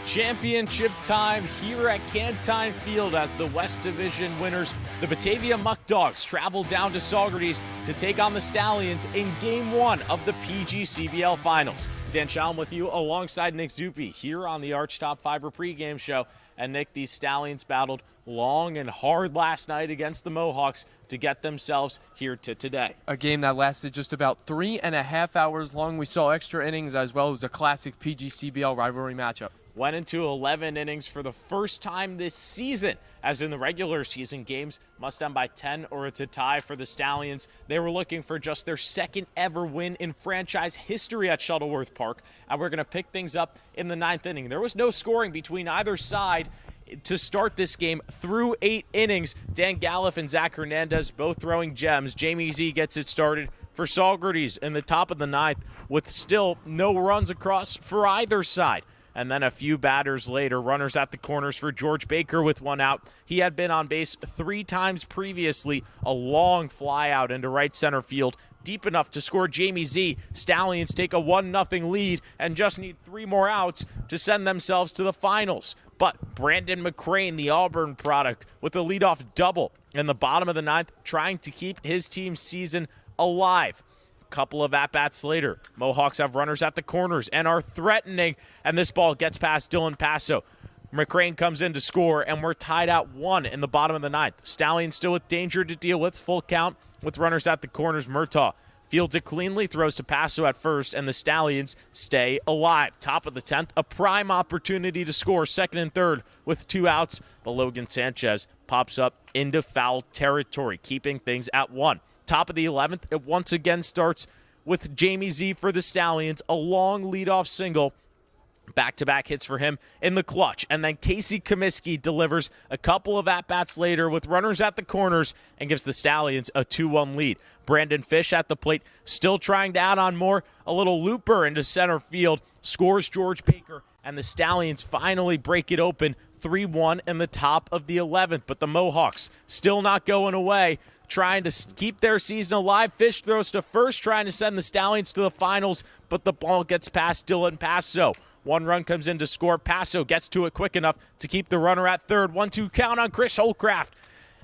Championship time here at Cantine Field as the West Division winners, the Batavia Muckdogs, travel down to Saugerties to take on the Stallions in Game 1 of the PGCBL Finals. Dan Shalom with you alongside Nick Zuppi here on the Archtop Fiber pregame show. And Nick, these Stallions battled long and hard last night against the Mohawks to get themselves here to today. A game that lasted just about 3.5 hours long. We saw extra innings as well as a classic PGCBL rivalry matchup. Went into 11 innings for the first time this season, as in the regular season games must end by 10 or it's a tie for the Stallions. They were looking for just their second ever win in franchise history at Shuttleworth Park, and we're going to pick things up in the 9th inning. There was no scoring between either side to start this game through 8 innings. Dan Galliff and Zach Hernandez both throwing gems. Jamie Z gets it started for Saugerties in the top of the 9th with still no runs across for either side. And then a few batters later, runners at the corners for George Baker with one out. He had been on base 3 times previously. A long fly out into right center field, deep enough to score Jamie Z. Stallions take a 1-0 lead and just need 3 more outs to send themselves to the finals. But Brandon McCrane, the Auburn product, with a leadoff double in the bottom of the 9th, trying to keep his team's season alive. Couple of at-bats later, Mohawks have runners at the corners and are threatening, and this ball gets past Dylan Paso. McCrane comes in to score, and we're tied at 1 in the bottom of the 9th. Stallions still with danger to deal with, full count with runners at the corners. Murtaugh fields it cleanly, throws to Paso at first, and the Stallions stay alive. Top of the 10th, a prime opportunity to score, 2nd and 3rd with 2 outs, but Logan Sanchez pops up into foul territory, keeping things at 1. Top of the 11th, it once again starts with Jamie Z for the Stallions, a long leadoff single. Back-to-back hits for him in the clutch. And then Casey Kamiski delivers a couple of at-bats later with runners at the corners and gives the Stallions a 2-1 lead. Brandon Fish at the plate, still trying to add on more. A little looper into center field, scores George Baker, and the Stallions finally break it open 3-1 in the top of the 11th. But the Mohawks still not going away, trying to keep their season alive. Fish throws to first, trying to send the Stallions to the finals, but the ball gets past Dylan Paso. 1 run comes in to score. Paso gets to it quick enough to keep the runner at third. 1-2 count on Chris Holcraft.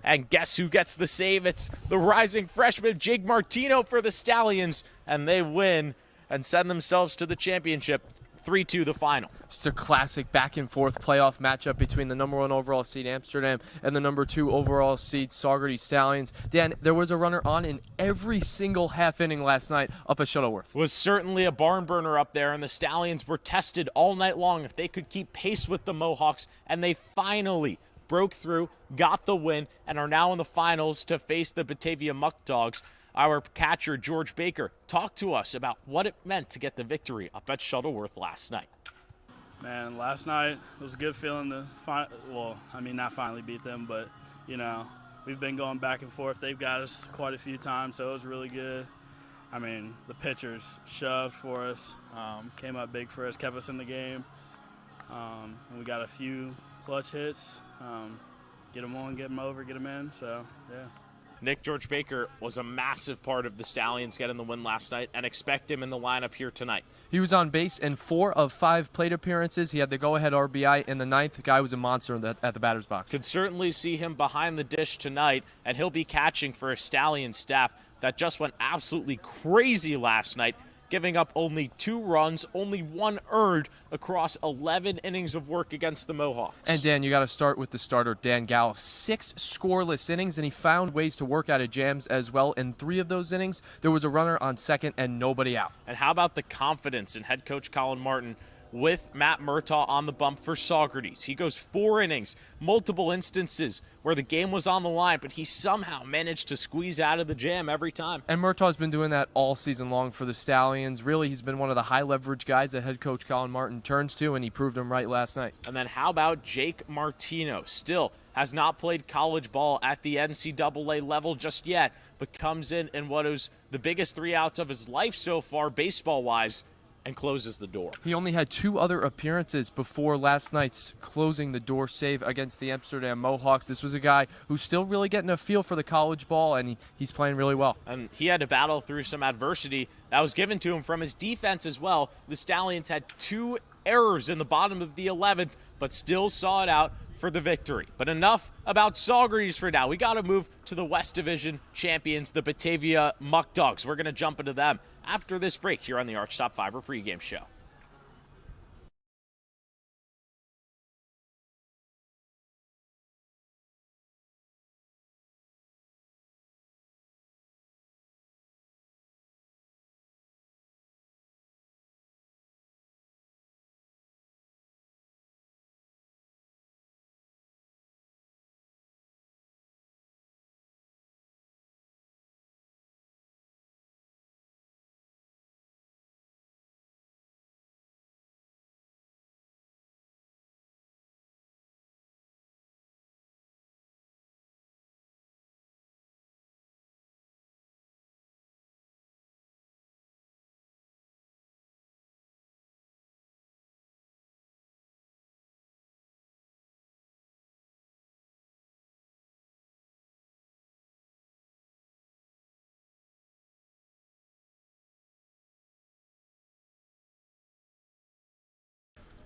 And guess who gets the save? It's the rising freshman Jake Martino for the Stallions, and they win and send themselves to the championship. 3-2 the final. Just a classic back-and-forth playoff matchup between the number 1 overall seed Amsterdam and the number 2 overall seed Saugerties Stallions. Dan, there was a runner on in every single half inning last night up at Shuttleworth. It was certainly a barn burner up there, and the Stallions were tested all night long if they could keep pace with the Mohawks, and they finally broke through, got the win, and are now in the finals to face the Batavia Muckdogs. Our catcher, George Baker, talked to us about what it meant to get the victory up at Shuttleworth last night. Man, last night it was a good feeling to not finally beat them, but, we've been going back and forth. They've got us quite a few times, so it was really good. The pitchers shoved for us, came up big for us, kept us in the game, and we got a few clutch hits, get them on, get them over, get them in, so, yeah. Nick, George Baker was a massive part of the Stallions getting the win last night, and expect him in the lineup here tonight. He was on base in 4 of 5 plate appearances. He had the go-ahead RBI in the 9th. The guy was a monster at the batter's box. Could certainly see him behind the dish tonight, and he'll be catching for a Stallion staff that just went absolutely crazy last night, giving up only 2 runs, only 1 earned across 11 innings of work against the Mohawks. And Dan, you got to start with the starter, Dan Galliff. 6 scoreless innings, and he found ways to work out of jams as well. In 3 of those innings, there was a runner on second and nobody out. And how about the confidence in head coach Colin Martin with Matt Murtaugh on the bump for Saugerties? He goes 4 innings, multiple instances where the game was on the line, but he somehow managed to squeeze out of the jam every time. And Murtaugh's been doing that all season long for the Stallions. Really, he's been one of the high-leverage guys that head coach Colin Martin turns to, and he proved him right last night. And then how about Jake Martino? Still has not played college ball at the NCAA level just yet, but comes in what is the biggest 3 outs of his life so far, baseball-wise, and closes the door. He only had 2 other appearances before last night's closing the door save against the Amsterdam Mohawks. This was a guy who's still really getting a feel for the college ball, and he's playing really well. And he had to battle through some adversity that was given to him from his defense as well. The Stallions had 2 errors in the bottom of the 11th, but still saw it out for the victory. But enough about Saugerties for now. We got to move to the West Division champions, the Batavia Muckdogs. We're going to jump into them after this break here on the Archtop Fiber pregame show.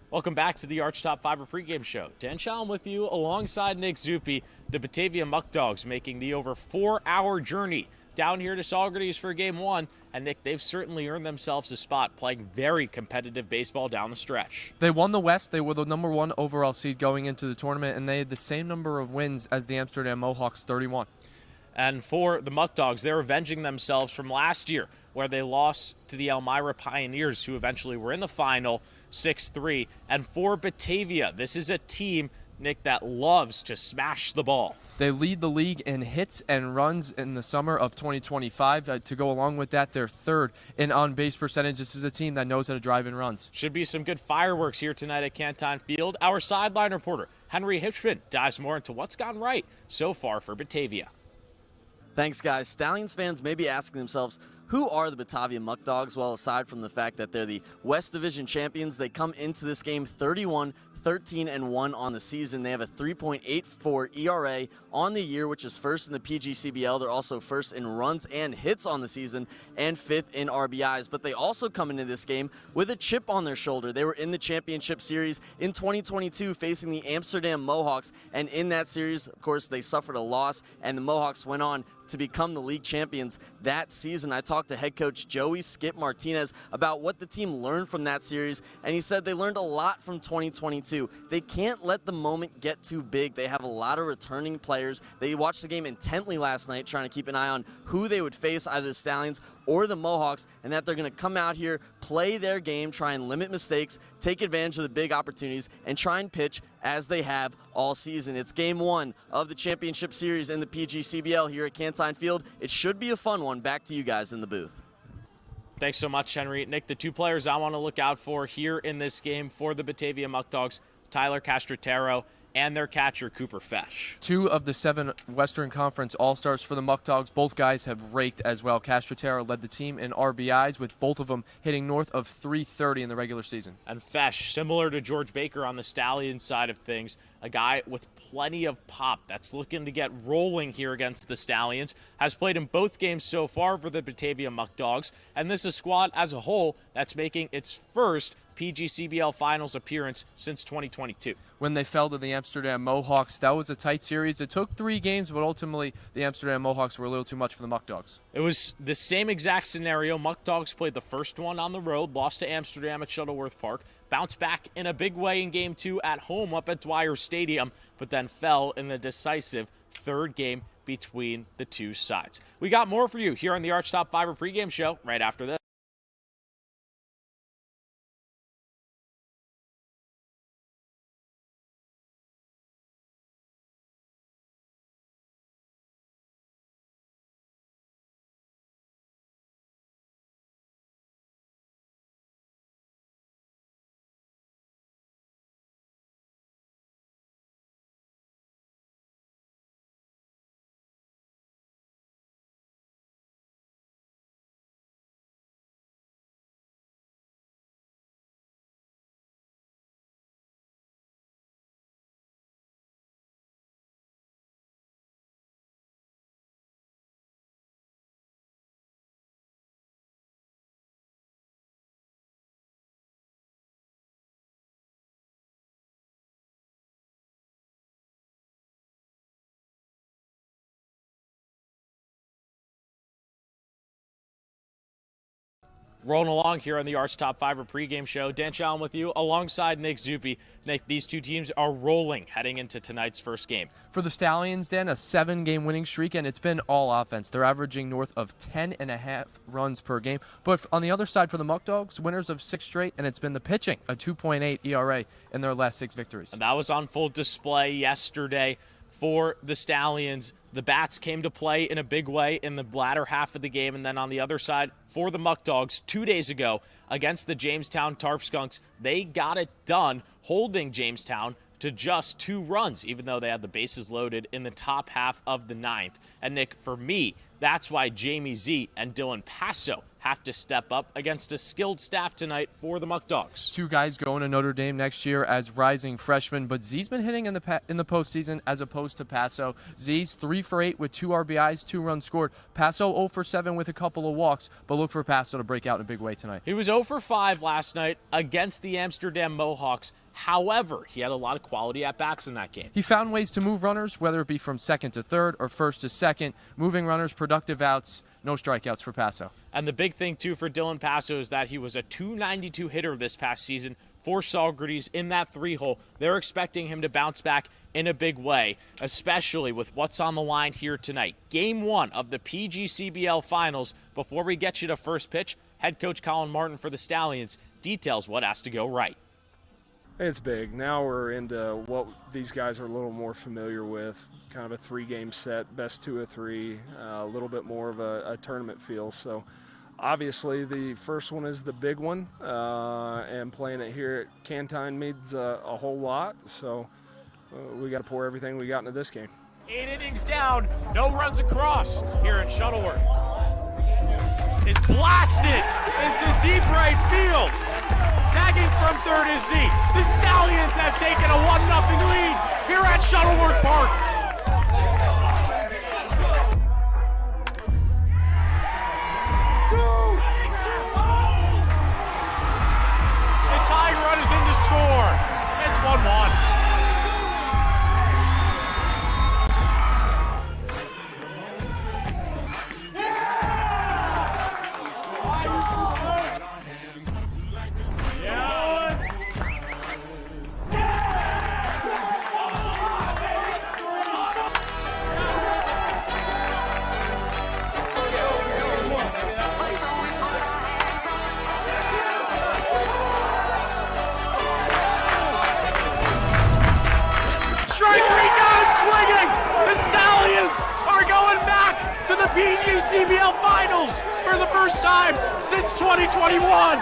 Welcome back to the Archtop Fiber pregame show. Dan Shalom with you alongside Nick Zuppi. The Batavia Muckdogs making the over 4-hour journey down here to Saugerties for game one. And Nick, they've certainly earned themselves a spot playing very competitive baseball down the stretch. They won the West. They were the number 1 overall seed going into the tournament, and they had the same number of wins as the Amsterdam Mohawks, 31. And for the Muckdogs, they're avenging themselves from last year, where they lost to the Elmira Pioneers, who eventually were in the final 6-3. And for Batavia, this is a team, Nick, that loves to smash the ball. They lead the league in hits and runs in the summer of 2025. To go along with that, they're third in on-base percentage. This is a team that knows how to drive in runs. Should be some good fireworks here tonight at Canton Field. Our sideline reporter, Henry Hipschman, dives more into what's gone right so far for Batavia. Thanks, guys. Stallions fans may be asking themselves, who are the Batavia Muckdogs? Well, aside from the fact that they're the West Division champions, they come into this game 13-1 on the season. They have a 3.84 ERA on the year, which is first in the PGCBL. They're also first in runs and hits on the season and fifth in RBIs. But they also come into this game with a chip on their shoulder. They were in the championship series in 2022 facing the Amsterdam Mohawks. And in that series, of course, they suffered a loss, and the Mohawks went on to become the league champions that season. I talked to head coach Joey Skip Martinez about what the team learned from that series, and he said they learned a lot from 2022. They can't let the moment get too big. They have a lot of returning players. They watched the game intently last night, trying to keep an eye on who they would face, either the Stallions or the Mohawks, and that they're going to come out here, play their game, try and limit mistakes, take advantage of the big opportunities, and try and pitch as they have all season. It's game one of the championship series in the PGCBL here at Canton Field. It should be a fun one. Back to you guys in the booth. Thanks so much, Henry. Nick, the two players I want to look out for here in this game for the Batavia Muckdogs, Tyler Castrotero and their catcher, Cooper Fesh. 2 of the 7 Western Conference All-Stars for the Muckdogs. Both guys have raked as well. Castrotero led the team in RBIs, with both of them hitting north of 330 in the regular season. And Fesh, similar to George Baker on the Stallions side of things, a guy with plenty of pop that's looking to get rolling here against the Stallions, has played in both games so far for the Batavia Muckdogs, and this is a squad as a whole that's making its first PGCBL Finals appearance since 2022. When they fell to the Amsterdam Mohawks, that was a tight series. It took 3 games, but ultimately the Amsterdam Mohawks were a little too much for the Muckdogs. It was the same exact scenario. Muckdogs played the first one on the road, lost to Amsterdam at Shuttleworth Park, bounced back in a big way in Game 2 at home up at Dwyer Stadium, but then fell in the decisive third game between the two sides. We got more for you here on the Archtop Fiber pregame show right after this. Rolling along here on the Arts Top 5 pregame show. Dan Challen with you alongside Nick Zuppi. Nick, these two teams are rolling heading into tonight's first game. For the Stallions, Dan, a 7-game winning streak, and it's been all offense. They're averaging north of 10.5 runs per game. But on the other side for the Muckdogs, winners of 6 straight, and it's been the pitching, a 2.8 ERA in their last 6 victories. And that was on full display yesterday for the Stallions. The bats came to play in a big way in the latter half of the game, and then on the other side for the Muckdogs 2 days ago against the Jamestown Tarp Skunks, they got it done holding Jamestown to just 2 runs, even though they had the bases loaded in the top half of the 9th. And Nick, for me, that's why Jamie Z and Dylan Paso have to step up against a skilled staff tonight for the Muckdogs. 2 guys going to Notre Dame next year as rising freshmen, but Z's been hitting in the postseason as opposed to Paso. Z's 3 for 8 with 2 RBIs, 2 runs scored. Paso 0 for 7 with a couple of walks, but look for Paso to break out in a big way tonight. He was 0 for 5 last night against the Amsterdam Mohawks. However, he had a lot of quality at-bats in that game. He found ways to move runners, whether it be from second to third or first to second, moving runners, productive outs, no strikeouts for Paso. And the big thing, too, for Dylan Paso is that he was a .292 hitter this past season for Saugerties in that 3-hole. They're expecting him to bounce back in a big way, especially with what's on the line here tonight. Game 1 of the PGCBL Finals. Before we get you to first pitch, head coach Colin Martin for the Stallions details what has to go right. It's big. Now we're into what these guys are a little more familiar with, kind of a 3-game set, best 2 of 3, a little bit more of a tournament feel. So obviously the first one is the big one, and playing it here at Cantine means a whole lot. So we got to pour everything we got into this game. 8 innings down, no runs across here at Shuttleworth. Is blasted into deep right field. Tagging from third is Z. The Stallions have taken a 1-0 lead here at Shuttleworth Park. The tying run is in to score. It's 1-1. To the PGCBL Finals for the first time since 2021.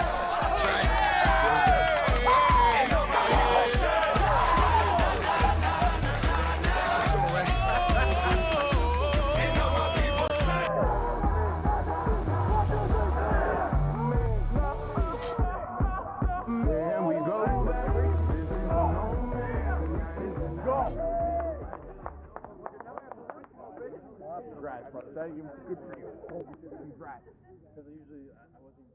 Congrats, brother. Thank you. Good for you. Congrats. Because usually I wasn't.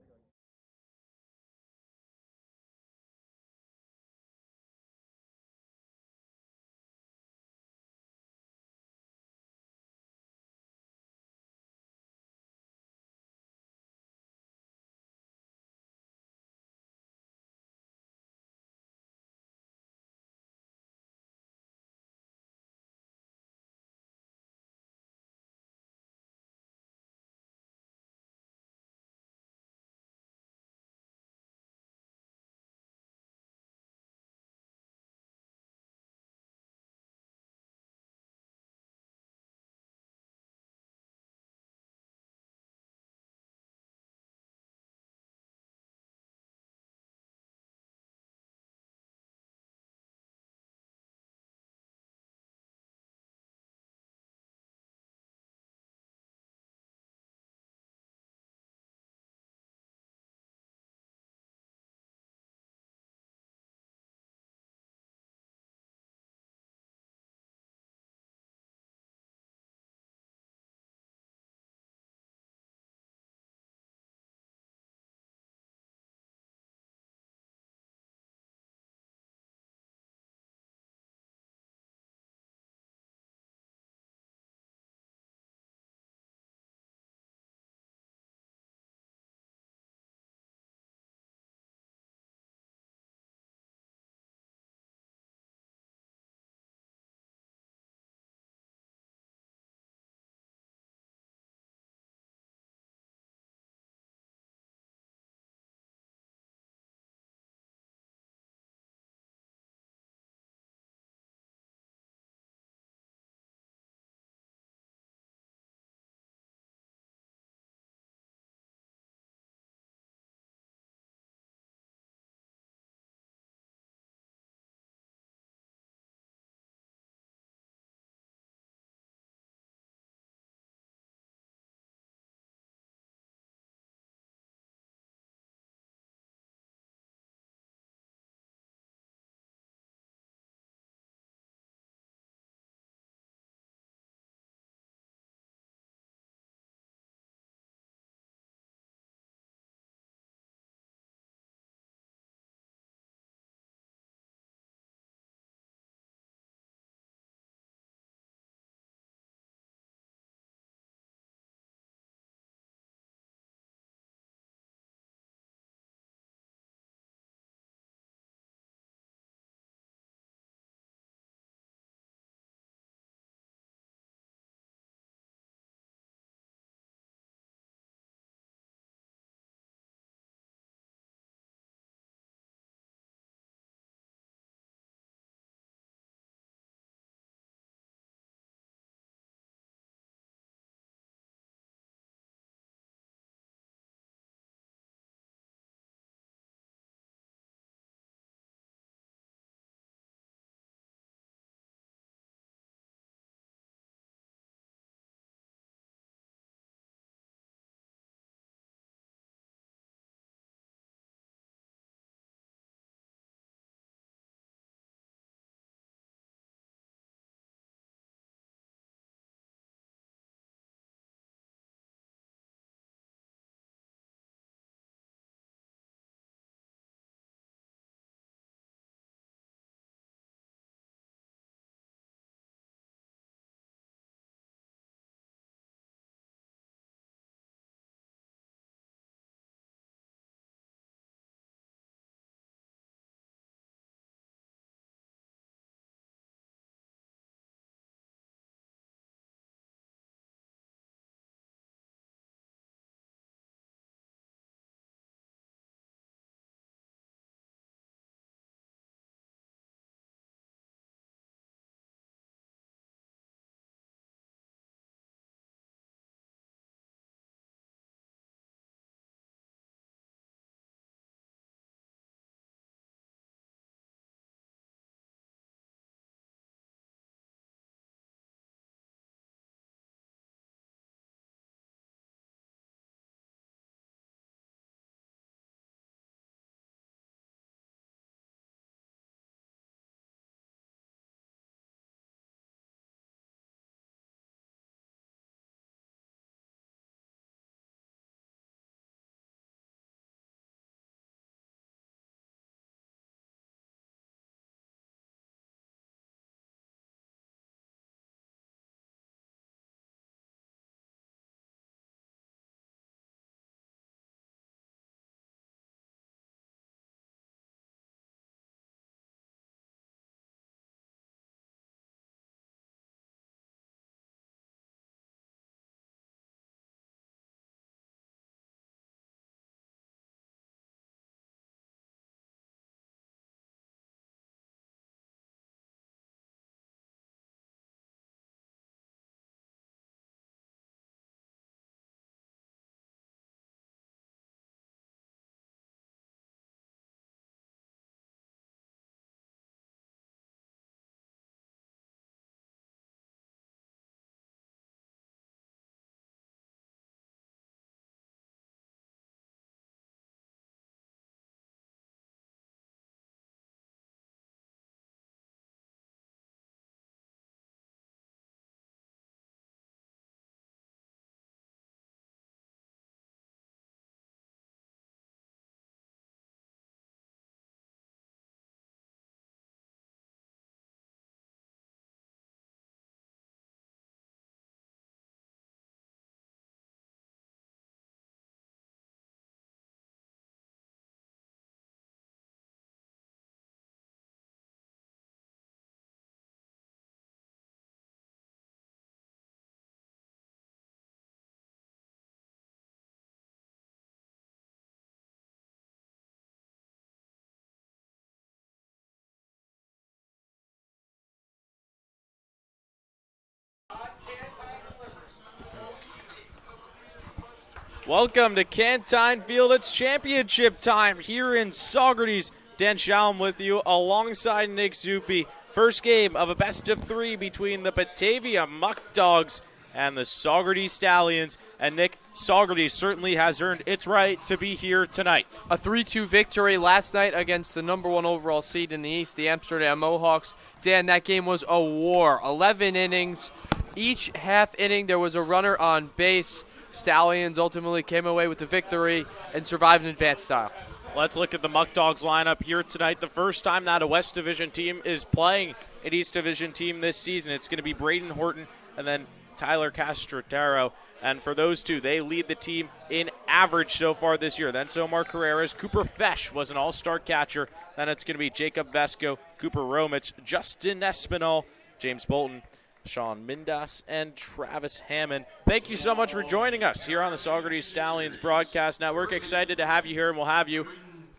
Welcome to Cantine Field. It's championship time here in Saugerties. Dan Shalom with you alongside Nick Zuppi. First game of a best-of-3 between the Batavia Muckdogs and the Saugerties Stallions. And Nick, Saugerties certainly has earned its right to be here tonight. A 3-2 victory last night against the number 1 overall seed in the East, the Amsterdam Mohawks. Dan, that game was a war. 11 innings. Each half inning there was a runner on base. Stallions ultimately came away with the victory and survived in advanced style. Let's look at the Muckdogs lineup here tonight. The first time that a West Division team is playing an East Division team this season. It's going to be Braden Horton and then Tyler Castrotero. And for those two, they lead the team in average so far this year. Then it's Omar Carreras. Cooper Fesh was an all-star catcher. Then it's going to be Jacob Vesco, Cooper Romich, Justin Espinal, James Bolton, Sean Mindas, and Travis Hammond. Thank you so much for joining us here on the Saugerties Stallions Broadcast Network. Excited to have you here, and we'll have you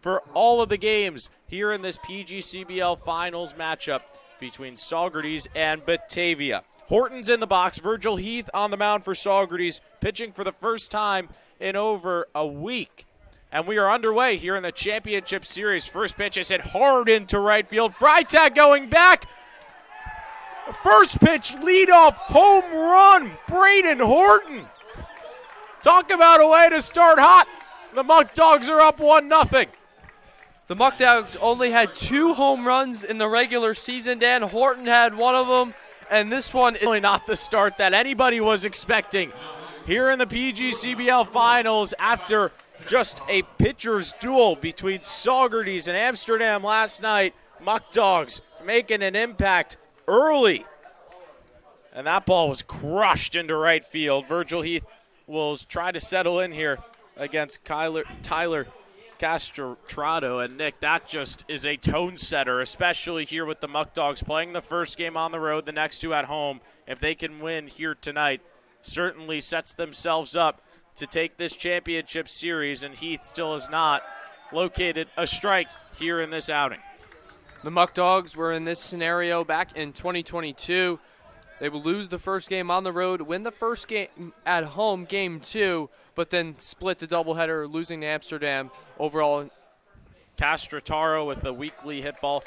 for all of the games here in this PGCBL Finals matchup between Saugerties and Batavia. Horton's in the box. Virgil Heath on the mound for Saugerties, pitching for the first time in over a week. And we are underway here in the championship series. First pitch is hit hard into right field. Frytag going back. First pitch, leadoff, home run, Braden Horton. Talk about a way to start hot. The Muckdogs are up 1-0. The Muckdogs only had 2 home runs in the regular season, Dan. Horton had one of them, and this one is really not the start that anybody was expecting here in the PGCBL Finals after just a pitcher's duel between Saugerties and Amsterdam last night. Muckdogs making an impact early. And that ball was crushed into right field. Virgil Heath will try to settle in here against Tyler Castrotero. And, Nick, that just is a tone setter, especially here with the Muckdogs playing the first game on the road, the next 2 at home. If they can win here tonight, certainly sets themselves up to take this championship series. And Heath still has not located a strike here in this outing. The Muckdogs were in this scenario back in 2022. They will lose the first game on the road, win the first game at home, game 2, but then split the doubleheader, losing to Amsterdam overall. Castrotero with the weekly hit ball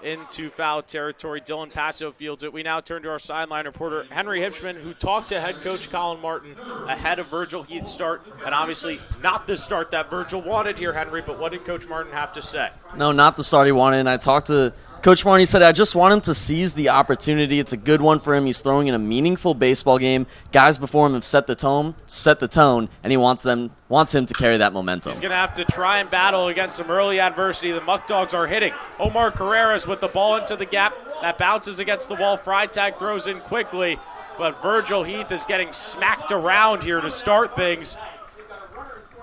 into foul territory. Dylan Paso fields it. We now turn to our sideline reporter, Henry Hipschman, who talked to head coach Colin Martin ahead of Virgil Heath's start, and obviously not the start that Virgil wanted here, Henry, but what did Coach Martin have to say? No, not the start he wanted, and I talked to Coach Martin. He said, I just want him to seize the opportunity. It's a good one for him. He's throwing in a meaningful baseball game. Guys before him have set the tone, and he wants him to carry that momentum. He's going to have to try and battle against some early adversity. The Muckdogs are hitting. Omar Carreras with the ball into the gap. That bounces against the wall. Frytag throws in quickly, but Virgil Heath is getting smacked around here to start things.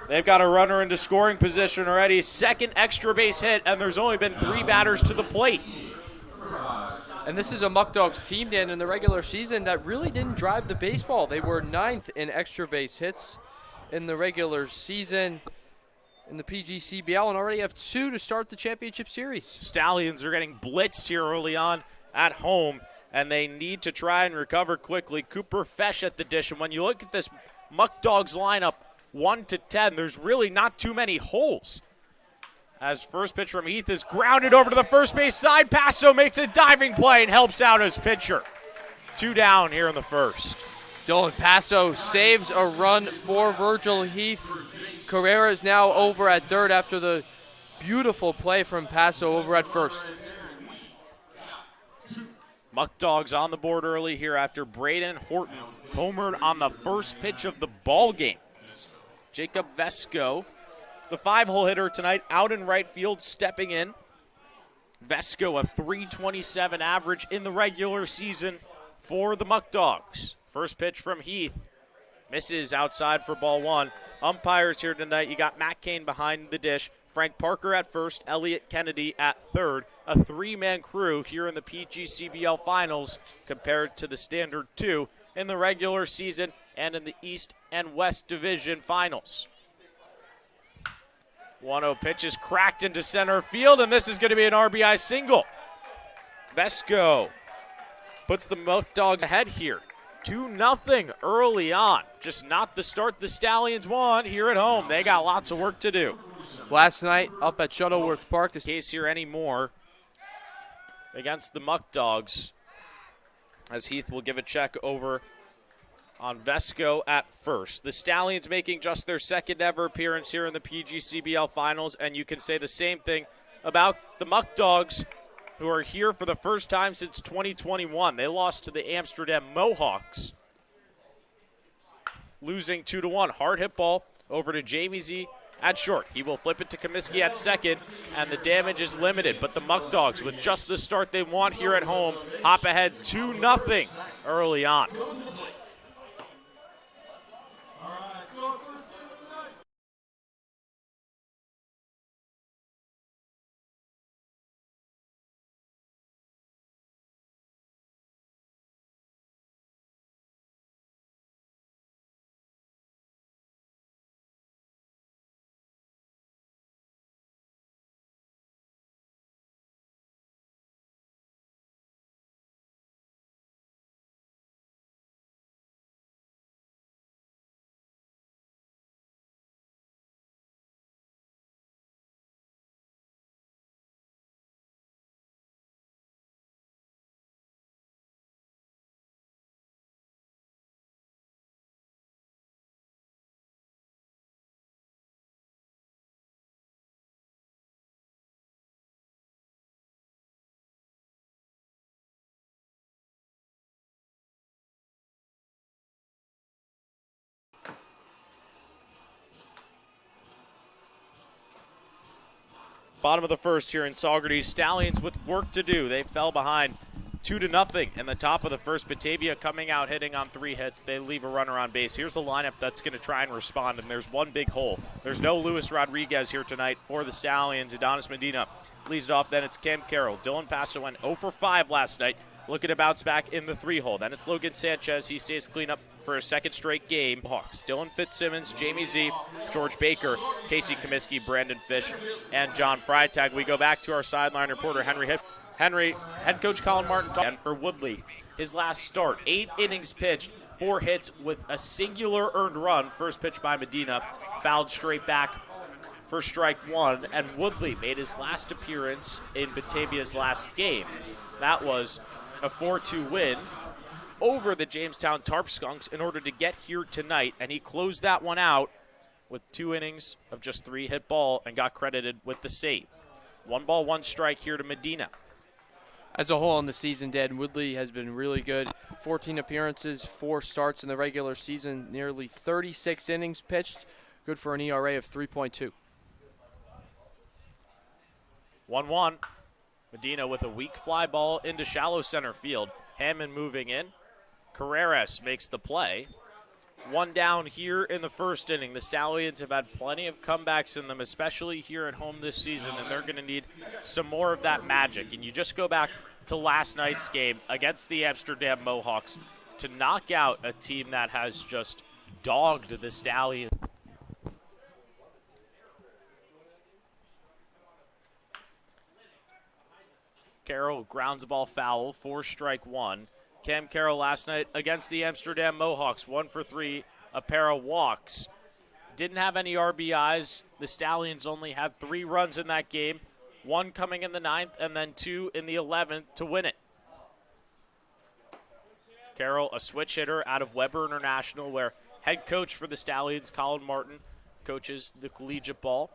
They've got a runner into scoring position already. Second extra base hit, and there's only been 3 batters to the plate. And this is a Muckdogs team, Dan, in the regular season that really didn't drive the baseball. They were 9th in extra base hits in the regular season in the PGCBL and already have 2 to start the championship series. Stallions are getting blitzed here early on at home, and they need to try and recover quickly. Cooper Fesh at the dish, and when you look at this Muckdogs lineup, 1 to 10, there's really not too many holes. As first pitch from Heath is grounded over to the first base side. Paso makes a diving play and helps out his pitcher. 2 down here in the first. Dylan Paso saves a run for Virgil Heath. Carrera is now over at third after the beautiful play from Paso over at first. Muckdogs on the board early here after Braden Horton homered on the first pitch of the ball game. Jacob Vesco, the 5-hole hitter tonight, out in right field, stepping in. Vesco, a .327 average in the regular season for the Muckdogs. First pitch from Heath. Misses outside for ball 1. Umpires here tonight. You got Matt Kane behind the dish. Frank Parker at first. Elliot Kennedy at third. A 3-man crew here in the PGCBL Finals compared to the standard 2 in the regular season and in the East and West Division Finals. 1-0 pitch is cracked into center field, and this is going to be an RBI single. Vesco puts the Muckdogs ahead here 2-0 early on. Just not the start the Stallions want here at home. They got lots of work to do. Last night up at Shuttleworth Park. The case here anymore against the Muckdogs, as Heath will give a check over on Vesco at first. The Stallions making just their second ever appearance here in the PGCBL Finals, and you can say the same thing about the Muckdogs, who are here for the first time since 2021. They lost to the Amsterdam Mohawks, losing 2-1. Hard hit ball over to Jamie Z at short. He will flip it to Kamiski at second, and the damage is limited. But the Muckdogs, with just the start they want here at home, hop ahead 2-0 early on. Bottom of the first here in Saugerties. Stallions with work to do. They fell behind 2-0 in the top of the first. Batavia coming out hitting on 3 hits. They leave a runner on base. Here's a lineup that's going to try and respond, and there's one big hole. There's no Luis Rodriguez here tonight for the Stallions. Adonis Medina leads it off. Then it's Cam Carroll. Dylan Paso went 0 for 5 last night, looking to bounce back in the 3-hole. Then it's Logan Sanchez. He stays clean up for a second straight game. Hawks, Dylan Fitzsimmons, Jamie Z, George Baker, Casey Kamiski, Brandon Fish, and John Frytag. We go back to our sideline reporter, Henry, head coach Colin Martin. And for Woodley, his last start, 8 innings pitched, 4 hits with a singular earned run. First pitch by Medina, fouled straight back for strike 1, and Woodley made his last appearance in Batavia's last game. That was a 4-2 win over the Jamestown Tarp Skunks in order to get here tonight, and he closed that one out with 2 innings of just 3 hit ball and got credited with the save. 1 ball, 1 strike here to Medina. As a whole in the season, Dan, Woodley has been really good. 14 appearances, 4 starts in the regular season, nearly 36 innings pitched, good for an ERA of 3.2. 1-1. Medina with a weak fly ball into shallow center field. Hammond moving in. Carreras makes the play. 1 down here in the first inning. The Stallions have had plenty of comebacks in them, especially here at home this season, and they're going to need some more of that magic. And you just go back to last night's game against the Amsterdam Mohawks to knock out a team that has just dogged the Stallions. Carroll grounds a ball foul for strike 1. Cam Carroll last night against the Amsterdam Mohawks, 1 for 3, a pair of walks. Didn't have any RBIs. The Stallions only had 3 runs in that game, 1 coming in the 9th and then 2 in the 11th to win it. Carroll, a switch hitter out of Weber International, where head coach for the Stallions, Colin Martin, coaches the collegiate ball.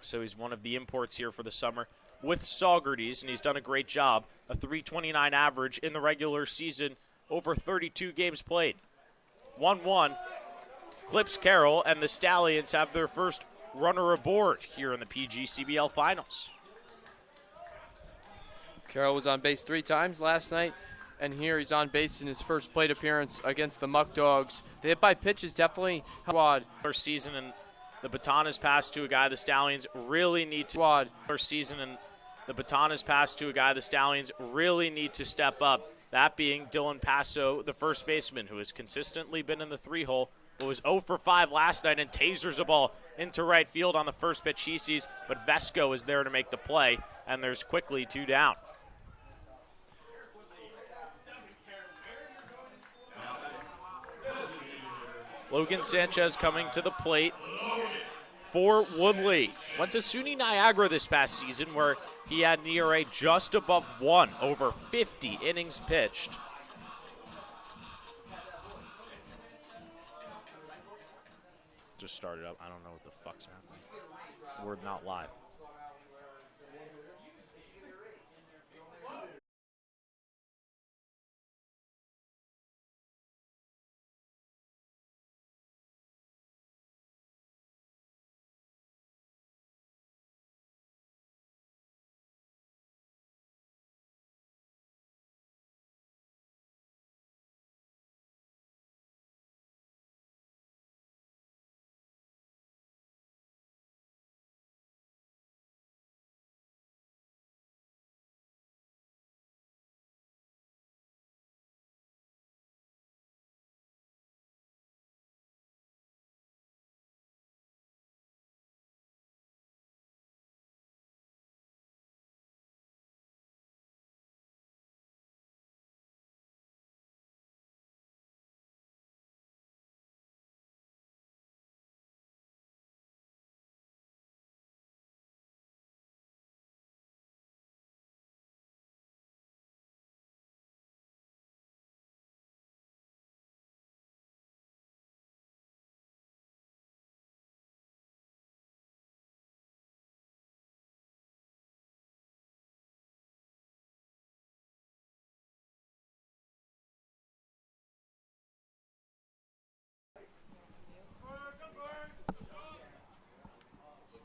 So he's one of the imports here for the summer with Saugerties, and he's done a great job. A .329 average in the regular season, over 32 games played. 1-1 clips Carroll, and the Stallions have their first runner aboard here in the PGCBL Finals. Carroll was on base 3 times last night, and here he's on base in his first plate appearance against the Muckdogs. The hit by pitch is definitely quad. First season, and the baton is passed to a guy the Stallions really need to quad. First season, and the baton is passed to a guy the Stallions really need to step up. That being Dylan Paso, the first baseman, who has consistently been in the 3-hole, but was 0 for 5 last night and tasers a ball into right field on the first pitch he sees, but Vesco is there to make the play, and there's quickly 2 down. Logan Sanchez coming to the plate for Woodley. Went to SUNY Niagara this past season where he had an ERA just above 1 over 50 innings pitched. Just started up. I don't know what the fuck's happening. We're not live.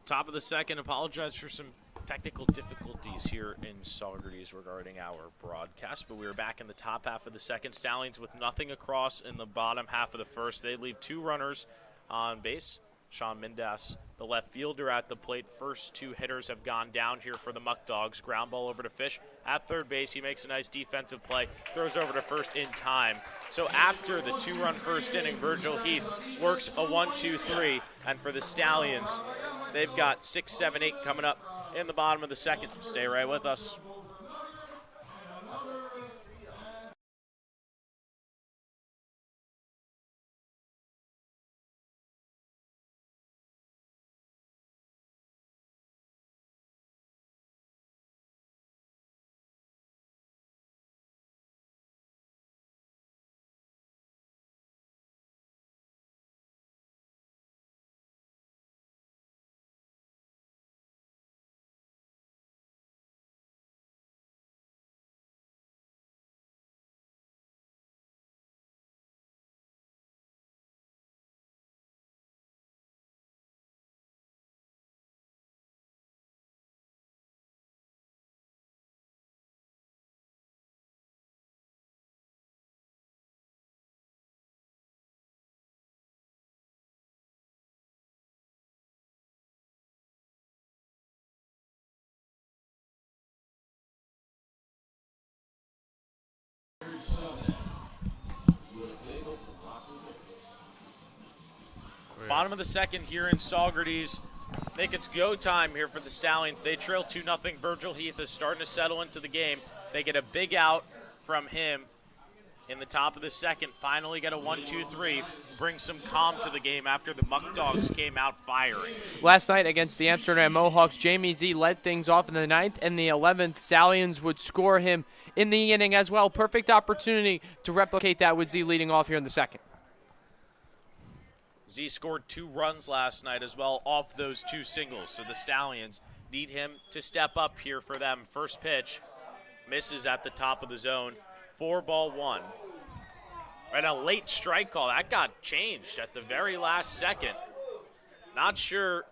Top of the second, apologize for some technical difficulties here in Saugerties regarding our broadcast, but we are back in the top half of the second. Stallions with nothing across in the bottom half of the first. They leave 2 runners on base. Sean Mindas, the left fielder, at the plate. First 2 hitters have gone down here for the Muckdogs. Ground ball over to Fish at third base. He makes a nice defensive play, throws over to first in time. So after the 2-run first inning, Virgil Heath works a 1-2-3, and for the Stallions, they've got 6, 7, 8 coming up in the bottom of the second. Stay right with us. Bottom of the second here in Saugerties. I think it's go time here for the Stallions. They trail 2-0. Virgil Heath is starting to settle into the game. They get a big out from him in the top of the second. Finally get a 1-2-3. Bring some calm to the game after the Muckdogs came out firing. Last night against the Amsterdam Mohawks, Jamie Z led things off in the 9th and the 11th. Stallions would score him in the inning as well. Perfect opportunity to replicate that with Z leading off here in the second. Z scored 2 runs last night as well off those 2 singles. So the Stallions need him to step up here for them. First pitch misses at the top of the zone. 4-1. And a late strike call. That got changed at the very last second. Not sure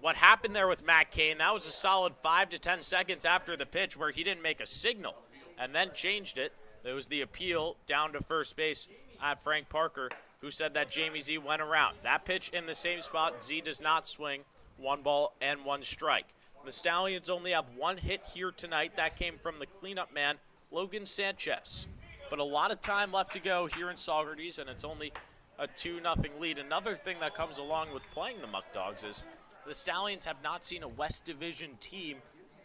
what happened there with Matt Kane. That was a solid 5 to 10 seconds after the pitch where he didn't make a signal and then changed it. There was the appeal down to first base at Frank Parker, who said that Jamie Z went around. That pitch in the same spot. Z does not swing. 1 ball and 1 strike. The Stallions only have 1 hit here tonight. That came from the cleanup man, Logan Sanchez. But a lot of time left to go here in Saugerties, and it's only a 2-0 lead. Another thing that comes along with playing the Muckdogs is the Stallions have not seen a West Division team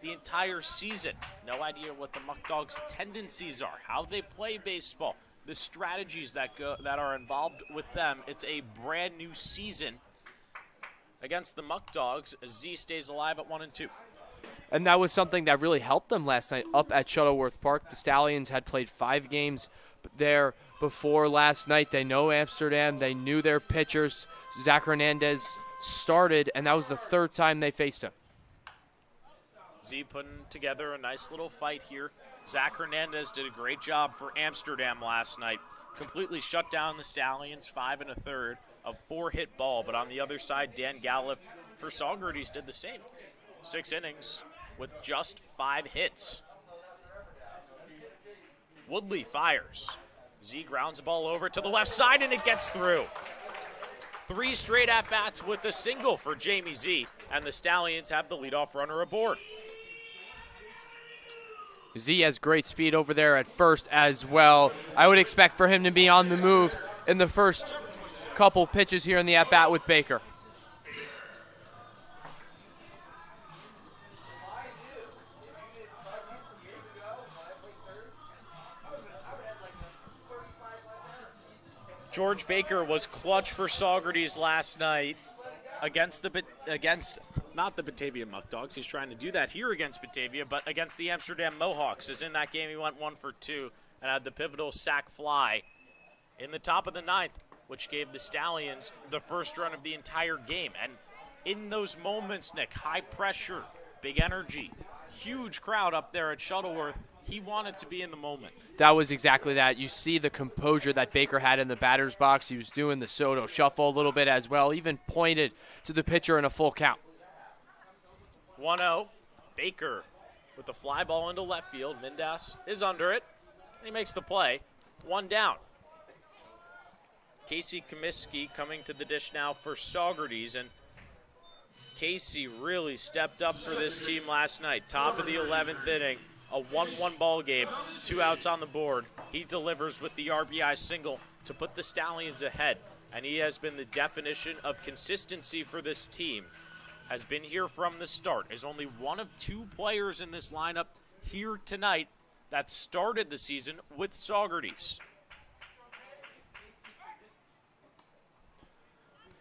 the entire season. No idea what the Muckdogs' tendencies are, how they play baseball. the strategies that are involved with them. It's a brand new season against the Muckdogs. Z stays alive at 1-2. And that was something that really helped them last night up at Shuttleworth Park. The Stallions had played 5 games there before last night. They know Amsterdam. They knew their pitchers. Zach Hernandez started, and that was the 3rd time they faced him. Z putting together a nice little fight here. Zach Hernandez did a great job for Amsterdam last night. Completely shut down the Stallions, 5 1/3 of 4-hit ball. But on the other side, Dan Galliff for Saugerties did the same. 6 innings with just 5 hits. Woodley fires. Z grounds the ball over to the left side, and it gets through. 3 straight at-bats with a single for Jamie Z, and the Stallions have the leadoff runner aboard. Z has great speed over there at first as well. I would expect for him to be on the move in the first couple pitches here in the at-bat with Baker. George Baker was clutch for Saugerties last night against not the Batavia Muckdogs. He's trying to do that here against Batavia, but against the Amsterdam Mohawks. As in that game, he went 1 for 2 and had the pivotal sac fly in the top of the 9th, which gave the Stallions the first run of the entire game. And in those moments, Nick, high pressure, big energy, huge crowd up there at Shuttleworth. He wanted to be in the moment. That was exactly that. You see the composure that Baker had in the batter's box. He was doing the Soto shuffle a little bit as well, even pointed to the pitcher in a full count. 1-0. Baker with the fly ball into left field. Mindas is under it. He makes the play. 1 down. Casey Kamiski coming to the dish now for Saugerties, and Casey really stepped up for this team last night. Top of the 11th inning. A 1-1 ball game, 2 outs on the board. He delivers with the RBI single to put the Stallions ahead, and he has been the definition of consistency for this team. Has been here from the start. Is only one of 2 players in this lineup here tonight that started the season with Saugerties.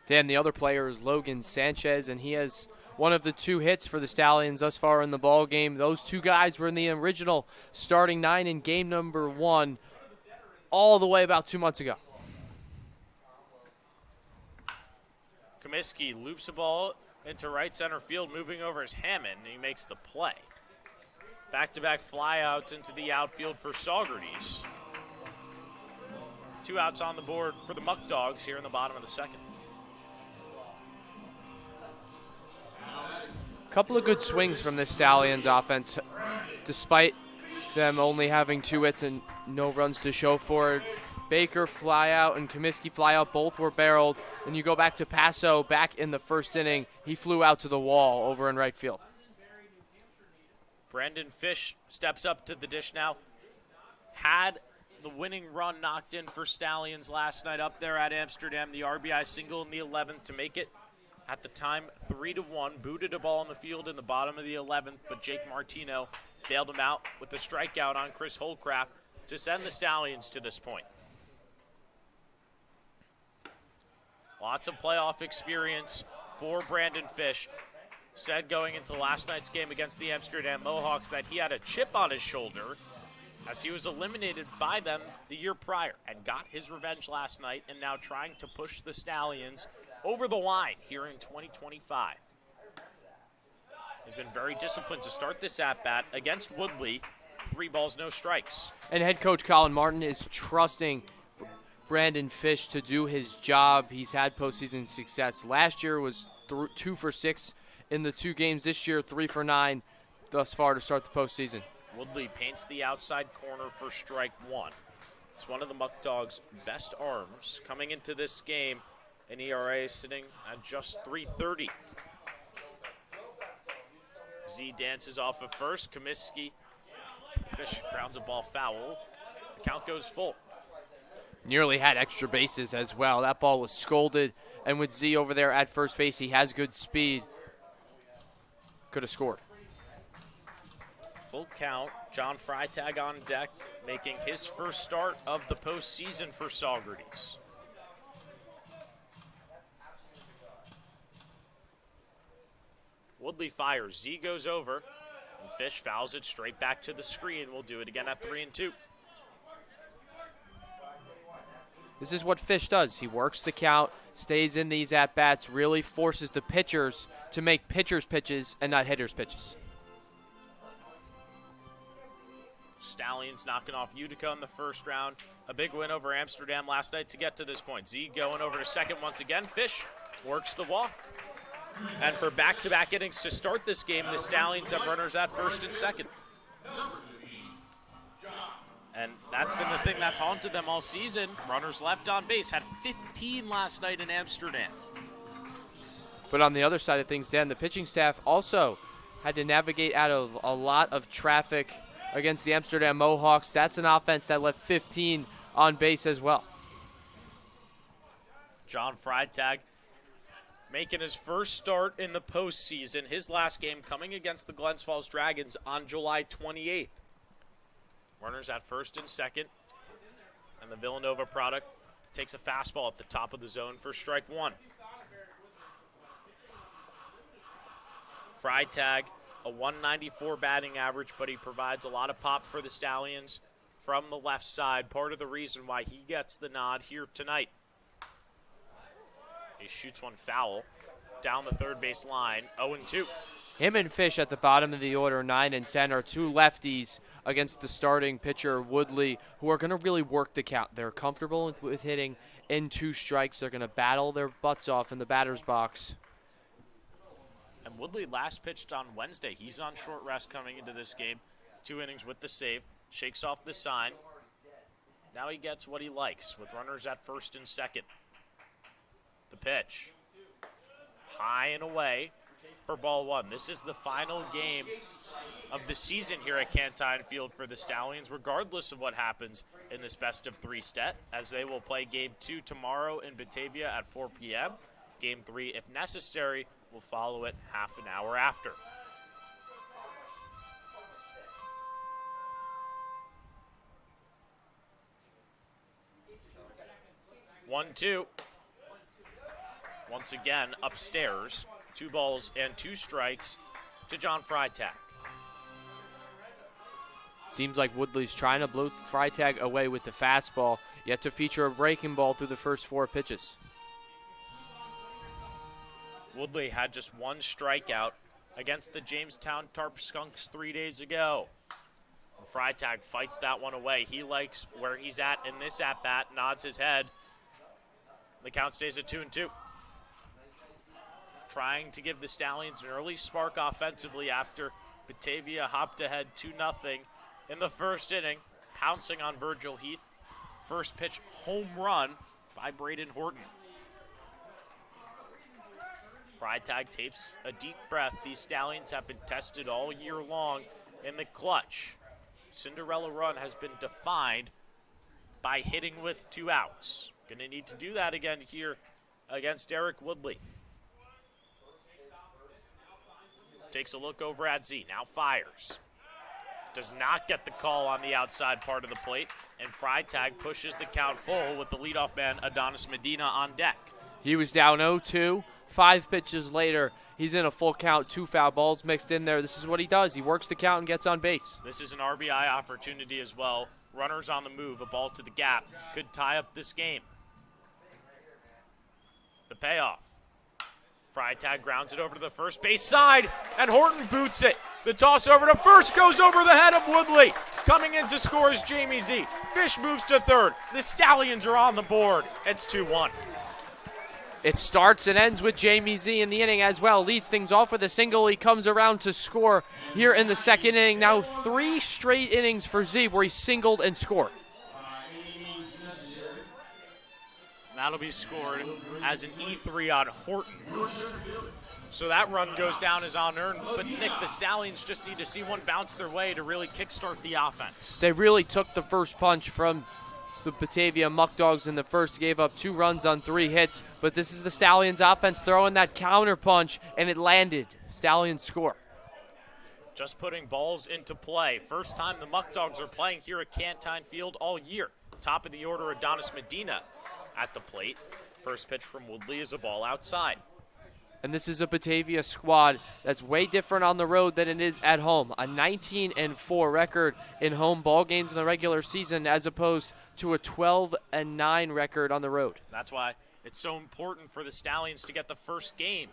Then the other player is Logan Sanchez, and he has one of the 2 hits for the Stallions thus far in the ball game. Those 2 guys were in the original starting 9 in game number 1 all the way about 2 months ago. Kamiski loops the ball into right center field, moving over his Hammond, and he makes the play. Back-to-back flyouts into the outfield for Saugerties. 2 outs on the board for the Muckdogs here in the bottom of the 2nd. Couple of good swings from the Stallions offense, despite them only having 2 hits and no runs to show for it. Baker fly out and Kamiski fly out, both were barreled. And you go back to Paso, back in the 1st inning, he flew out to the wall over in right field. Brandon Fish steps up to the dish now. Had the winning run knocked in for Stallions last night up there at Amsterdam. The RBI single in the 11th to make it at the time 3-1. Booted a ball on the field in the bottom of the 11th, but Jake Martino bailed him out with the strikeout on Chris Holcraft to send the Stallions to this point. Lots of playoff experience for Brandon Fish. Said going into last night's game against the Amsterdam Mohawks that he had a chip on his shoulder as he was eliminated by them the year prior and got his revenge last night, and now trying to push the Stallions over the line here in 2025. He's been very disciplined to start this at-bat against Woodley. 3 balls, no strikes. And head coach Colin Martin is trusting Brandon Fish to do his job. He's had postseason success. Last year was 2 for 6 in the 2 games. This year, 3 for 9 thus far to start the postseason. Woodley paints the outside corner for strike 1. It's one of the Muckdogs' best arms coming into this game. An ERA sitting at just .330. Z dances off of first. Kamiski. Fish grounds a ball foul. The count goes full. Nearly had extra bases as well. That ball was scolded. And with Z over there at first base, he has good speed. Could have scored. Full count. John Frytag on deck, making his first start of the postseason for Saugerties. Woodley fires. Z goes over. And Fish fouls it straight back to the screen. We'll do it again at 3-2. This is what Fish does. He works the count, stays in these at-bats, really forces the pitchers to make pitchers' pitches and not hitters' pitches. Stallions knocking off Utica in the first round. A big win over Amsterdam last night to get to this point. Z going over to second once again. Fish works the walk. And for back-to-back innings to start this game, the Stallions have runners at first and second. And that's been the thing that's haunted them all season. Runners left on base. Had 15 last night in Amsterdam. But on the other side of things, Dan, the pitching staff also had to navigate out of a lot of traffic against the Amsterdam Mohawks. That's an offense that left 15 on base as well. John Frytag making his first start in the postseason. His last game coming against the Glens Falls Dragons on July 28th. Runners at first and second. And the Villanova product takes a fastball at the top of the zone for strike one. Frytag, a 194 batting average, but he provides a lot of pop for the Stallions from the left side. Part of the reason why he gets the nod here tonight. He shoots one foul down the third base line, 0-2. Him and Fish at the bottom of the order, 9 and 10, are two lefties against the starting pitcher, Woodley, who are going to really work the count. They're comfortable with hitting in 2 strikes. They're going to battle their butts off in the batter's box. And Woodley last pitched on Wednesday. He's on short rest coming into this game. 2 innings with the save. Shakes off the sign. Now he gets what he likes with runners at first and second. The pitch. High and away for ball one. This is the final game of the season here at Cantine Field for the Stallions, regardless of what happens in this best-of-3 set, as they will play Game 2 tomorrow in Batavia at 4 p.m. Game 3, if necessary, will follow it half an hour after. One, two. Once again, upstairs. 2 balls and 2 strikes to John Frytag. Seems like Woodley's trying to blow Frytag away with the fastball, yet to feature a breaking ball through the first 4 pitches. Woodley had just 1 strikeout against the Jamestown Tarp Skunks 3 days ago. Frytag fights that one away. He likes where he's at in this at-bat, nods his head. The count stays at 2-2. Trying to give the Stallions an early spark offensively after Batavia hopped ahead 2-0 in the first inning, pouncing on Virgil Heath. First pitch home run by Braden Horton. Frytag takes a deep breath. These Stallions have been tested all year long in the clutch. Cinderella run has been defined by hitting with 2 outs. Going to need to do that again here against Eric Woodley. Takes a look over at Z, now fires. Does not get the call on the outside part of the plate, and Frytag pushes the count full with the leadoff man Adonis Medina on deck. He was down 0-2. 5 pitches later, he's in a full count, 2 foul balls mixed in there. This is what he does. He works the count and gets on base. This is an RBI opportunity as well. Runners on the move, a ball to the gap. Could tie up this game. The payoff. Frytag grounds it over to the first base side, and Horton boots it. The toss over to first goes over the head of Woodley. Coming in to score is Jamie Z. Fish moves to third. The Stallions are on the board. It's 2-1. It starts and ends with Jamie Z in the inning as well. Leads things off with a single. He comes around to score here in the second inning. Now 3 straight innings for Z where he singled and scored. That'll be scored as an E3 on Horton. So that run goes down as unearned. But, Nick, the Stallions just need to see one bounce their way to really kickstart the offense. They really took the first punch from the Batavia Muckdogs in the first. Gave up 2 runs on 3 hits. But this is the Stallions offense throwing that counter punch, and it landed. Stallions score. just putting balls into play. First time the Muckdogs are playing here at Cantine Field all year. Top of the order, Adonis Medina at the plate. First pitch from Woodley is a ball outside. And this is a Batavia squad that's way different on the road than it is at home. A 19-4 record in home ball games in the regular season as opposed to a 12-9 record on the road. That's why it's so important for the Stallions to get the first game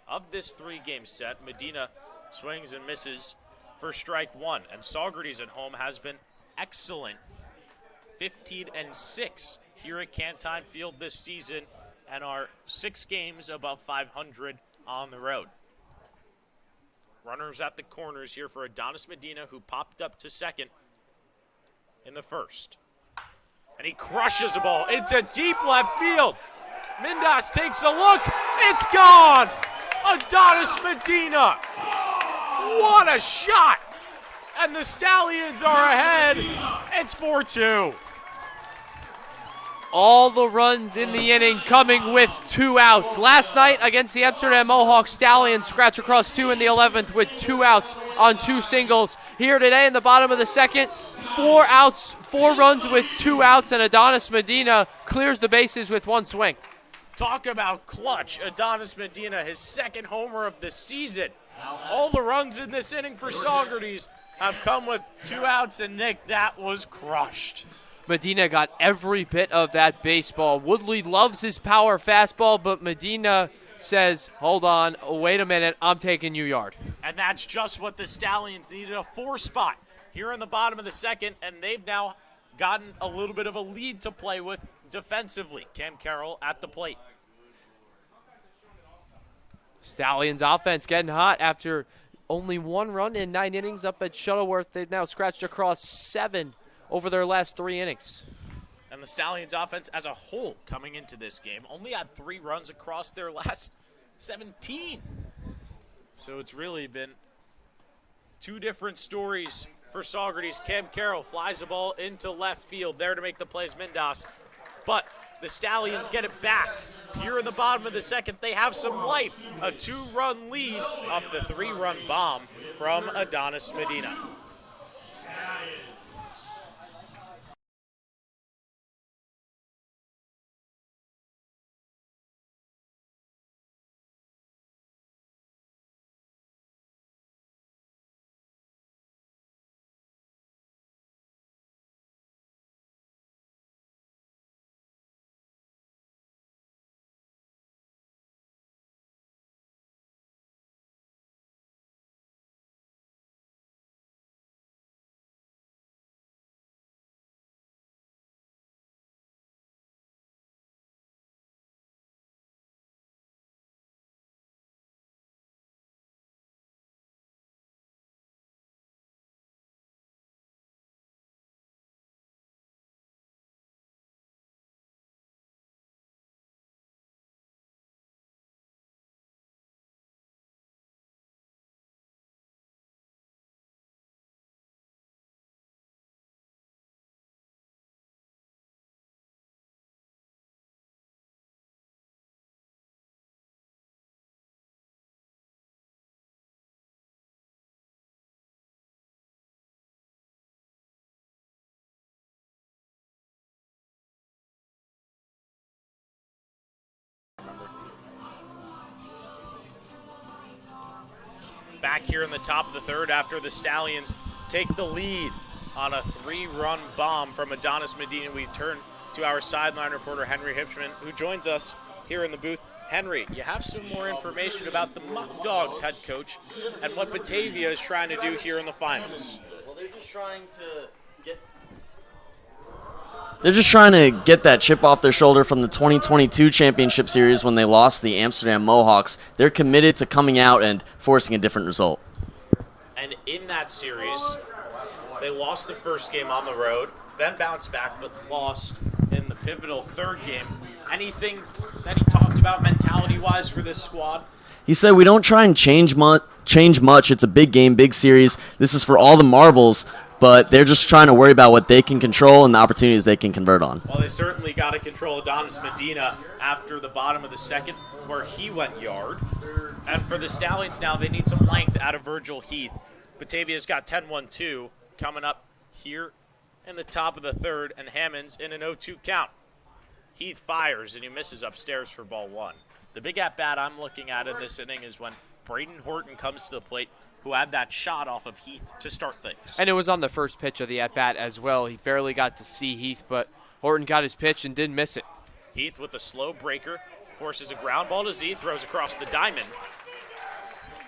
of this three-game set. Medina swings and misses for strike one. And Saugerties at home has been excellent. 15-6 here at Cantine Field this season, and are 6 games above 500 on the road. Runners at the corners here for Adonis Medina, who popped up to second in the first. And he crushes the ball into deep left field. Mindas takes a look. It's gone! Adonis Medina! What a shot! And the Stallions are ahead. It's 4-2. All the runs in the inning coming with 2 outs. Last night against the Amsterdam Mohawk, Stallions scratch across 2 in the 11th with 2 outs on 2 singles. Here today in the bottom of the second, 4 outs, 4 runs with 2 outs, and Adonis Medina clears the bases with 1 swing. Talk about clutch. Adonis Medina, his second homer of the season. All the runs in this inning for Saugerties have come with 2 outs, and Nick, that was crushed. Medina got every bit of that baseball. Woodley loves his power fastball, but Medina says, hold on, wait a minute, I'm taking you yard. And that's just what the Stallions needed, a 4 spot here in the bottom of the second, and they've now gotten a little bit of a lead to play with defensively. Carroll at the plate. Stallions offense getting hot after only 1 run in 9 innings up at Shuttleworth. They've now scratched across 7 over their last 3 innings. And the Stallions offense as a whole coming into this game only had 3 runs across their last 17. So it's really been 2 different stories for Saugerties. Carroll flies the ball into left field, there to make the plays, Mindas. But the Stallions get it back. Here in the bottom of the second, they have some life. A 2-run lead off the 3-run bomb from Adonis Medina. Back here in the top of the third after the Stallions take the lead on a 3-run bomb from Adonis Medina. We turn to our sideline reporter, Henry Hipschman, who joins us here in the booth. Henry, you have some more information about the Muckdogs head coach and what Batavia is trying to do here in the finals. Well, they're just trying to get that chip off their shoulder from the 2022 championship series when they lost the Amsterdam Mohawks. They're committed to coming out and forcing a different result. And in that series, they lost the first game on the road, then bounced back, but lost in the pivotal third game. Anything that he talked about mentality-wise for this squad? He said, we don't try and change much. It's a big game, big series. This is for all the marbles, but they're just trying to worry about what they can control and the opportunities they can convert on. Well, they certainly got to control Adonis Medina after the bottom of the second, where he went yard. And for the Stallions now, they need some length out of Virgil Heath. Batavia's got 10-1-2 coming up here in the top of the third, and Hammonds in an 0-2 count. Heath fires, and he misses upstairs for ball one. The big at-bat I'm looking at in this inning is when Braden Horton comes to the plate, who had that shot off of Heath to start things. And it was on the first pitch of the at-bat as well. He barely got to see Heath, but Horton got his pitch and didn't miss it. Heath with a slow breaker, forces a ground ball to Z, throws across the diamond.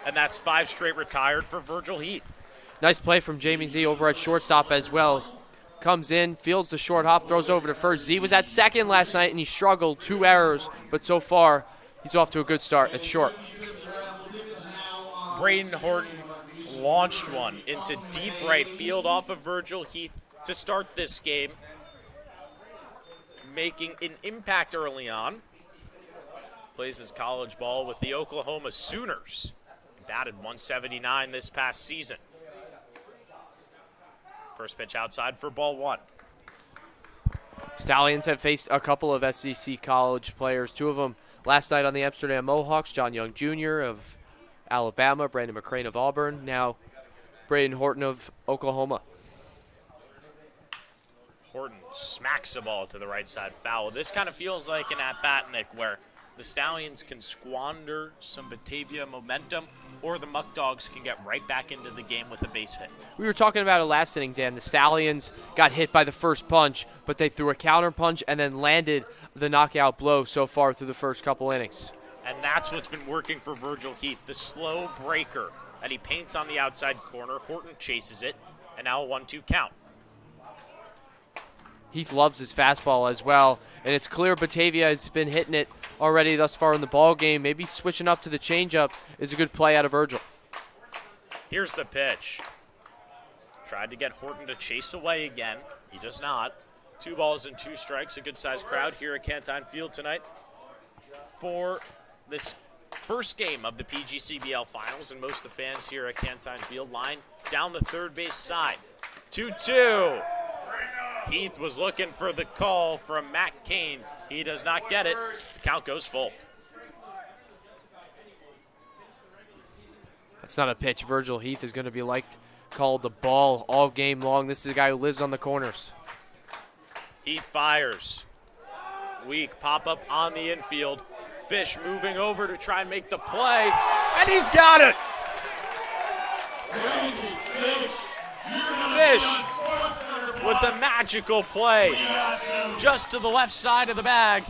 And that's 5 straight retired for Virgil Heath. Nice play from Jamie Z over at shortstop as well. Comes in, fields the short hop, throws over to first. Z was at second last night, and he struggled, 2 errors, but so far he's off to a good start at short. Braden Horton launched one into deep right field off of Virgil Heath to start this game, making an impact early on. Plays his college ball with the Oklahoma Sooners. Batted 179 this past season. First pitch outside for ball one. Stallions have faced a couple of SEC college players, 2 of them last night on the Amsterdam Mohawks, John Young Jr. of Alabama, Brandon McCrane of Auburn, now Braden Horton of Oklahoma. Horton smacks the ball to the right side foul. This kind of feels like an at-bat, Nick, where the Stallions can squander some Batavia momentum, or the Muckdogs can get right back into the game with a base hit. We were talking about it last inning, Dan. The Stallions got hit by the first punch, but they threw a counter punch and then landed the knockout blow so far through the first couple innings. And that's what's been working for Virgil Heath, the slow breaker that he paints on the outside corner. Horton chases it, and now a 1-2 count. Heath loves his fastball as well, and it's clear Batavia has been hitting it already thus far in the ball game. Maybe switching up to the changeup is a good play out of Virgil. Here's the pitch. Tried to get Horton to chase away again. He does not. 2 balls and 2 strikes, a good-sized crowd here at Cantine Field tonight for this first game of the PGCBL Finals, and most of the fans here at Cantine Field line down the third base side. 2-2. Heath was looking for the call from Matt Kane. He does not get it. The count goes full. That's not a pitch. Virgil Heath is going to be called the ball all game long. This is a guy who lives on the corners. Heath fires. Weak pop-up on the infield. Fish moving over to try and make the play, and he's got it! Fish with the magical play just to the left side of the bag,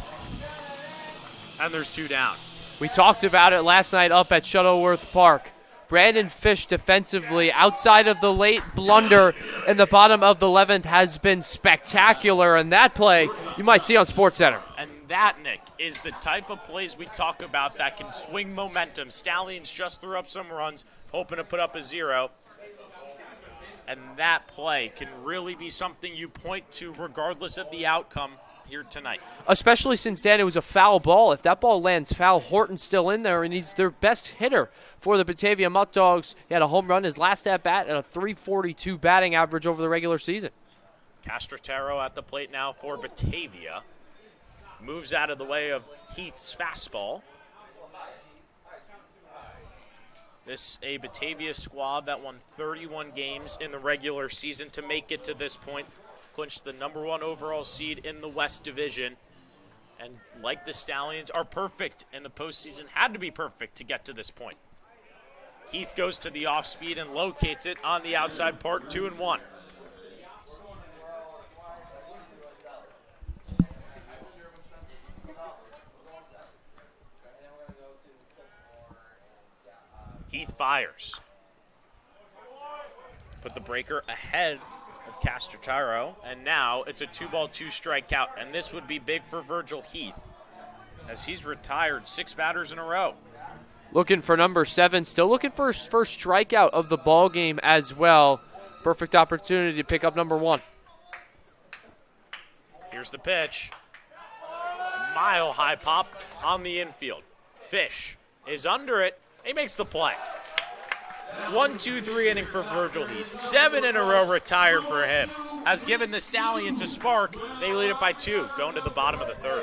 and there's 2 down. We talked about it last night up at Shuttleworth Park. Brandon Fish defensively, outside of the late blunder in the bottom of the 11th, has been spectacular, and that play you might see on SportsCenter. And that, Nick, is the type of plays we talk about that can swing momentum. Stallions just threw up some runs, hoping to put up a 0. And that play can really be something you point to regardless of the outcome here tonight. Especially since, Dan, it was a foul ball. If that ball lands foul, Horton's still in there, and he's their best hitter for the Batavia Muckdogs. He had a home run his last at-bat and a .342 batting average over the regular season. Castrotero at the plate now for Batavia. Moves out of the way of Heath's fastball. This a Batavia squad that won 31 games in the regular season to make it to this point. Clinched the #1 overall seed in the West Division. And like the Stallions, are perfect in the postseason. Had to be perfect to get to this point. Heath goes to the off speed and locates it on the outside part, 2-1. Heath fires. Put the breaker ahead of Castrotero, and now it's a 2-ball, 2-strike count, and this would be big for Virgil Heath as he's retired 6 batters in a row. Looking for number 7, still looking for his first strikeout of the ball game as well. Perfect opportunity to pick up number 1. Here's the pitch. Mile-high pop on the infield. Fish is under it. He makes the play. 1-2-3 inning for Virgil Heath. 7 in a row retired for him. Has given the Stallions a spark. They lead it by 2, going to the bottom of the 3rd.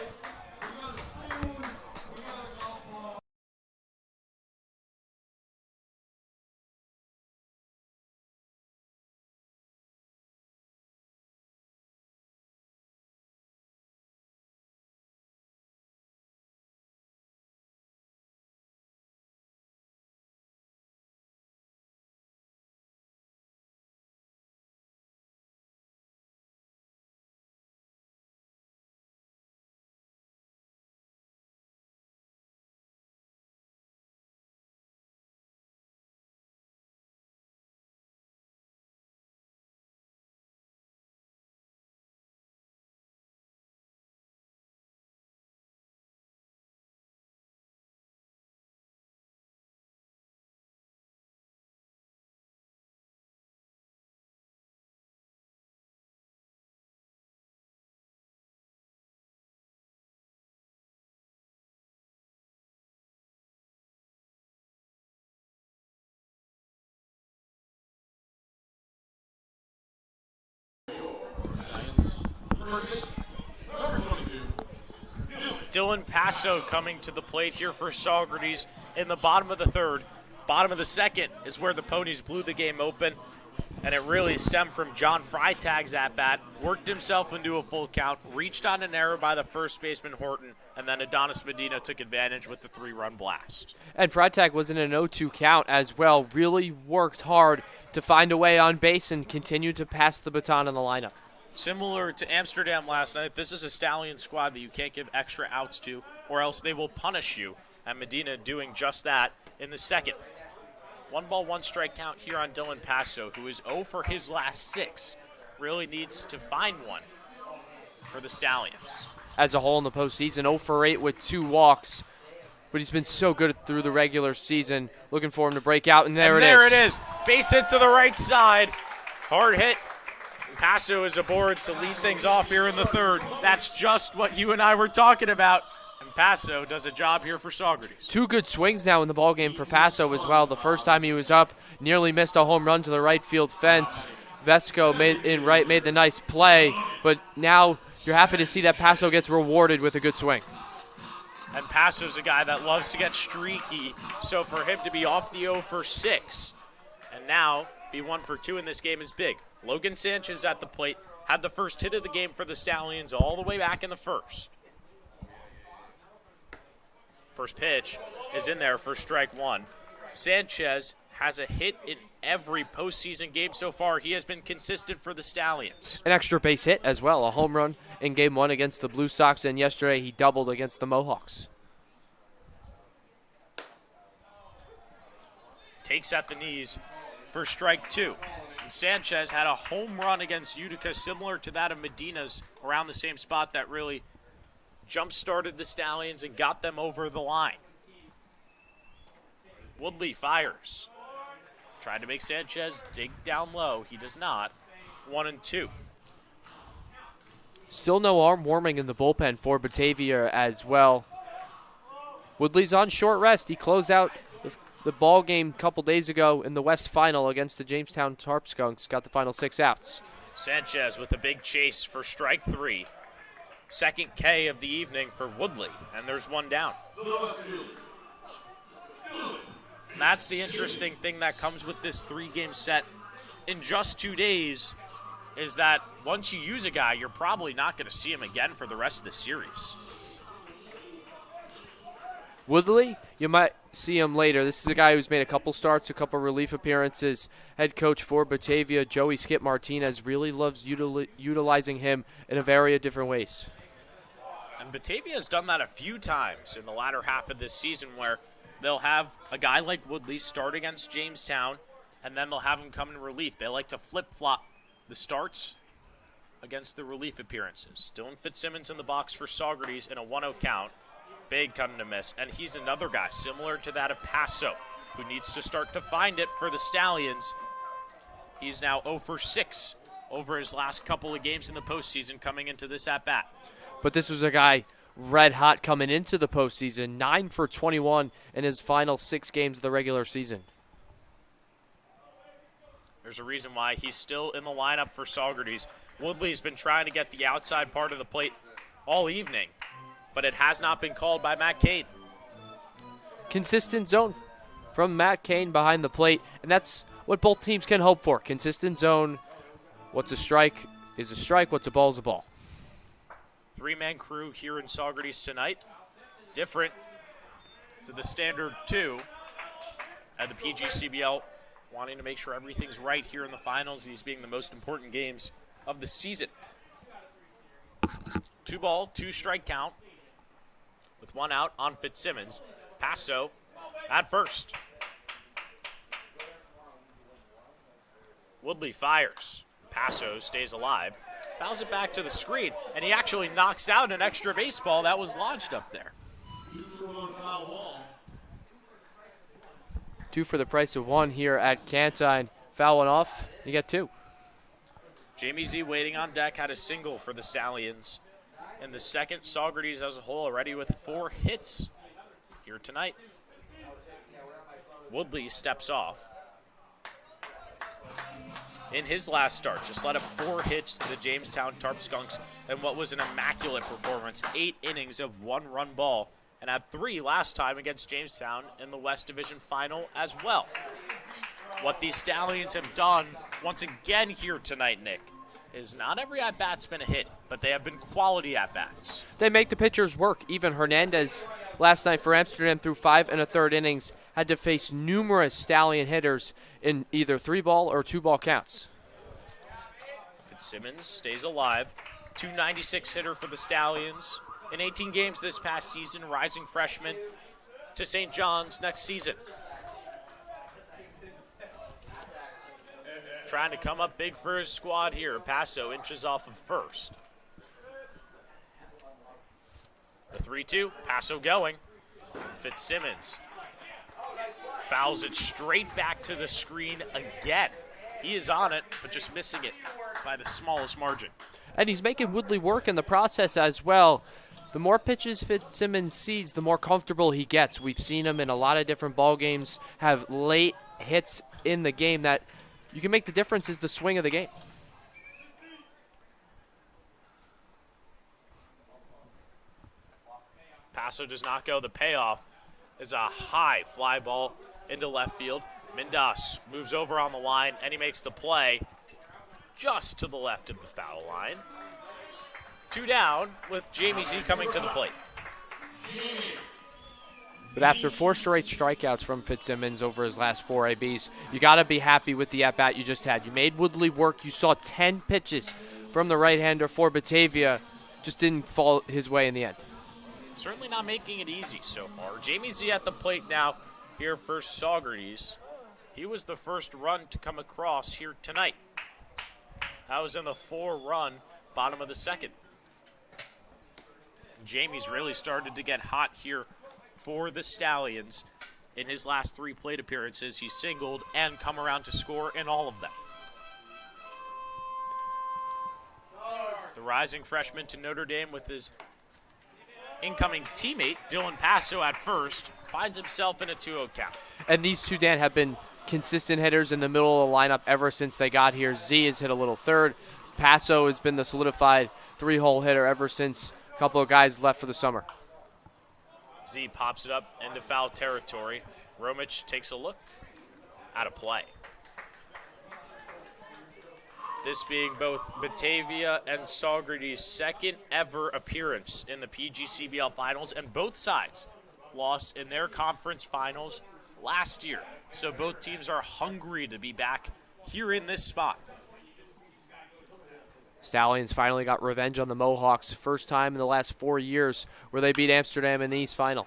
Dylan Paso coming to the plate here for Saugerties in the bottom of the third. Bottom of the second is where the Ponies blew the game open, and it really stemmed from John Frytag's at-bat. Worked himself into a full count, reached on an error by the first baseman Horton, and then Adonis Medina took advantage with the 3-run blast. And Frytag was in an 0-2 count as well. Really worked hard to find a way on base and continued to pass the baton in the lineup. Similar to Amsterdam last night, this is a Stallion squad that you can't give extra outs to, or else they will punish you. And Medina doing just that in the second. 1-ball, 1-strike count here on Dylan Paso, who is 0 for his last 6. Really needs to find one for the Stallions. As a whole in the postseason, 0 for 8 with 2 walks. But he's been so good through the regular season. Looking for him to break out, and there it is. Base hit to the right side. Hard hit. Paso is aboard to lead things off here in the third. That's just what you and I were talking about. And Paso does a job here for Saugerties. 2 good swings now in the ballgame for Paso as well. The first time he was up, nearly missed a home run to the right field fence. Vesco made the nice play, but now you're happy to see that Paso gets rewarded with a good swing. And Paso's a guy that loves to get streaky, so for him to be off the 0 for 6 and now be 1 for 2 in this game is big. Logan Sanchez at the plate had the first hit of the game for the Stallions all the way back in the first. First pitch is in there for strike 1. Sanchez has a hit in every postseason game so far. He has been consistent for the Stallions. An extra base hit as well, a home run in Game 1 against the Blue Sox, and yesterday he doubled against the Mohawks. Takes at the knees for strike 2. And Sanchez had a home run against Utica similar to that of Medina's around the same spot that really jump-started the Stallions and got them over the line. Woodley fires. Tried to make Sanchez dig down low. He does not. 1-2. Still no arm warming in the bullpen for Batavia as well. Woodley's on short rest. He closed out the ball game a couple days ago in the West Final against the Jamestown Tarp Skunks. Got the final 6 outs. Sanchez with a big chase for strike 3. Second K of the evening for Woodley, and there's 1 down. And that's the interesting thing that comes with this 3-game set in just 2 days is that once you use a guy, you're probably not going to see him again for the rest of the series. Woodley, you might see him later. This is a guy who's made a couple starts, a couple relief appearances. Head coach for Batavia, Joey Skip Martinez, really loves utilizing him in a variety of different ways. And Batavia has done that a few times in the latter half of this season where they'll have a guy like Woodley start against Jamestown, and then they'll have him come in relief. They like to flip-flop the starts against the relief appearances. Dylan Fitzsimmons in the box for Saugerties in a 1-0 count. Big cutting to miss, and he's another guy similar to that of Paso, who needs to start to find it for the Stallions. He's now 0 for 6 over his last couple of games in the postseason coming into this at-bat. But this was a guy red hot coming into the postseason, 9 for 21 in his final 6 games of the regular season. There's a reason why he's still in the lineup for Saugerties. Woodley's been trying to get the outside part of the plate all evening, but it has not been called by Matt Kane. Consistent zone from Matt Kane behind the plate, and that's what both teams can hope for. Consistent zone. What's a strike is a strike. What's a ball is a ball. 3-man crew here in Saugerties tonight. Different to the standard 2 at the PGCBL, wanting to make sure everything's right here in the finals, these being the most important games of the season. 2-ball, 2-strike count with 1 out on Fitzsimmons. Paso at first. Woodley fires. Paso stays alive. Fouls it back to the screen, and he actually knocks out an extra baseball that was lodged up there. 2 for the price of 1 here at Cantine. Foul one off, you get 2. Jamie Z waiting on deck had a single for the Stallions. In the second, Saugerties as a whole already with 4 hits here tonight. Woodley steps off. in his last start. Just let up 4 hits to the Jamestown Tarp Skunks in what was an immaculate performance. 8 innings of 1-run ball, and had 3 last time against Jamestown in the West Division Final as well. What these Stallions have done once again here tonight, Nick, is not every at-bat's been a hit, but they have been quality at-bats. They make the pitchers work. Even Hernandez last night for Amsterdam through 5 1/3 innings had to face numerous Stallion hitters in either 3-ball or 2-ball counts. Fitzsimmons stays alive. 296 hitter for the Stallions. In 18 games this past season, rising freshman to St. John's next season. Trying to come up big for his squad here. Paso inches off of first. The 3-2, Paso going. Fitzsimmons fouls it straight back to the screen again. He is on it, but just missing it by the smallest margin. And he's making Woodley work in the process as well. The more pitches Fitzsimmons sees, the more comfortable he gets. We've seen him in a lot of different ball games have late hits in the game that you can make the difference is the swing of the game. Paso does not go. The payoff is a high fly ball into left field. Mindas moves over on the line, and he makes the play just to the left of the foul line. 2 down with Jamie Z coming to the plate. But after 4 straight strikeouts from Fitzsimmons over his last 4 ABs, you got to be happy with the at-bat you just had. You made Woodley work. You saw 10 pitches from the right-hander for Batavia. Just didn't fall his way in the end. Certainly not making it easy so far. Jamie Z at the plate now here for Saugerties. He was the first run to come across here tonight. That was in the 4-run bottom of the second. Jamie's really started to get hot here for the Stallions. In his last 3 plate appearances, he singled and come around to score in all of them. The rising freshman to Notre Dame with his incoming teammate, Dylan Paso at first, finds himself in a 2-0 count. And these two, Dan, have been consistent hitters in the middle of the lineup ever since they got here. Z has hit a little third. Paso has been the solidified 3-hole hitter ever since a couple of guys left for the summer. Z pops it up into foul territory. Romich takes a look. Out of play. This being both Batavia and Saugerties' second ever appearance in the PGCBL finals, and both sides lost in their conference finals last year. So both teams are hungry to be back here in this spot. Stallions finally got revenge on the Mohawks. First time in the last 4 years where they beat Amsterdam in the East Final.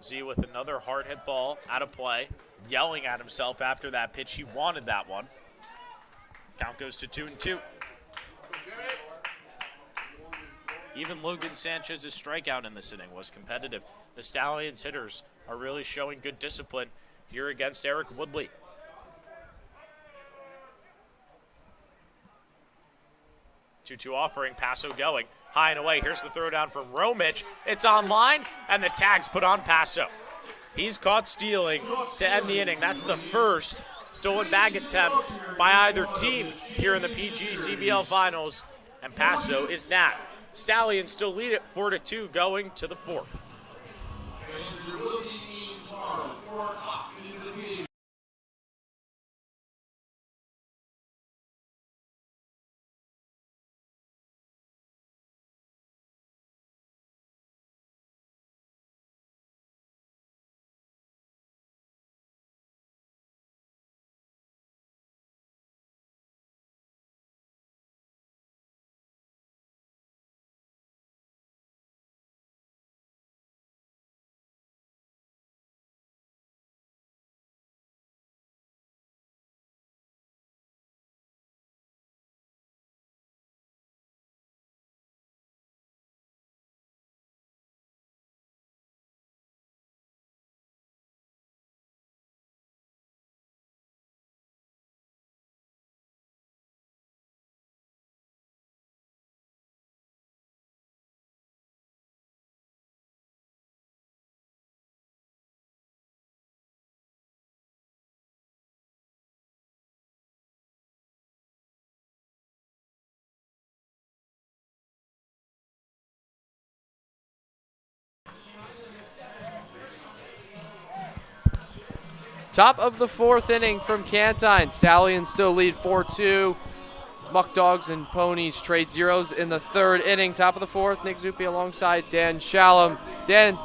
Z with another hard hit ball out of play, yelling at himself after that pitch. He wanted that one. Count goes to 2-2. Even Logan Sanchez's strikeout in this inning was competitive. The Stallions hitters are really showing good discipline here against Eric Woodley. 2-2 offering, Paso going. High and away, here's the throw down from Romich. It's on line, and the tag's put on Paso. He's caught stealing to end the inning. That's the first stolen bag attempt by either team here in the PGCBL finals, and Paso is not. Stallions still lead it 4-2 going to the 4th. Top of the 4th inning from Cantine. Stallions still lead 4-2. Muckdogs and Ponies trade zeros in the 3rd inning. Top of the 4th, Nick Zuppi alongside Dan Shalom. Dan,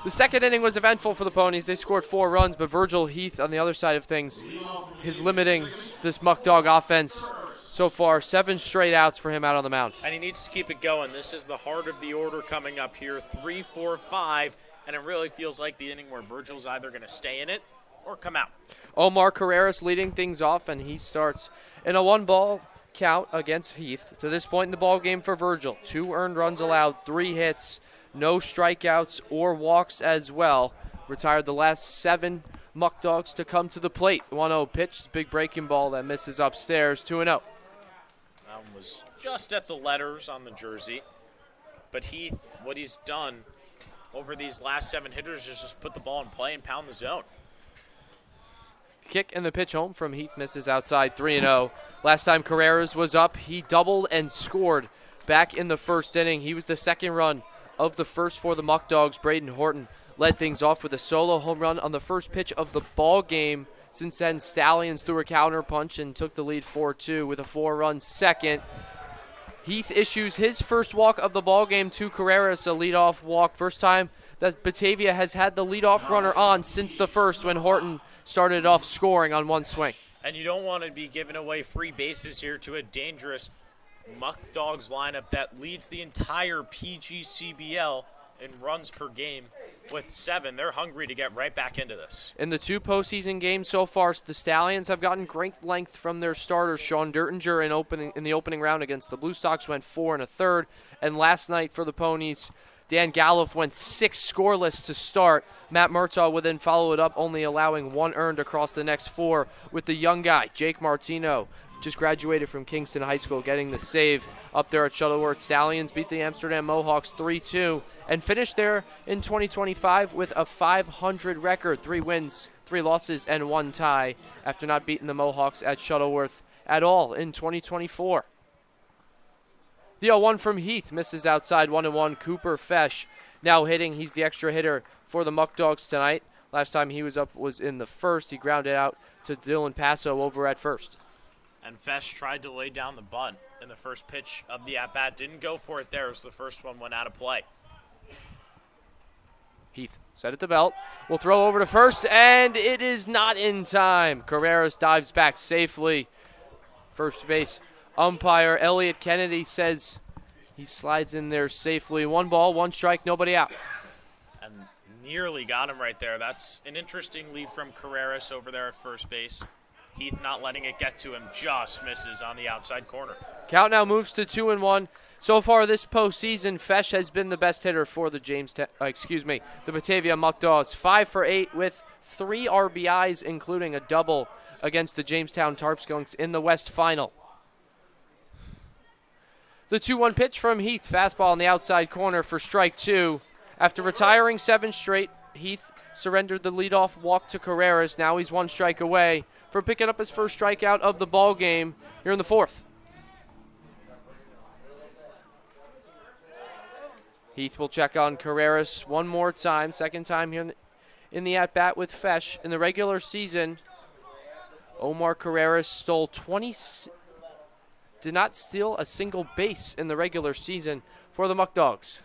the 2nd inning was eventful for the Ponies. They scored 4 runs, but Virgil Heath on the other side of things is limiting this Muckdog offense so far. 7 straight outs for him out on the mound. And he needs to keep it going. This is the heart of the order coming up here, 3, 4, 5, and it really feels like the inning where Virgil's either going to stay in it or come out. Omar Carreras leading things off, and he starts in a 1-ball count against Heath. To this point in the ball game for Virgil, 2 earned runs allowed, 3 hits, no strikeouts or walks as well. Retired the last 7 Muckdogs to come to the plate. 1-0 pitch, big breaking ball that misses upstairs, 2-0. That one was just at the letters on the jersey. But Heath, what he's done over these last 7 hitters is just put the ball in play and pound the zone. Kick and the pitch home from Heath misses outside, 3-0. Last time Carreras was up, he doubled and scored back in the 1st inning. He was the 2nd run of the first for the Muckdogs. Braden Horton led things off with a solo home run on the first pitch of the ball game. Since then, Stallions threw a counter punch and took the lead 4-2 with a 4-run 2nd. Heath issues his first walk of the ball game to Carreras, a leadoff walk. First time that Batavia has had the leadoff runner on since the 1st when Horton started off scoring on 1 swing. And you don't want to be giving away free bases here to a dangerous Muckdogs lineup that leads the entire PGCBL in runs per game with 7. They're hungry to get right back into this. In the 2 postseason games so far, the Stallions have gotten great length from their starters. Sean Dertinger in the opening round against the Blue Sox went 4 1/3. And last night for the Ponies, Dan Gallup went 6 scoreless to start. Matt Murtaugh would then follow it up, only allowing 1 earned across the next 4 with the young guy, Jake Martino. Just graduated from Kingston High School, getting the save up there at Shuttleworth. Stallions beat the Amsterdam Mohawks 3-2 and finished there in 2025 with a 500 record, 3 wins, 3 losses, and 1 tie after not beating the Mohawks at Shuttleworth at all in 2024. The 0-1 from Heath misses outside, 1-1. Cooper Fesh now hitting. He's the extra hitter for the Muckdogs tonight. Last time he was up was in the 1st. He grounded out to Dylan Paso over at 1st. And Fesh tried to lay down the bunt in the first pitch of the at-bat. Didn't go for it there as the first one went out of play. Heath set at the belt. Will throw over to 1st, and it is not in time. Carreras dives back safely. First base umpire Elliot Kennedy says he slides in there safely. 1 ball, 1 strike, nobody out. And nearly got him right there. That's an interesting lead from Carreras over there at first base. Heath not letting it get to him, just misses on the outside corner. Count now moves to 2-1. So far this postseason, Fesh has been the best hitter for the the Batavia Muckdogs. 5 for 8 with 3 RBIs, including a double against the Jamestown Tarpskunks in the West Final. The 2-1 pitch from Heath, fastball on the outside corner for strike 2. After retiring 7 straight, Heath surrendered the leadoff walk to Carreras. Now he's 1 strike away for picking up his first strikeout of the ball game here in the 4th. Heath will check on Carreras 1 more time, 2nd time here in the at-bat with Fesh. In the regular season, Omar Carreras did not steal a single base in the regular season for the Muckdogs.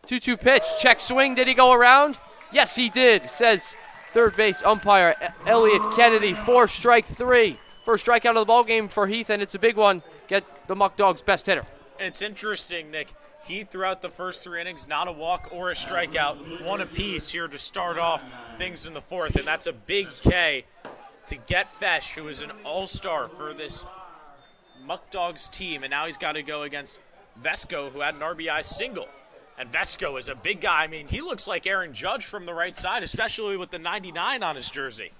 2-2 pitch, check swing, did he go around? Yes, he did, says third base umpire Elliot Kennedy. 4 strike 3. First strikeout of the ball game for Heath, and it's a big one. Get the Muckdogs' best hitter. It's interesting, Nick. Heath throughout the first 3 innings, not a walk or a strikeout. 1 apiece here to start off things in the 4th, and that's a big K to get Fesh, who is an all-star for this Muckdogs team, and now he's got to go against Vesco, who had an RBI single. And Vesco is a big guy. I mean, he looks like Aaron Judge from the right side, especially with the 99 on his jersey.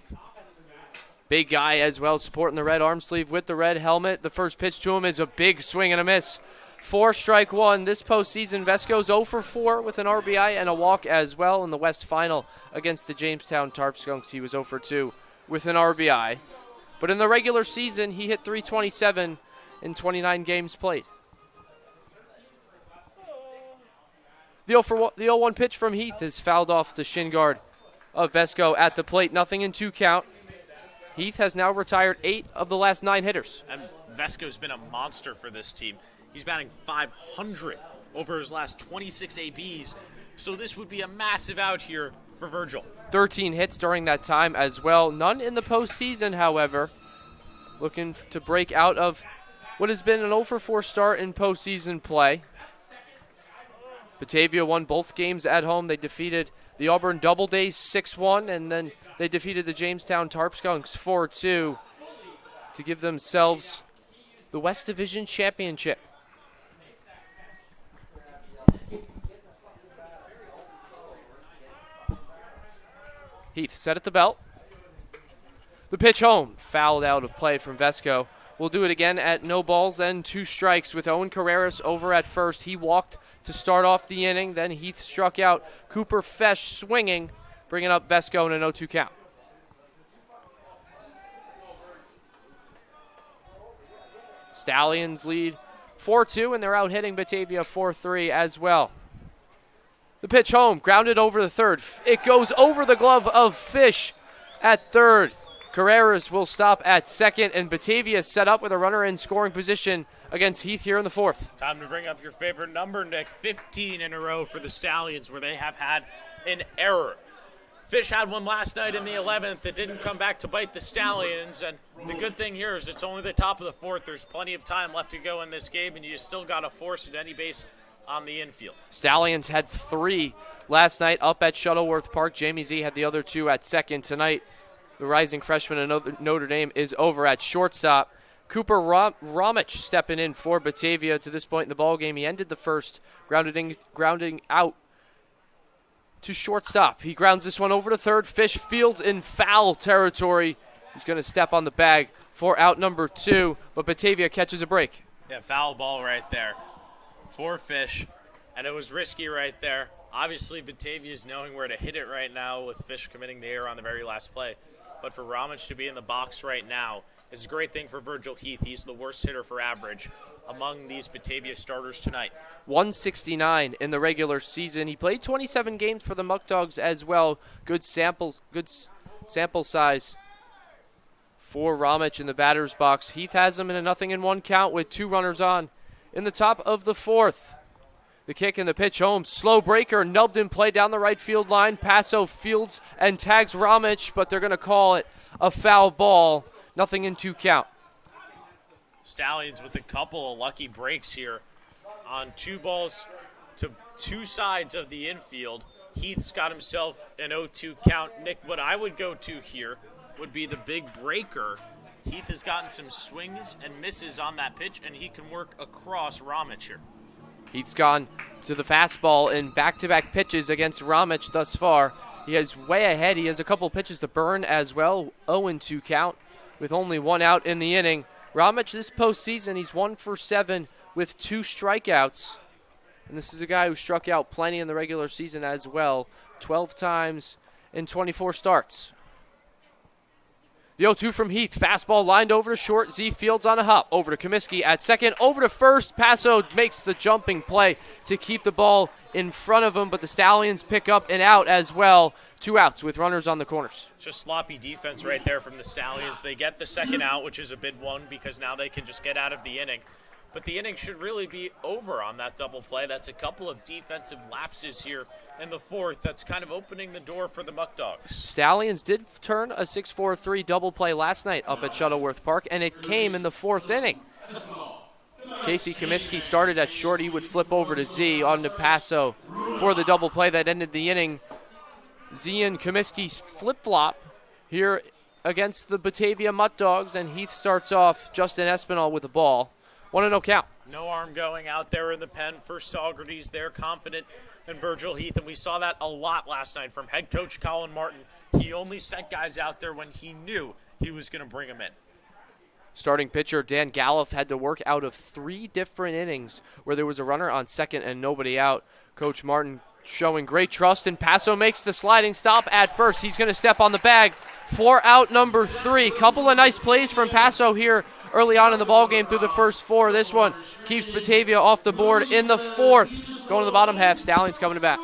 Big guy as well, supporting the red arm sleeve with the red helmet. The first pitch to him is a big swing and a miss. 4 strike 1. This postseason, Vesco's 0 for 4 with an RBI and a walk as well in the West Final against the Jamestown Tarpskunks. He was 0 for 2 with an RBI. But in the regular season, he hit .327 in 29 games played. The 0-1 pitch from Heath is fouled off the shin guard of Vesco at the plate. 0-2 count. Heath has now retired 8 of the last 9 hitters. And Vesco's been a monster for this team. He's batting .500 over his last 26 ABs. So this would be a massive out here for Virgil. 13 hits during that time as well. None in the postseason, however. Looking to break out of what has been an 0-4 start in postseason play. Batavia won both games at home. They defeated the Auburn Double Days 6-1, and then they defeated the Jamestown Tarp Skunks 4-2 to give themselves the West Division Championship. Heath set at the belt. The pitch home, fouled out of play from Vesco. We'll do it again at no balls and 2 strikes with Owen Carreras over at first. He walked to start off the inning. Then Heath struck out. Cooper Fesh swinging, bringing up Vesco in a 0-2 count. Stallions lead 4-2, and they're out hitting Batavia 4-3 as well. The pitch home, grounded over the third. It goes over the glove of Fish at third. Carreras will stop at second, and Batavia set up with a runner in scoring position against Heath here in the 4th. Time to bring up your favorite number, Nick. 15 in a row for the Stallions, where they have had an error. Fish had one last night in the 11th that didn't come back to bite the Stallions, and the good thing here is it's only the top of the 4th. There's plenty of time left to go in this game, and you still got to force at any base on the infield. Stallions had 3 last night up at Shuttleworth Park. Jamie Z had the other 2 at second. Tonight, the rising freshman of Notre Dame is over at shortstop. Cooper Ramich stepping in for Batavia to this point in the ballgame. He ended the first, grounding out to shortstop. He grounds this one over to third. Fish fields in foul territory. He's going to step on the bag for out number 2, but Batavia catches a break. Yeah, foul ball right there for Fish, and it was risky right there. Obviously, Batavia's knowing where to hit it right now with Fish committing the error on the very last play. But for Ramich to be in the box right now is a great thing for Virgil Heath. He's the worst hitter for average among these Batavia starters tonight. 169 in the regular season. He played 27 games for the Muckdogs as well. Good sample size for Ramich in the batter's box. Heath has him in a 0-1 count with 2 runners on in the top of the 4th. The kick and the pitch home. Slow breaker, nubbed in play down the right field line. Paso fields and tags Ramich, but they're going to call it a foul ball. 0-2 count. Stallions with a couple of lucky breaks here on 2 balls to 2 sides of the infield. Heath's got himself an 0-2 count. Nick, what I would go to here would be the big breaker. Heath has gotten some swings and misses on that pitch, and he can work across Ramich here. Heath's gone to the fastball in back-to-back pitches against Ramich thus far. He is way ahead. He has a couple pitches to burn as well. 0-2 count with only 1 out in the inning. Ramich this postseason, he's 1 for 7 with 2 strikeouts. And this is a guy who struck out plenty in the regular season as well. 12 times in 24 starts. The 0-2 from Heath. Fastball lined over to short. Z fields on a hop. Over to Kamiski at second. Over to first. Paso makes the jumping play to keep the ball in front of him, but the Stallions pick up an out as well. 2 outs with runners on the corners. Just sloppy defense right there from the Stallions. They get the second out, which is a big one because now they can just get out of the inning. But the inning should really be over on that double play. That's a couple of defensive lapses here in the 4th. That's kind of opening the door for the Muckdogs. Stallions did turn a 6-4-3 double play last night up at Shuttleworth Park, and it came in the 4th inning. Casey Kamiski started at short. He would flip over to Z on to Paso for the double play that ended the inning. Z and Kamiski flip-flop here against the Batavia Muckdogs, and Heath starts off Justin Espinal with the ball. 1-0 count. No arm going out there in the pen for Saugerties. They're confident in Virgil Heath, and we saw that a lot last night from head coach Colin Martin. He only sent guys out there when he knew he was going to bring them in. Starting pitcher Dan Gallup had to work out of 3 different innings where there was a runner on second and nobody out. Coach Martin showing great trust, and Paso makes the sliding stop at first. He's going to step on the bag for out number 3. Couple of nice plays from Paso here early on in the ballgame through the first 4. This one keeps Batavia off the board in the 4th. Going to the bottom half, Stallions coming back.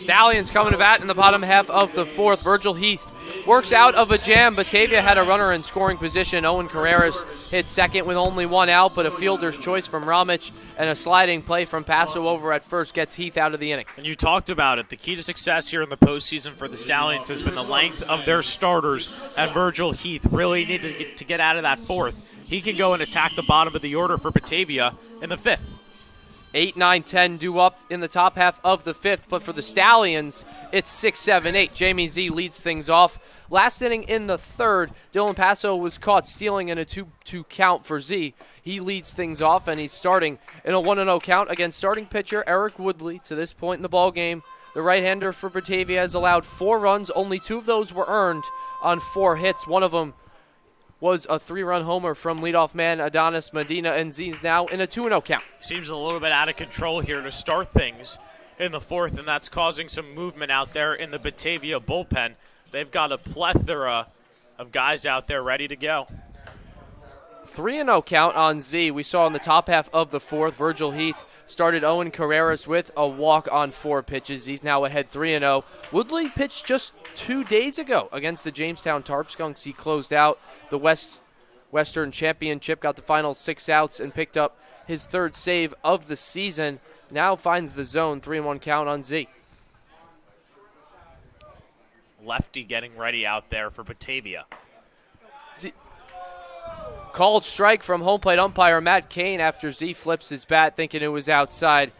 Stallions coming to bat in the bottom half of the fourth. Virgil Heath works out of a jam. Batavia had a runner in scoring position. Owen Carreras hit second with only one out, but a fielder's choice from Ramich and a sliding play from Paso over at first gets Heath out of the inning. And you talked about it. The key to success here in the postseason for the Stallions has been the length of their starters, and Virgil Heath really needed to get out of that fourth. He can go and attack the bottom of the order for Batavia in the fifth. 8, 9, 10 due up in the top half of the fifth, but for the Stallions, it's 6, 7, 8. Jamie Z leads things off. Last inning in the third, Dylan Paso was caught stealing in a 2-2 count for Z. He leads things off, and he's starting in a 1-0 count against starting pitcher Eric Woodley. To this point in the ball game, the right-hander for Batavia has allowed 4 runs. Only 2 of those were earned on 4 hits. One of them was a 3-run homer from leadoff man Adonis Medina, and Z's now in a 2-0 count. Seems a little bit out of control here to start things in the fourth, and that's causing some movement out there in the Batavia bullpen. They've got a plethora of guys out there ready to go. 3-0 count on Z. We saw in the top half of the fourth, Virgil Heath started Owen Carreras with a walk on 4 pitches. He's now ahead 3-0. Woodley pitched just 2 days ago against the Jamestown Tarp Skunks. He closed out the Western Championship, got the final 6 outs, and picked up his 3rd save of the season. Now finds the zone, 3-1 count on Z. Lefty getting ready out there for Batavia. Called strike from home plate umpire Matt Kane after Z flips his bat thinking it was outside.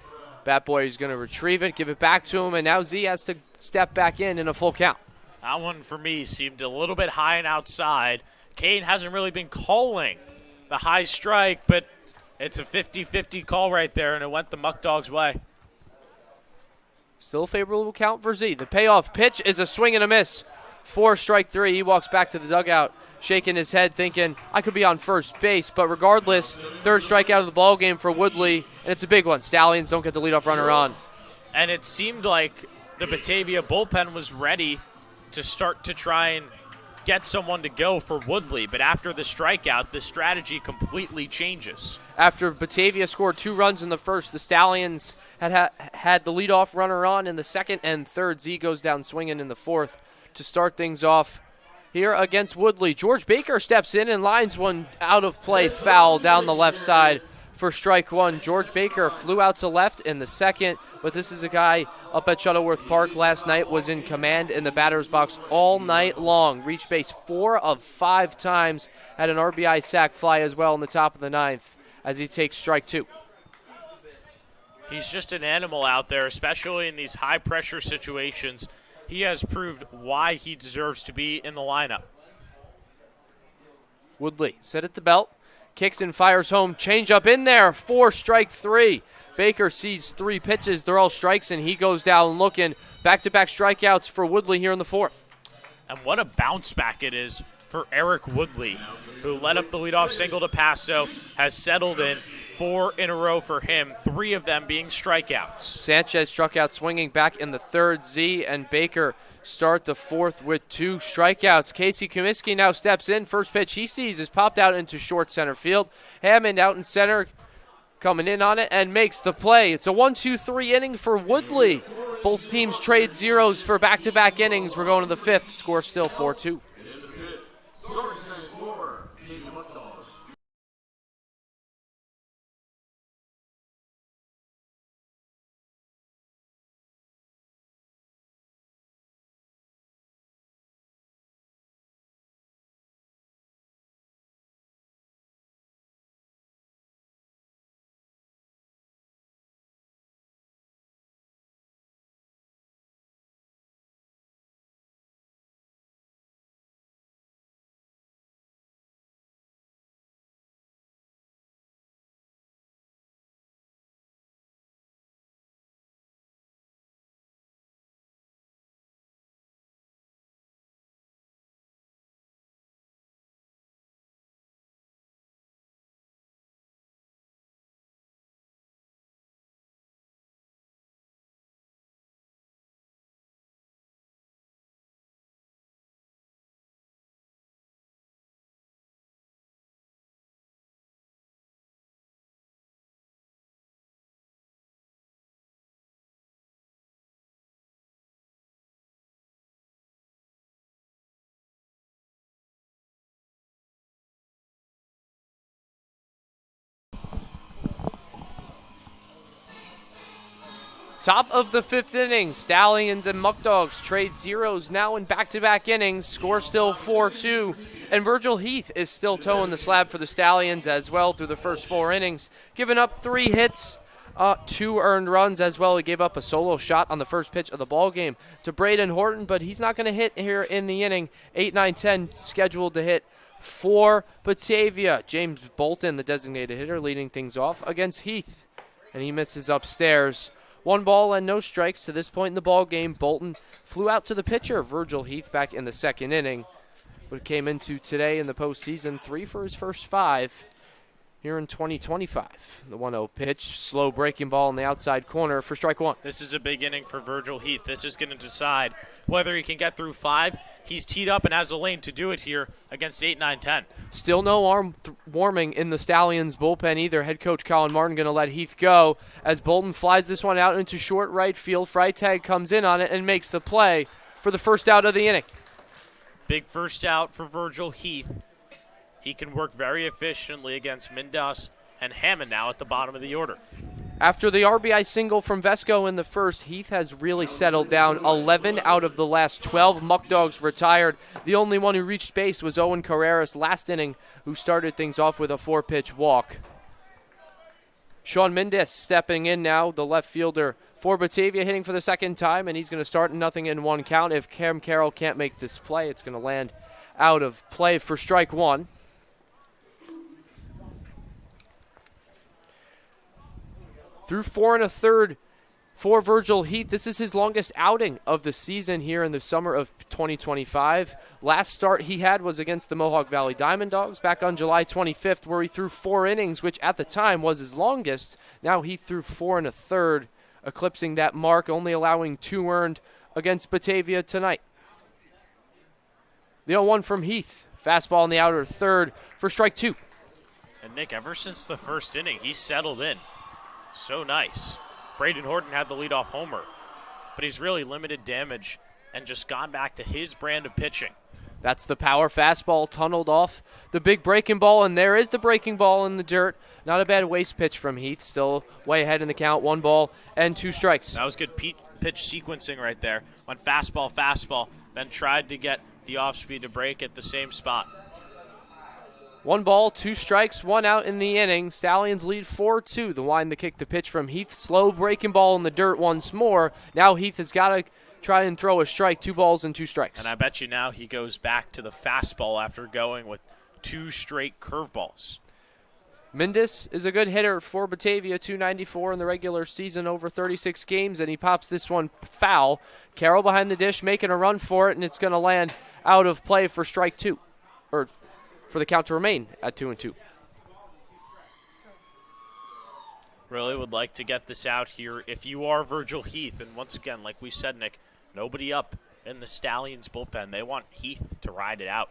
Bat boy is going to retrieve it, give it back to him, and now Z has to step back in a full count. That one for me seemed a little bit high and outside. Kane hasn't really been calling the high strike, but it's a 50-50 call right there, and it went the Muckdogs' way. Still a favorable count for Z. The payoff pitch is a swing and a miss. 4 strike 3. He walks back to the dugout, shaking his head, thinking, I could be on first base. But regardless, 3rd strikeout of the ball game for Woodley, and it's a big one. Stallions don't get the leadoff runner on. And it seemed like the Batavia bullpen was ready to start to try and get someone to go for Woodley. But after the strikeout, the strategy completely changes. After Batavia scored 2 runs in the first, the Stallions had the leadoff runner on in the second and third. Z goes down swinging in the fourth to start things off here against Woodley. George Baker steps in and lines one out of play, foul down the left side for strike 1. George Baker flew out to left in the second, but this is a guy up at Shuttleworth Park last night, was in command in the batter's box all night long. Reached base 4 of 5 times, had an RBI sac fly as well in the top of the 9th as he takes strike 2. He's just an animal out there, especially in these high-pressure situations. He has proved why he deserves to be in the lineup. Woodley set at the belt, kicks and fires home, changeup in there, 4 strike 3. Baker sees 3 pitches, they're all strikes, and he goes down looking. Back-to-back strikeouts for Woodley here in the fourth. And what a bounce back it is for Eric Woodley, who led up the leadoff single to Paso, has settled in 4 in a row for him, 3 of them being strikeouts. Sanchez struck out swinging back in the third. Z and Baker start the fourth with 2 strikeouts. Casey Kamiski now steps in. First pitch he sees is popped out into short center field. Hammond out in center, coming in on it and makes the play. It's a 1-2-3 inning for Woodley. Both teams trade zeros for back-to-back innings. We're going to the fifth. Score still 4-2. Top of the 5th inning, Stallions and Muckdogs trade zeros now in back-to-back innings. Score still 4-2. And Virgil Heath is still toeing the slab for the Stallions as well through the first 4 innings. Giving up 3 hits, 2 earned runs as well. He gave up a solo shot on the first pitch of the ball game to Braden Horton, but he's not going to hit here in the inning. 8, 9, 10 scheduled to hit for Batavia. James Bolton, the designated hitter, leading things off against Heath. And he misses upstairs. 1 ball and no strikes to this point in the ball game. Bolton flew out to the pitcher, Virgil Heath, back in the 2nd inning, but came into today in the postseason 3 for his first 5 here in 2025. The 1-0 pitch, slow breaking ball in the outside corner for strike 1. This is a big inning for Virgil Heath. This is going to decide whether he can get through 5. He's teed up and has a lane to do it here against 8, 9, 10. Still no arm warming in the Stallions bullpen either. Head coach Colin Martin going to let Heath go as Bolton flies this one out into short right field. Frytag comes in on it and makes the play for the first out of the inning. Big first out for Virgil Heath. He can work very efficiently against Mindas and Hammond now at the bottom of the order. After the RBI single from Vesco in the first, Heath has really settled down. 11 out of the last 12 Muckdogs retired. The only one who reached base was Owen Carreras last inning, who started things off with a 4-pitch walk. Sean Mendes stepping in now, the left fielder for Batavia, hitting for the 2nd time, and he's going to start 0-1 count. If Carroll can't make this play, it's going to land out of play for strike 1. Through 4 1/3 for Virgil Heath. This is his longest outing of the season here in the summer of 2025. Last start he had was against the Mohawk Valley Diamond Dogs back on July 25th, where he threw 4 innings, which at the time was his longest. Now he threw 4 1/3, eclipsing that mark, only allowing 2 earned against Batavia tonight. The 0-1 from Heath. Fastball in the outer third for strike 2. And Nick, ever since the first inning, he's settled in. So nice. Braden Horton had the leadoff homer, but he's really limited damage and just gone back to his brand of pitching. That's the power fastball tunneled off the big breaking ball, and there is the breaking ball in the dirt. Not a bad waste pitch from Heath. Still way ahead in the count. 1 ball and 2 strikes. That was good pitch sequencing right there. Went fastball, then tried to get the off speed to break at the same spot. 1 ball, 2 strikes, 1 out in the inning. Stallions lead 4-2. The wind, the kick, the pitch from Heath. Slow breaking ball in the dirt once more. Now Heath has got to try and throw a strike. 2 balls and 2 strikes. And I bet you now he goes back to the fastball after going with 2 straight curveballs. Mendes is a good hitter for Batavia, .294 in the regular season over 36 games, and he pops this one foul. Carroll behind the dish making a run for it, and it's going to land out of play for strike 2. Or for the count to remain at 2-2. Really would like to get this out here if you are Virgil Heath. And once again, like we said, Nick, nobody up in the Stallions bullpen. They want Heath to ride it out.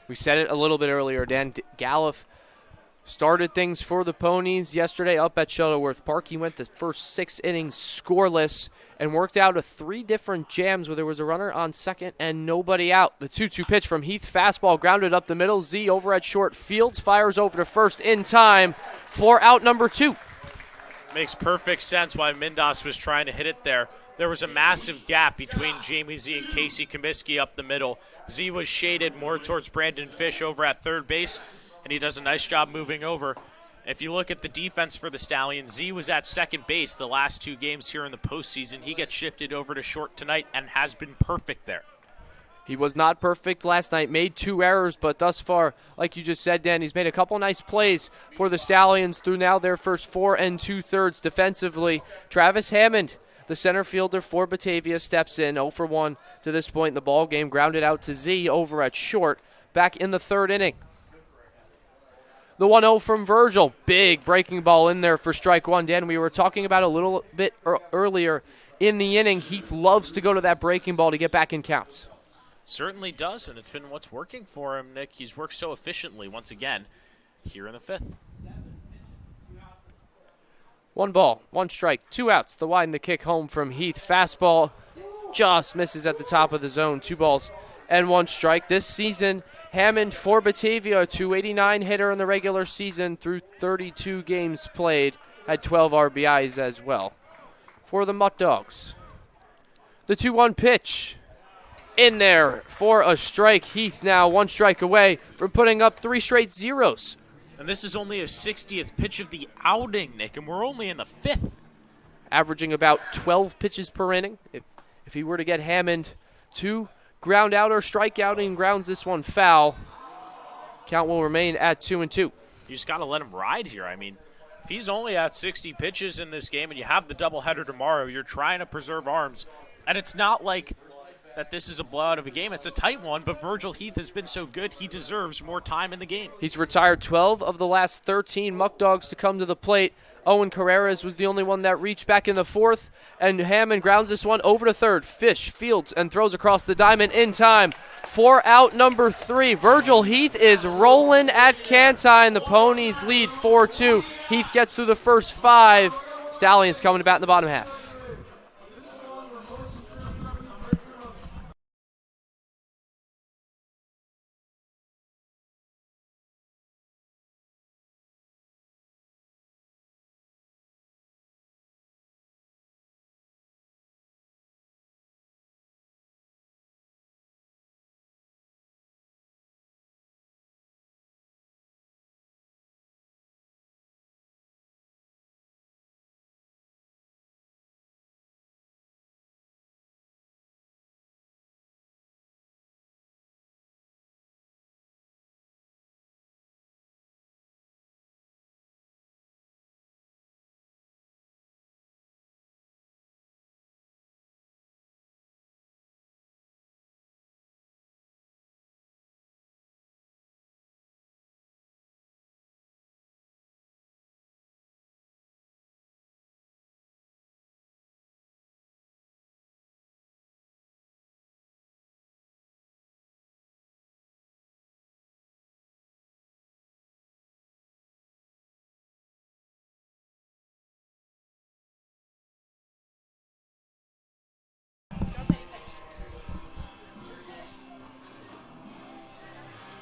We said it a little bit earlier. Dan Galliff started things for the Ponies yesterday up at Shuttleworth Park. He went the first 6 innings scoreless and worked out of 3 different jams where there was a runner on second and nobody out. The 2-2 pitch from Heath, fastball grounded up the middle. Z over at short. Fields fires over to first in time for out number 2. Makes perfect sense why Mindas was trying to hit it there. There was a massive gap between Jamie Z and Casey Kamiski up the middle. Z was shaded more towards Brandon Fish over at third base, and he does a nice job moving over. If you look at the defense for the Stallions, Z was at second base the last 2 games here in the postseason. He gets shifted over to short tonight and has been perfect there. He was not perfect last night, made 2 errors, but thus far, like you just said, Dan, he's made a couple nice plays for the Stallions through now their first 4 2/3 defensively. Travis Hammond, the center fielder for Batavia, steps in 0 for 1 to this point in the ball game, grounded out to Z over at short, back in the 3rd inning. The 1-0 from Virgil. Big breaking ball in there for strike 1. Dan, we were talking about a little bit earlier in the inning. Heath loves to go to that breaking ball to get back in counts. Certainly does, and it's been what's working for him, Nick. He's worked so efficiently once again here in the 5th. 1 ball, 1 strike, 2 outs. The wide and the kick home from Heath. Fastball just misses at the top of the zone. 2 balls and 1 strike. This season, Hammond for Batavia, a .289 hitter in the regular season through 32 games played, had 12 RBIs as well for the Muckdogs. The 2-1 pitch in there for a strike. Heath now 1 strike away from putting up 3 straight zeros. And this is only his 60th pitch of the outing, Nick, and we're only in the 5th. Averaging about 12 pitches per inning. If he were to get Hammond to ground out or strike out and grounds this one foul, count will remain at 2-2. You just got to let him ride here. I mean, if he's only at 60 pitches in this game and you have the doubleheader tomorrow, you're trying to preserve arms. And it's not like that this is a blowout of a game. It's a tight one, but Virgil Heath has been so good, he deserves more time in the game. He's retired 12 of the last 13 Muckdogs to come to the plate. Owen Carreras was the only one that reached back in the 4th, and Hammond grounds this one over to third. Fish fields and throws across the diamond in time for out number 3. Virgil Heath is rolling at Cantine. The Ponies lead 4-2. Heath gets through the first 5. Stallions coming to bat in the bottom half.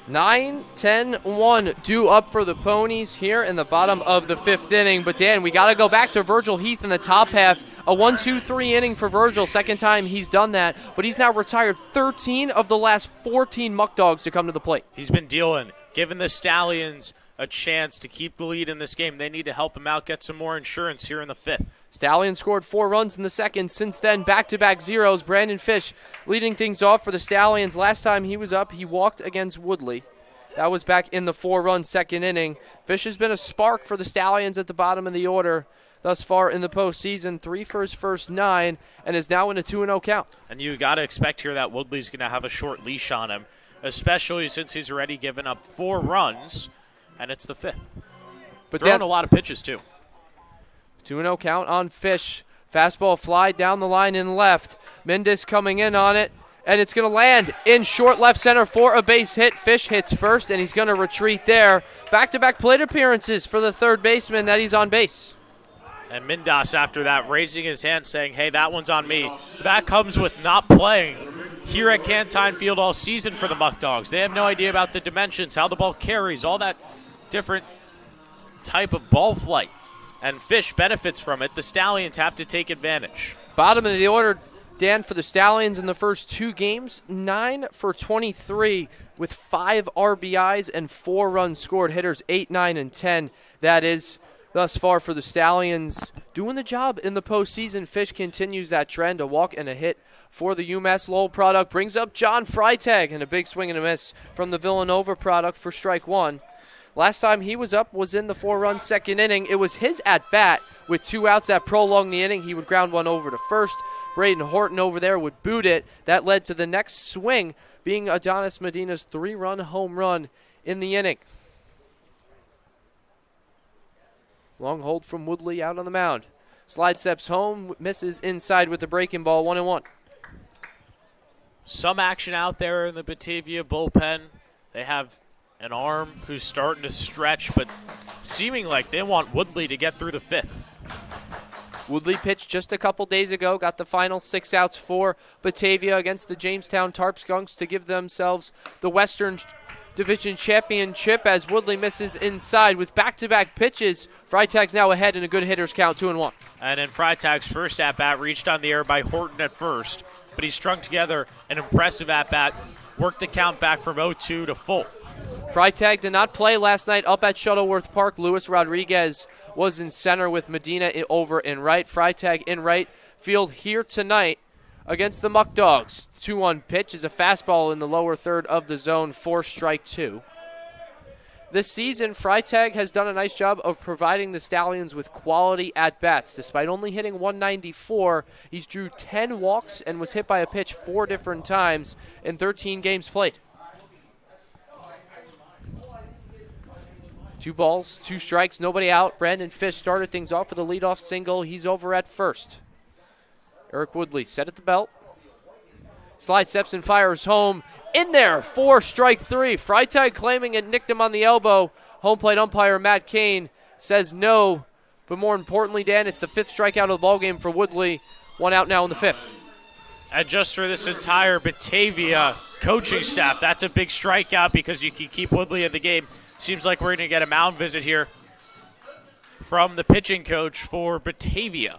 Nine, 10, 1 due up for the Ponies here in the bottom of the 5th inning. But, Dan, we got to go back to Virgil Heath in the top half. A 1-2-3 inning for Virgil. Second time he's done that. But he's now retired 13 of the last 14 Muckdogs to come to the plate. He's been dealing, giving the Stallions a chance to keep the lead in this game. They need to help him out, get some more insurance here in the 5th. Stallions scored 4 runs in the 2nd. Since then, back-to-back zeros. Brandon Fish leading things off for the Stallions. Last time he was up, he walked against Woodley. That was back in the 4-run 2nd inning. Fish has been a spark for the Stallions at the bottom of the order thus far in the postseason. 3 for his first 9, and is now in a 2-0 count. And you got to expect here that Woodley's going to have a short leash on him, especially since he's already given up 4 runs, and it's the 5th. But throwing a lot of pitches, too. 2-0 count on Fish. Fastball fly down the line in left. Mendes coming in on it, and it's going to land in short left center for a base hit. Fish hits first, and he's going to retreat there. Back-to-back plate appearances for the third baseman that he's on base. And Mendes after that raising his hand saying, hey, that one's on me. That comes with not playing here at Cantine Field all season for the Muckdogs. They have no idea about the dimensions, how the ball carries, all that different type of ball flight. And Fish benefits from it. The Stallions have to take advantage. Bottom of the order, Dan, for the Stallions in the first 2 games, 9 for 23 with 5 RBIs and 4 runs scored. Hitters 8, 9, and 10. That is thus far for the Stallions. Doing the job in the postseason. Fish continues that trend. A walk and a hit for the UMass Lowell product. Brings up John Frytag, and a big swing and a miss from the Villanova product for strike 1. Last time he was up was in the 4-run 2nd inning. It was his at-bat with 2 outs that prolonged the inning. He would ground one over to first. Braden Horton over there would boot it. That led to the next swing being Adonis Medina's 3-run home run in the inning. Long hold from Woodley out on the mound. Slide steps home, misses inside with the breaking ball, 1-1. Some action out there in the Batavia bullpen. They have an arm who's starting to stretch, but seeming like they want Woodley to get through the 5th. Woodley pitched just a couple days ago, got the final 6 outs for Batavia against the Jamestown Tarp Skunks to give themselves the Western Division Championship as Woodley misses inside with back-to-back pitches. Frytag's now ahead in a good hitter's count, 2-1. And in Frytag's first at-bat, reached on the air by Horton at first, but he strung together an impressive at-bat, worked the count back from 0-2 to full. Frytag did not play last night up at Shuttleworth Park. Luis Rodriguez was in center with Medina over in right. Frytag in right field here tonight against the Muckdogs. 2-1 pitch is a fastball in the lower third of the zone, 4-2. This season, Frytag has done a nice job of providing the Stallions with quality at-bats. Despite only hitting 194, he's drew 10 walks and was hit by a pitch 4 different times in 13 games played. 2 balls, 2 strikes, nobody out. Brandon Fish started things off with a leadoff single. He's over at first. Eric Woodley set at the belt. Slide steps and fires home. In there, 4-3. Frytag claiming it nicked him on the elbow. Home plate umpire Matt Kane says no. But more importantly, Dan, it's the 5th strikeout of the ballgame for Woodley. 1 out now in the 5th. And just for this entire Batavia coaching staff, that's a big strikeout because you can keep Woodley in the game. Seems like we're going to get a mound visit here from the pitching coach for Batavia.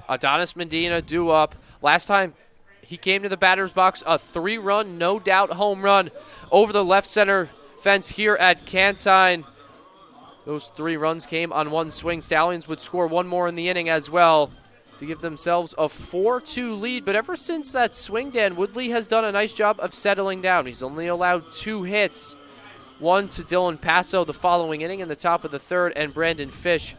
Adonis Medina due up. Last time he came to the batter's box, a 3-run, no doubt home run over the left center fence here at Cantine. Those 3 runs came on 1 swing. Stallions would score 1 more in the inning as well to give themselves a 4-2 lead. But ever since that swing, Dan, Woodley has done a nice job of settling down. He's only allowed 2 hits. 1 to Dylan Paso the following inning in the top of the 3rd, and Brandon Fish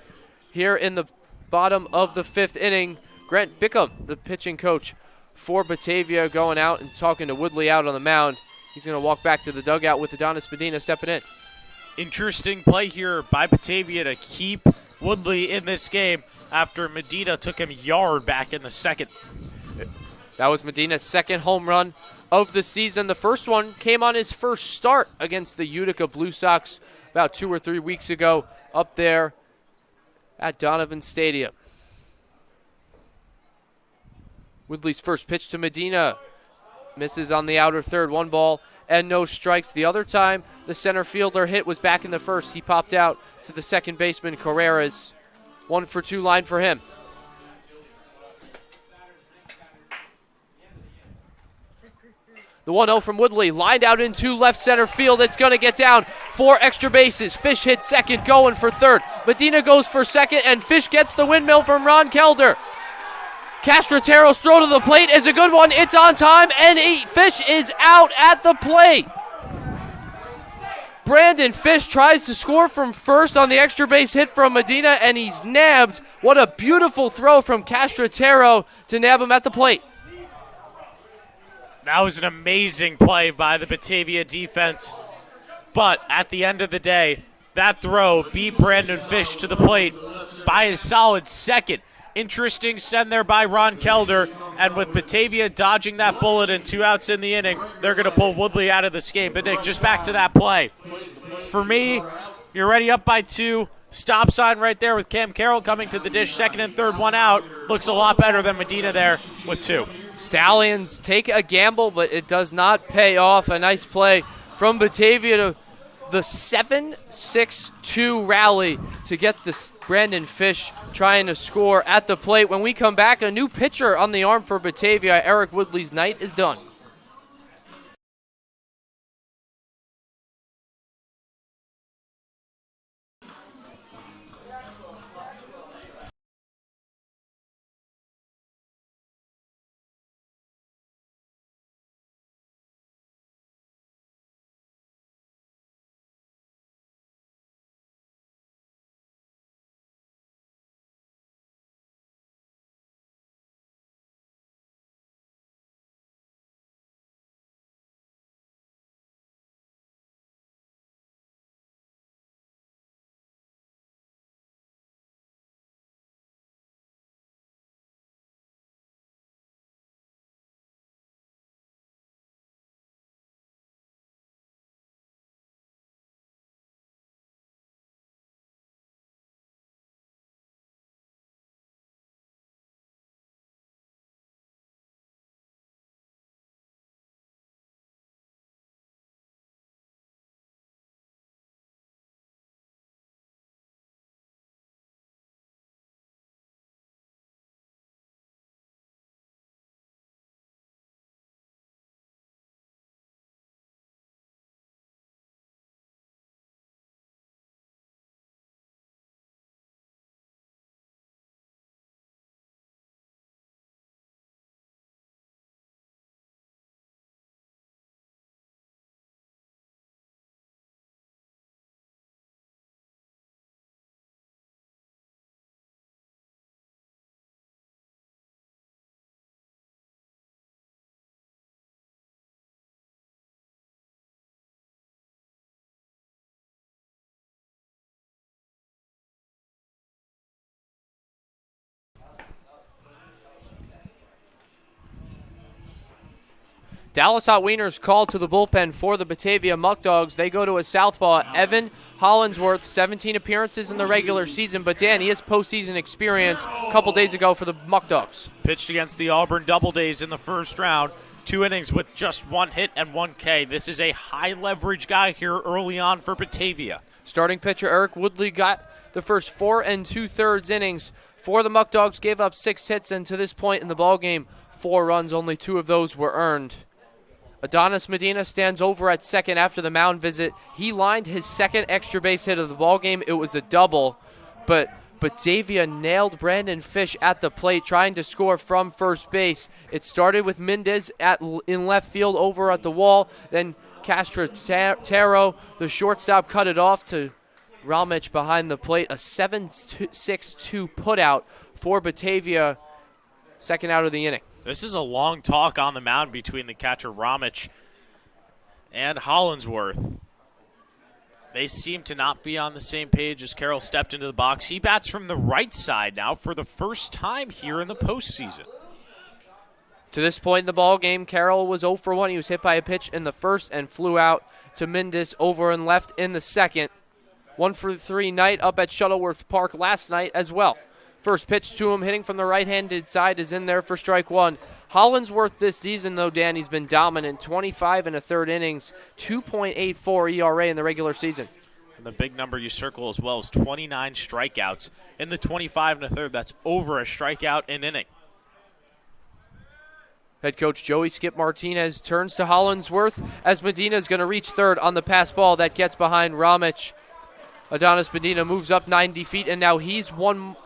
here in the bottom of the 5th inning. Grant Bickham, the pitching coach for Batavia, going out and talking to Woodley out on the mound. He's going to walk back to the dugout with Adonis Medina stepping in. Interesting play here by Batavia to keep Woodley in this game after Medina took him yard back in the 2nd. That was Medina's 2nd home run of the season. The first one came on his first start against the Utica Blue Sox about 2 or 3 weeks ago up there at Donovan Stadium. Woodley's first pitch to Medina misses on the outer third. 1 ball and no strikes. The other time the center fielder hit was back in the 1st. He popped out to the second baseman, Carreras. 1-for-2 line for him. The 1-0 from Woodley, lined out into left center field. It's going to get down 4 extra bases. Fish hits second, going for 3rd. Medina goes for 2nd, and Fish gets the windmill from Ron Kelder. Castrotero's throw to the plate is a good one. It's on time, and Fish is out at the plate. Brandon Fish tries to score from first on the extra base hit from Medina, and he's nabbed. What a beautiful throw from Castrotero to nab him at the plate. That was an amazing play by the Batavia defense. But at the end of the day, that throw beat Brandon Fish to the plate by a solid 2nd. Interesting send there by Ron Kelder. And with Batavia dodging that bullet and 2 outs in the inning, they're going to pull Woodley out of this game. But Nick, just back to that play. For me, you're already up by 2. Stop sign right there with Cam Carroll coming to the dish. 2nd and 3rd, 1 out. Looks a lot better than Medina there with 2. Stallions take a gamble, but it does not pay off. A nice play from Batavia to the 7-6-2 rally to get this Brandon Fish trying to score at the plate. When we come back, a new pitcher on the arm for Batavia. Eric Woodley's night is done. Dallas Hot Wieners called to the bullpen for the Batavia Muckdogs. They go to a southpaw, Evan Hollinsworth, 17 appearances in the regular season. But, Dan, he has postseason experience a couple days ago for the Muckdogs. Pitched against the Auburn Double Days in the first round. 2 innings with just 1 hit and 1 K. This is a high-leverage guy here early on for Batavia. Starting pitcher Eric Woodley got the first 4 2/3 innings for the Muckdogs, gave up 6 hits, and to this point in the ballgame, 4 runs. Only 2 of those were earned. Adonis Medina stands over at second after the mound visit. He lined his second extra base hit of the ballgame. It was a double, but Batavia nailed Brandon Fish at the plate, trying to score from first base. It started with Mendez in left field over at the wall. Then Castro-Taro, the shortstop, cut it off to Ramich behind the plate. A 7-6-2 putout for Batavia, second out of the inning. This is a long talk on the mound between the catcher Ramich and Hollinsworth. They seem to not be on the same page as Carroll stepped into the box. He bats from the right side now for the first time here in the postseason. To this point in the ball game, Carroll was 0 for 1. He was hit by a pitch in the first and flew out to Mendez over and left in the second. 1 for 3 night up at Shuttleworth Park last night as well. First pitch to him, hitting from the right-handed side, is in there for strike 1. Hollinsworth this season, though, Dan, he's been dominant. 25 1/3 innings, 2.84 ERA in the regular season. And the big number you circle as well is 29 strikeouts. In the 25 1/3, that's over a strikeout an inning. Head coach Joey Skip Martinez turns to Hollinsworth as Medina is going to reach third on the pass ball that gets behind Ramich. Adonis Medina moves up 90 feet, and now he's 1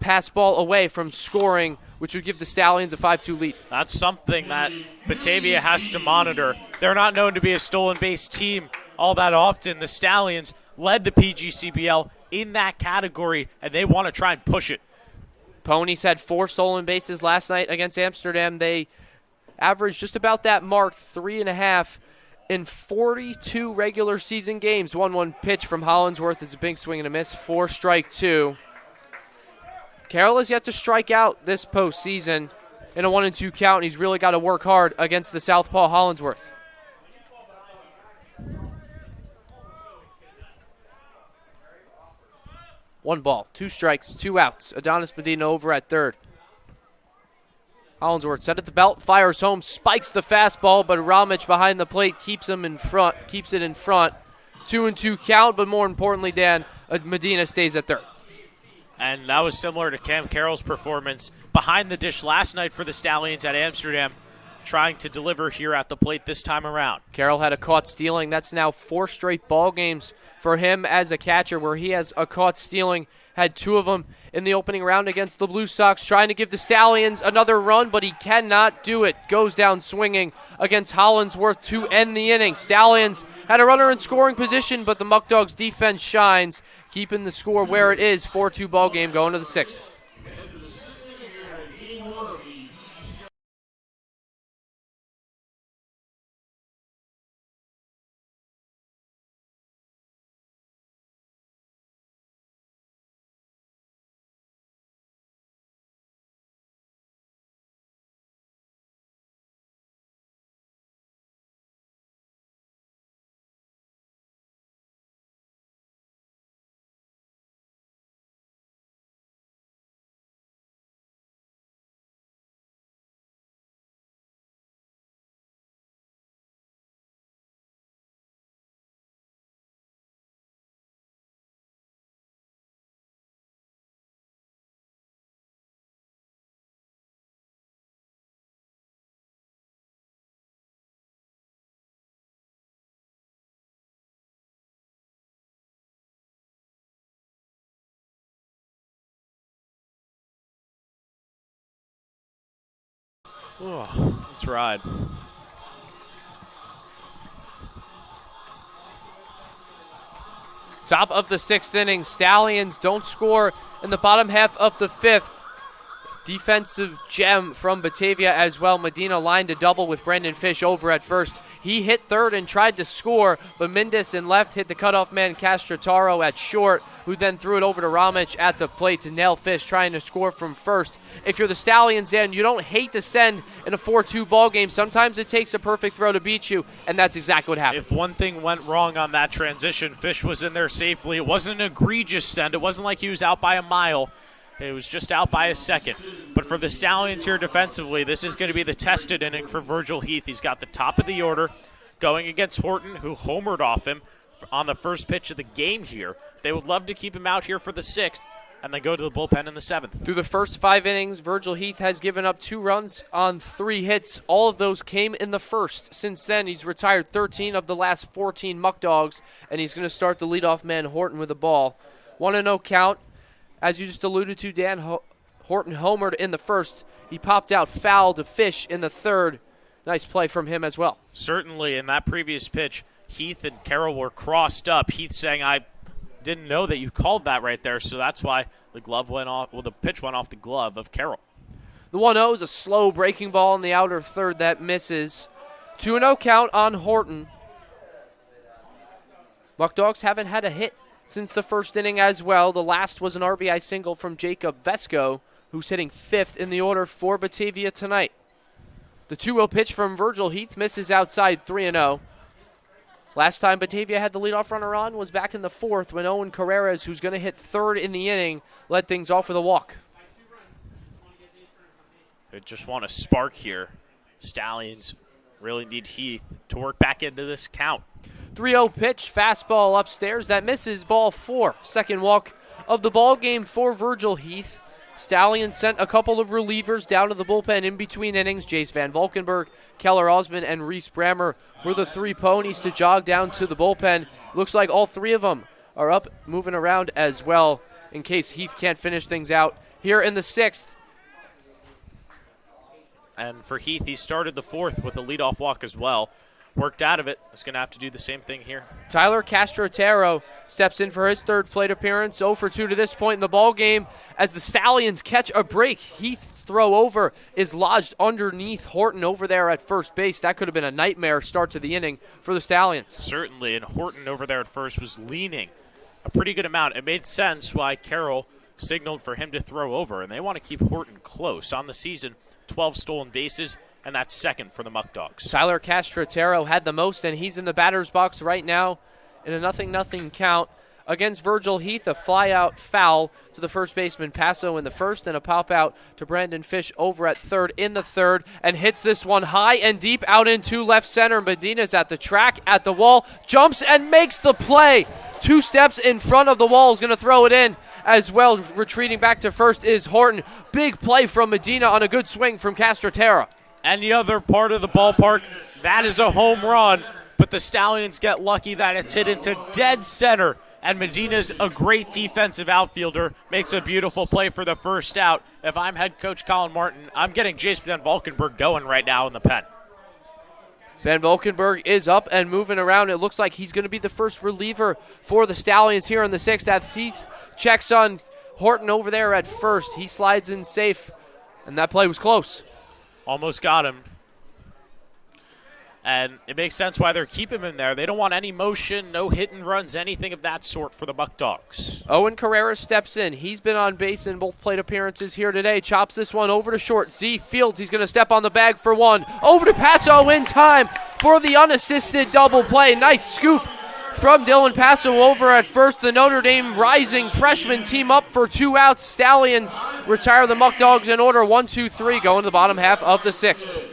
pass ball away from scoring, which would give the Stallions a 5-2 lead. That's something that Batavia has to monitor. They're not known to be a stolen base team all that often. The Stallions led the PGCBL in that category, and they want to try and push it. Ponies had 4 stolen bases last night against Amsterdam. They averaged just about that mark, 3.5 in 42 regular season games. 1-1 pitch from Hollinsworth is a big swing and a miss for strike 2. Carroll has yet to strike out this postseason in a 1-2 count, and he's really got to work hard against the southpaw Hollinsworth. One ball, 2 strikes, 2 outs. Adonis Medina over at third. Hollinsworth set at the belt, fires home, spikes the fastball, but Ramich behind the plate keeps it in front. 2-2 count, but more importantly, Dan, Medina stays at third. And that was similar to Cam Carroll's performance behind the dish last night for the Stallions at Amsterdam, trying to deliver here at the plate this time around. Carroll had a caught stealing. That's now 4 straight ball games for him as a catcher, where he has a caught stealing, had 2 of them in the opening round against the Blue Sox, trying to give the Stallions another run, but he cannot do it. Goes down swinging against Hollinsworth to end the inning. Stallions had a runner in scoring position, but the Muckdogs defense shines, keeping the score where it is. 4-2 ball game going to the 6th. Oh, let's ride. Top of the 6th inning, Stallions don't score in the bottom half of the 5th. Defensive gem from Batavia as well. Medina lined a double with Brandon Fish over at first. He hit third and tried to score, but Mindis in left hit the cutoff man Castrataro at short, who then threw it over to Ramich at the plate to nail Fish, trying to score from first. If you're the Stallions, and you don't hate to send in a 4-2 ball game, sometimes it takes a perfect throw to beat you, and that's exactly what happened. If one thing went wrong on that transition, Fish was in there safely. It wasn't an egregious send. It wasn't like he was out by a mile. It was just out by a second. But for the Stallions here defensively, this is going to be the tested inning for Virgil Heath. He's got the top of the order going against Horton, who homered off him on the first pitch of the game here. They would love to keep him out here for the 6th and then go to the bullpen in the 7th. Through the first 5 innings, Virgil Heath has given up 2 runs on 3 hits. All of those came in the first. Since then, he's retired 13 of the last 14 Muckdogs, and he's going to start the leadoff man Horton with a ball. 1-0 count. As you just alluded to, Dan, Horton homered in the first. He popped out foul to Fish in the third. Nice play from him as well. Certainly, in that previous pitch, Heath and Carroll were crossed up. Heath saying, I didn't know that you called that right there, so that's why the glove went off. Well, the pitch went off the glove of Carroll. The 1-0 is a slow breaking ball in the outer third that misses. 2-0 count on Horton. Muckdogs haven't had a hit since the first inning as well. The last was an RBI single from Jacob Vesco, who's hitting 5th in the order for Batavia tonight. The 2-0 pitch from Virgil Heath misses outside 3-0. Last time Batavia had the leadoff runner on was back in the 4th when Owen Carreras, who's going to hit 3rd in the inning, led things off with a walk. They just want a spark here. Stallions really need Heath to work back into this count. 3-0 pitch, fastball upstairs. That misses, ball 4. Second walk of the ball game for Virgil Heath. Stallions sent a couple of relievers down to the bullpen in between innings. Jace Van Valkenburg, Keller Osmond, and Reese Brammer were the 3 ponies to jog down to the bullpen. Looks like all 3 of them are up, moving around as well in case Heath can't finish things out here in the 6th. And for Heath, he started the 4th with a leadoff walk as well. Worked out of it. He's going to have to do the same thing here. Tyler Castrataro steps in for his 3rd plate appearance. 0 for 2 to this point in the ball game as the Stallions catch a break. Heath's throw over is lodged underneath Horton over there at first base. That could have been a nightmare start to the inning for the Stallions. Certainly, and Horton over there at first was leaning a pretty good amount. It made sense why Carroll signaled for him to throw over, and they want to keep Horton close. On the season, 12 stolen bases, and that's 2nd for the Muckdogs. Tyler Castrataro had the most, and he's in the batter's box right now in a 0-0 count against Virgil Heath. A fly-out foul to the first baseman Paso in the first, and a pop-out to Brandon Fish over at 3rd in the 3rd, and hits this one high and deep out into left center. Medina's at the track, at the wall, jumps and makes the play. 2 steps in front of the wall, is going to throw it in as well. Retreating back to first is Horton. Big play from Medina on a good swing from Castrataro. Any other part of the ballpark, that is a home run, but the Stallions get lucky that it's hit into dead center, and Medina's a great defensive outfielder, makes a beautiful play for the first out. If I'm head coach Colin Martin, I'm getting Jace Van Valkenburg going right now in the pen. Van Valkenburg is up and moving around. It looks like he's going to be the first reliever for the Stallions here in the 6th. As Heath checks on Horton over there at first. He slides in safe, and that play was close. Almost got him. And it makes sense why they're keeping him in there. They don't want any motion, no hit and runs, anything of that sort for the Muckdogs. Owen Carrera steps in. He's been on base in both plate appearances here today. Chops this one over to short. Z Fields, he's going to step on the bag for 1. Over to Paso in time for the unassisted double play. Nice scoop from Dylan Paso over at first. The Notre Dame rising freshman team up for 2 outs. Stallions retire the Muckdogs in order 1-2-3 going to the bottom half of the 6th.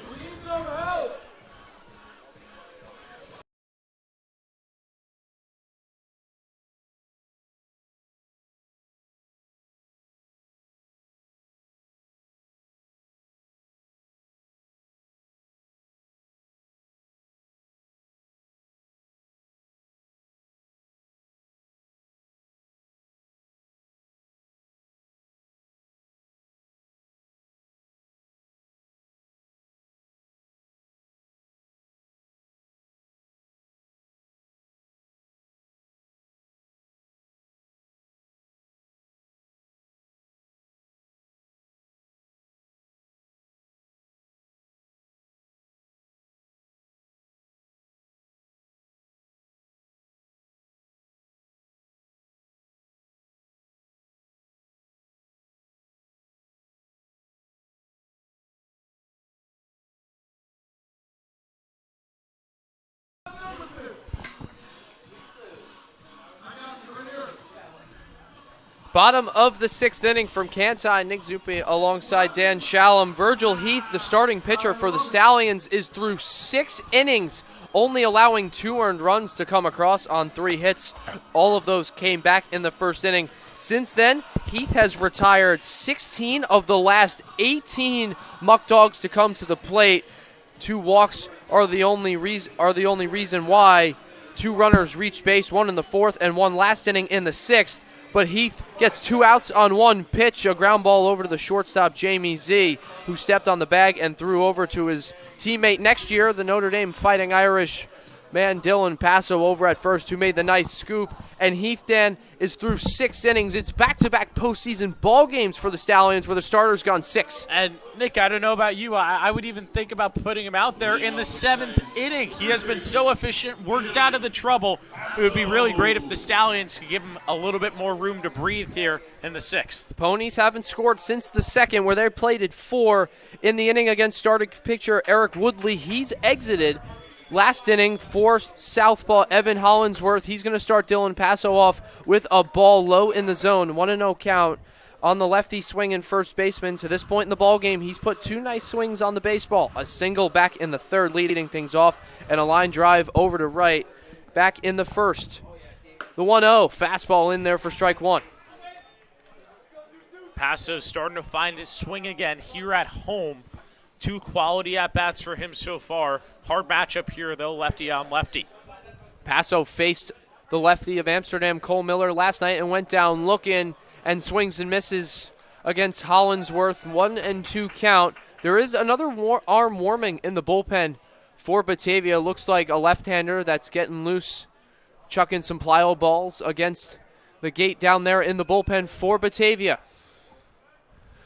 Bottom of the 6th inning from Canton. Nick Zuppi alongside Dan Shalom. Virgil Heath, the starting pitcher for the Stallions, is through 6 innings, only allowing 2 earned runs to come across on 3 hits. All of those came back in the first inning. Since then, Heath has retired 16 of the last 18 Muckdogs to come to the plate. 2 walks are the only reason why. 2 runners reached base, 1 in the 4th and 1 last inning in the 6th. But Heath gets 2 outs on 1 pitch, a ground ball over to the shortstop, Jamie Z, who stepped on the bag and threw over to his teammate next year, the Notre Dame Fighting Irish man Dylan Paso over at first, who made the nice scoop. And Heath, Dan, is through 6 innings. It's back-to-back postseason ball games for the Stallions, where the starter's gone 6. And, Nick, I don't know about you. I would even think about putting him out there in the 7th inning. He has been so efficient, worked out of the trouble. It would be really great if the Stallions could give him a little bit more room to breathe here in the 6th. The Ponies haven't scored since the 2nd, where they played at 4 in the inning against starting pitcher Eric Woodley. He's exited. Last inning for southpaw Evan Hollinsworth. He's going to start Dylan Paso off with a ball low in the zone. 1-0 count on the lefty swinging first baseman. To this point in the ball game, he's put 2 nice swings on the baseball. A single back in the 3rd, leading things off, and a line drive over to right back in the 1st. The 1-0 fastball in there for strike 1. Paso's starting to find his swing again here at home. 2 quality at-bats for him so far. Hard matchup here, though, lefty on lefty. Paso faced the lefty of Amsterdam, Cole Miller, last night and went down looking and swings and misses against Hollinsworth. 1-2 count. There is another arm warming in the bullpen for Batavia. Looks like a left-hander that's getting loose, chucking some plyo balls against the gate down there in the bullpen for Batavia.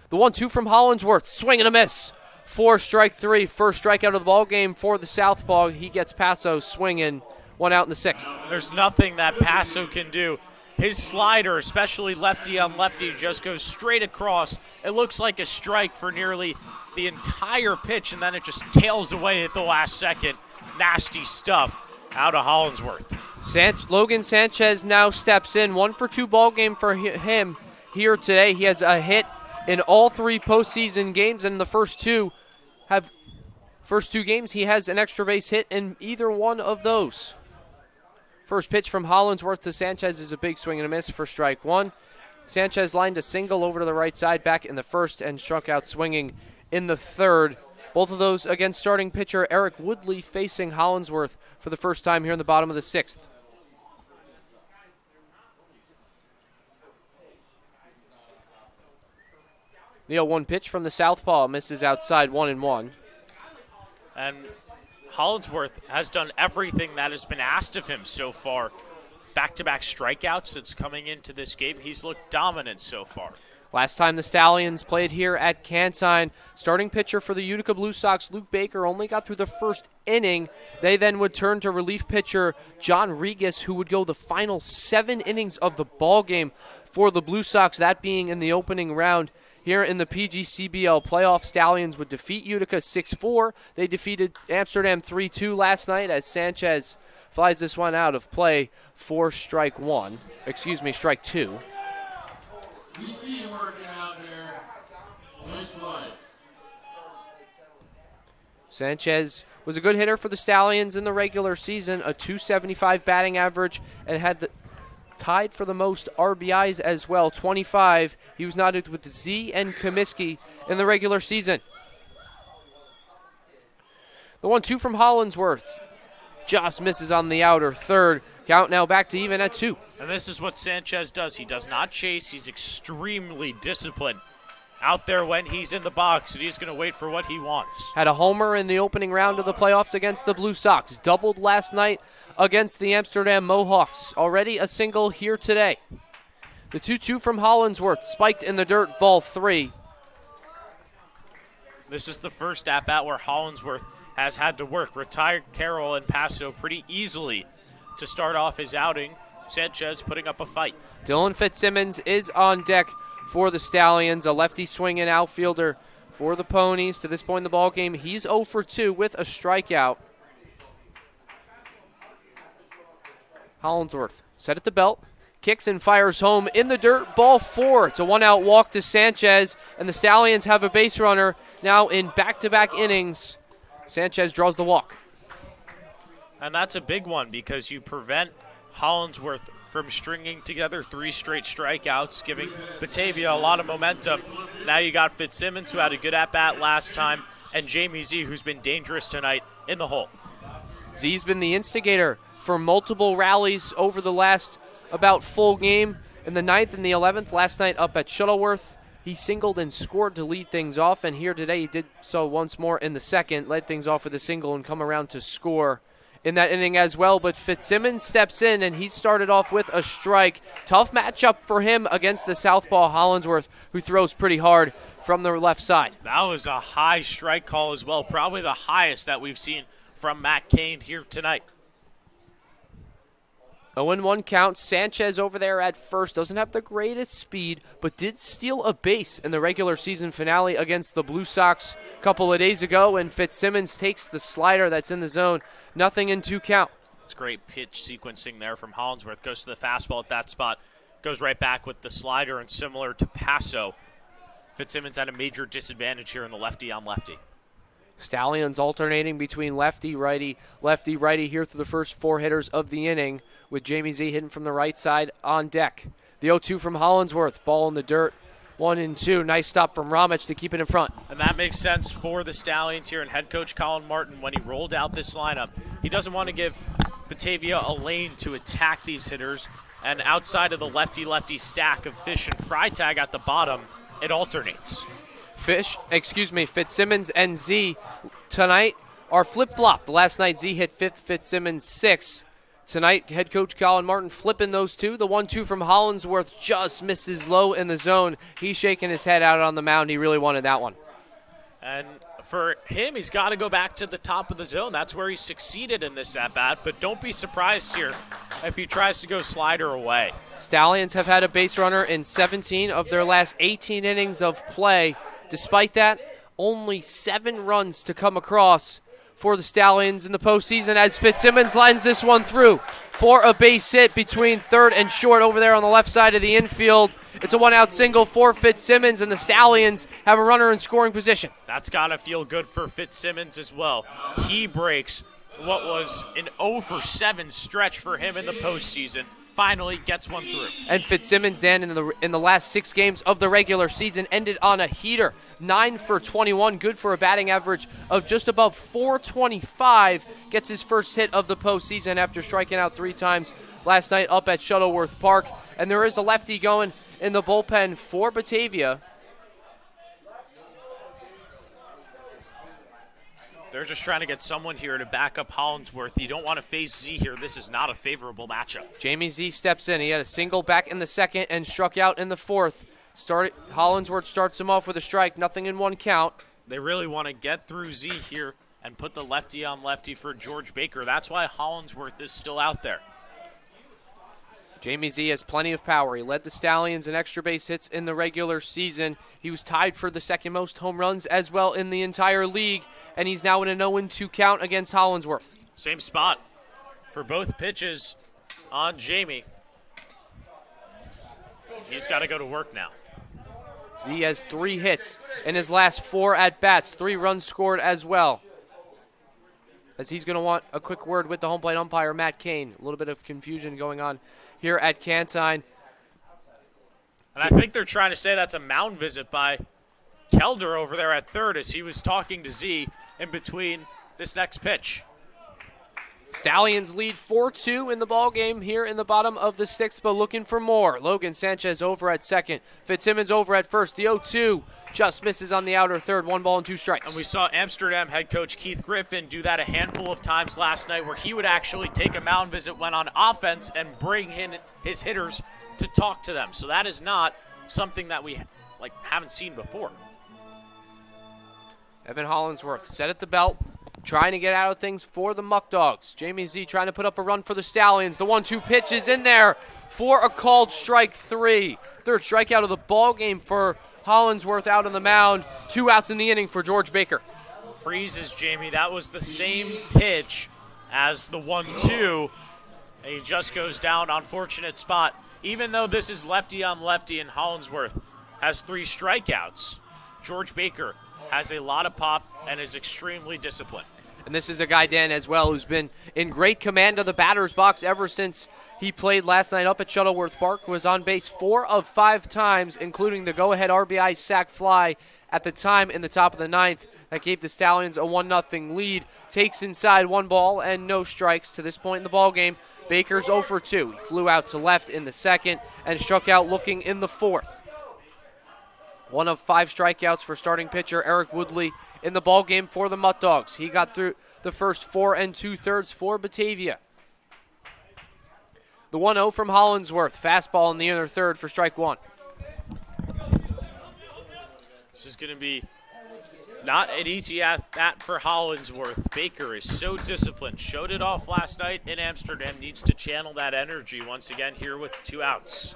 The 1-2 from Hollinsworth, swing and a miss. 4 strike 3, first strikeout of the ball game for the southpaw. He gets Paso swinging, 1 out in the 6th. There's nothing that Paso can do. His slider, especially lefty on lefty, just goes straight across. It looks like a strike for nearly the entire pitch, and then it just tails away at the last second. Nasty stuff out of Hollinsworth. Logan Sanchez now steps in. 1 for 2 ball game for him here today. He has a hit in all 3 postseason games, and the first two games he has an extra base hit in either one of those. First pitch from Hollinsworth to Sanchez is a big swing and a miss for strike 1. Sanchez lined a single over to the right side back in the 1st and struck out swinging in the 3rd. Both of those against starting pitcher Eric Woodley, facing Hollinsworth for the first time here in the bottom of the 6th. The 0-1 pitch from the southpaw misses outside, 1-1. And Hollinsworth has done everything that has been asked of him so far. Back-to-back strikeouts since coming into this game. He's looked dominant so far. Last time the Stallions played here at Canton, starting pitcher for the Utica Blue Sox, Luke Baker, only got through the 1st inning. They then would turn to relief pitcher John Regas, who would go the final 7 innings of the ball game for the Blue Sox, that being in the opening round. Here in the PGCBL playoff, Stallions would defeat Utica 6-4. They defeated Amsterdam 3-2 last night as Sanchez flies this one out of play for strike 2. We see you working out there. Nice play. Sanchez was a good hitter for the Stallions in the regular season, a .275 batting average, and had tied for the most RBIs as well, 25. He was knotted with Z and Kamiski in the regular season. The 1-2 from Hollinsworth just misses on the outer 3rd. Count now back to even at 2. And this is what Sanchez does. He does not chase. He's extremely disciplined out there when he's in the box, and he's going to wait for what he wants. Had a homer in the opening round of the playoffs against the Blue Sox. Doubled last night against the Amsterdam Mohawks. Already a single here today. The 2-2 from Hollinsworth, spiked in the dirt, ball 3. This is the first at-bat where Hollinsworth has had to work. Retired Carroll and Paso pretty easily to start off his outing. Sanchez putting up a fight. Dylan Fitzsimmons is on deck for the Stallions, a lefty swinging outfielder for the Ponies. To this point in the ball game, he's 0 for 2 with a strikeout. Hollinsworth set at the belt, kicks and fires home in the dirt, ball 4. It's a 1-out walk to Sanchez, and the Stallions have a base runner now in back-to-back innings. Sanchez draws the walk. And that's a big one because you prevent Hollinsworth from stringing together 3 straight strikeouts, giving Batavia a lot of momentum. Now you got Fitzsimmons, who had a good at-bat last time, and Jamie Z, who's been dangerous tonight in the hole. Z's been the instigator for multiple rallies over the last about full game. In the 9th and the 11th, last night up at Shuttleworth, he singled and scored to lead things off, and here today he did so once more in the 2nd, led things off with a single and come around to score in that inning as well. But Fitzsimmons steps in, and he started off with a strike. Tough matchup for him against the southpaw Hollinsworth, who throws pretty hard from the left side. That was a high strike call as well, probably the highest that we've seen from Matt Cain here tonight. 0-1 count. Sanchez over there at first. Doesn't have the greatest speed, but did steal a base in the regular season finale against the Blue Sox a couple of days ago, and Fitzsimmons takes the slider that's in the zone. Nothing in 2 count. It's great pitch sequencing there from Hollinsworth. Goes to the fastball at that spot. Goes right back with the slider, and similar to Paso, Fitzsimmons had a major disadvantage here in the lefty on lefty. Stallions alternating between lefty-righty here through the first 4 hitters of the inning, with Jamie Z hitting from the right side on deck. The 0-2 from Hollinsworth, ball in the dirt, 1-2. Nice stop from Ramich to keep it in front. And that makes sense for the Stallions here, and head coach Colin Martin, when he rolled out this lineup, he doesn't want to give Batavia a lane to attack these hitters, and outside of the lefty-lefty stack of Fish and Frytag at the bottom, it alternates. Fitzsimmons and Z tonight are flip-flopped. Last night Z hit 5th, Fitzsimmons 6th. Tonight, head coach Colin Martin flipping those 2. The 1-2 from Hollinsworth just misses low in the zone. He's shaking his head out on the mound. He really wanted that one. And for him, he's got to go back to the top of the zone. That's where he succeeded in this at-bat, but don't be surprised here if he tries to go slider away. Stallions have had a base runner in 17 of their last 18 innings of play. Despite that, only 7 runs to come across for the Stallions in the postseason as Fitzsimmons lines this one through for a base hit between third and short over there on the left side of the infield. It's a 1-out single for Fitzsimmons, and the Stallions have a runner in scoring position. That's got to feel good for Fitzsimmons as well. He breaks what was an 0-for-7 stretch for him in the postseason. Finally gets one through. And Fitzsimmons, Dan, in the last 6 games of the regular season, ended on a heater. 9 for 21, good for a batting average of just above 425. Gets his first hit of the postseason after striking out 3 times last night up at Shuttleworth Park. And there is a lefty going in the bullpen for Batavia. They're just trying to get someone here to back up Hollinsworth. You don't want to face Z here. This is not a favorable matchup. Jamie Z steps in. He had a single back in the 2nd and struck out in the 4th. Hollinsworth starts him off with a strike. Nothing in 1 count. They really want to get through Z here and put the lefty on lefty for George Baker. That's why Hollinsworth is still out there. Jamie Z has plenty of power. He led the Stallions in extra base hits in the regular season. He was tied for the 2nd most home runs as well in the entire league, and he's now in a 0-2 count against Hollinsworth. Same spot for both pitches on Jamie. He's got to go to work now. Z has 3 hits in his last 4 at-bats, 3 runs scored as well. As he's going to want a quick word with the home plate umpire, Matt Cain. A little bit of confusion going on here at Cantine. And I think they're trying to say that's a mound visit by Kelder over there at third as he was talking to Z in between this next pitch. Stallions lead 4-2 in the ballgame here in the bottom of the 6th, but looking for more. Logan Sanchez over at 2nd. Fitzsimmons over at 1st. The 0-2 just misses on the outer 3rd. 1 ball and 2 strikes. And we saw Amsterdam head coach Keith Griffin do that a handful of times last night where he would actually take a mound visit when on offense and bring in his hitters to talk to them. So that is not something that we haven't seen before. Evan Hollinsworth set at the belt, trying to get out of things for the Muckdogs. Jamie Z trying to put up a run for the Stallions. The 1-2 pitch is in there for a called strike 3. 3rd strikeout of the ball game for Hollinsworth out on the mound. 2 outs in the inning for George Baker. Freezes Jamie. That was the same pitch as the 1-2. And he just goes down. Unfortunate spot Even though this is lefty on lefty and Hollinsworth has 3 strikeouts, George Baker has a lot of pop and is extremely disciplined. And this is a guy, Dan, as well, who's been in great command of the batter's box ever since he played last night up at Shuttleworth Park. Was on base 4 of 5 times, including the go-ahead RBI sac fly at the time in the top of the 9th. That gave the Stallions a 1-0 lead. Takes inside 1 ball and no strikes to this point in the ballgame. Baker's 0 for 2. He flew out to left in the 2nd and struck out looking in the 4th. 1 of 5 strikeouts for starting pitcher Eric Woodley in the ballgame for the Muckdogs. He got through the first 4 2/3 for Batavia. The 1-0 from Hollinsworth. Fastball in the inner third for strike 1. This is going to be not an easy at for Hollinsworth. Baker is so disciplined. Showed it off last night in Amsterdam. Needs to channel that energy once again here with 2 outs.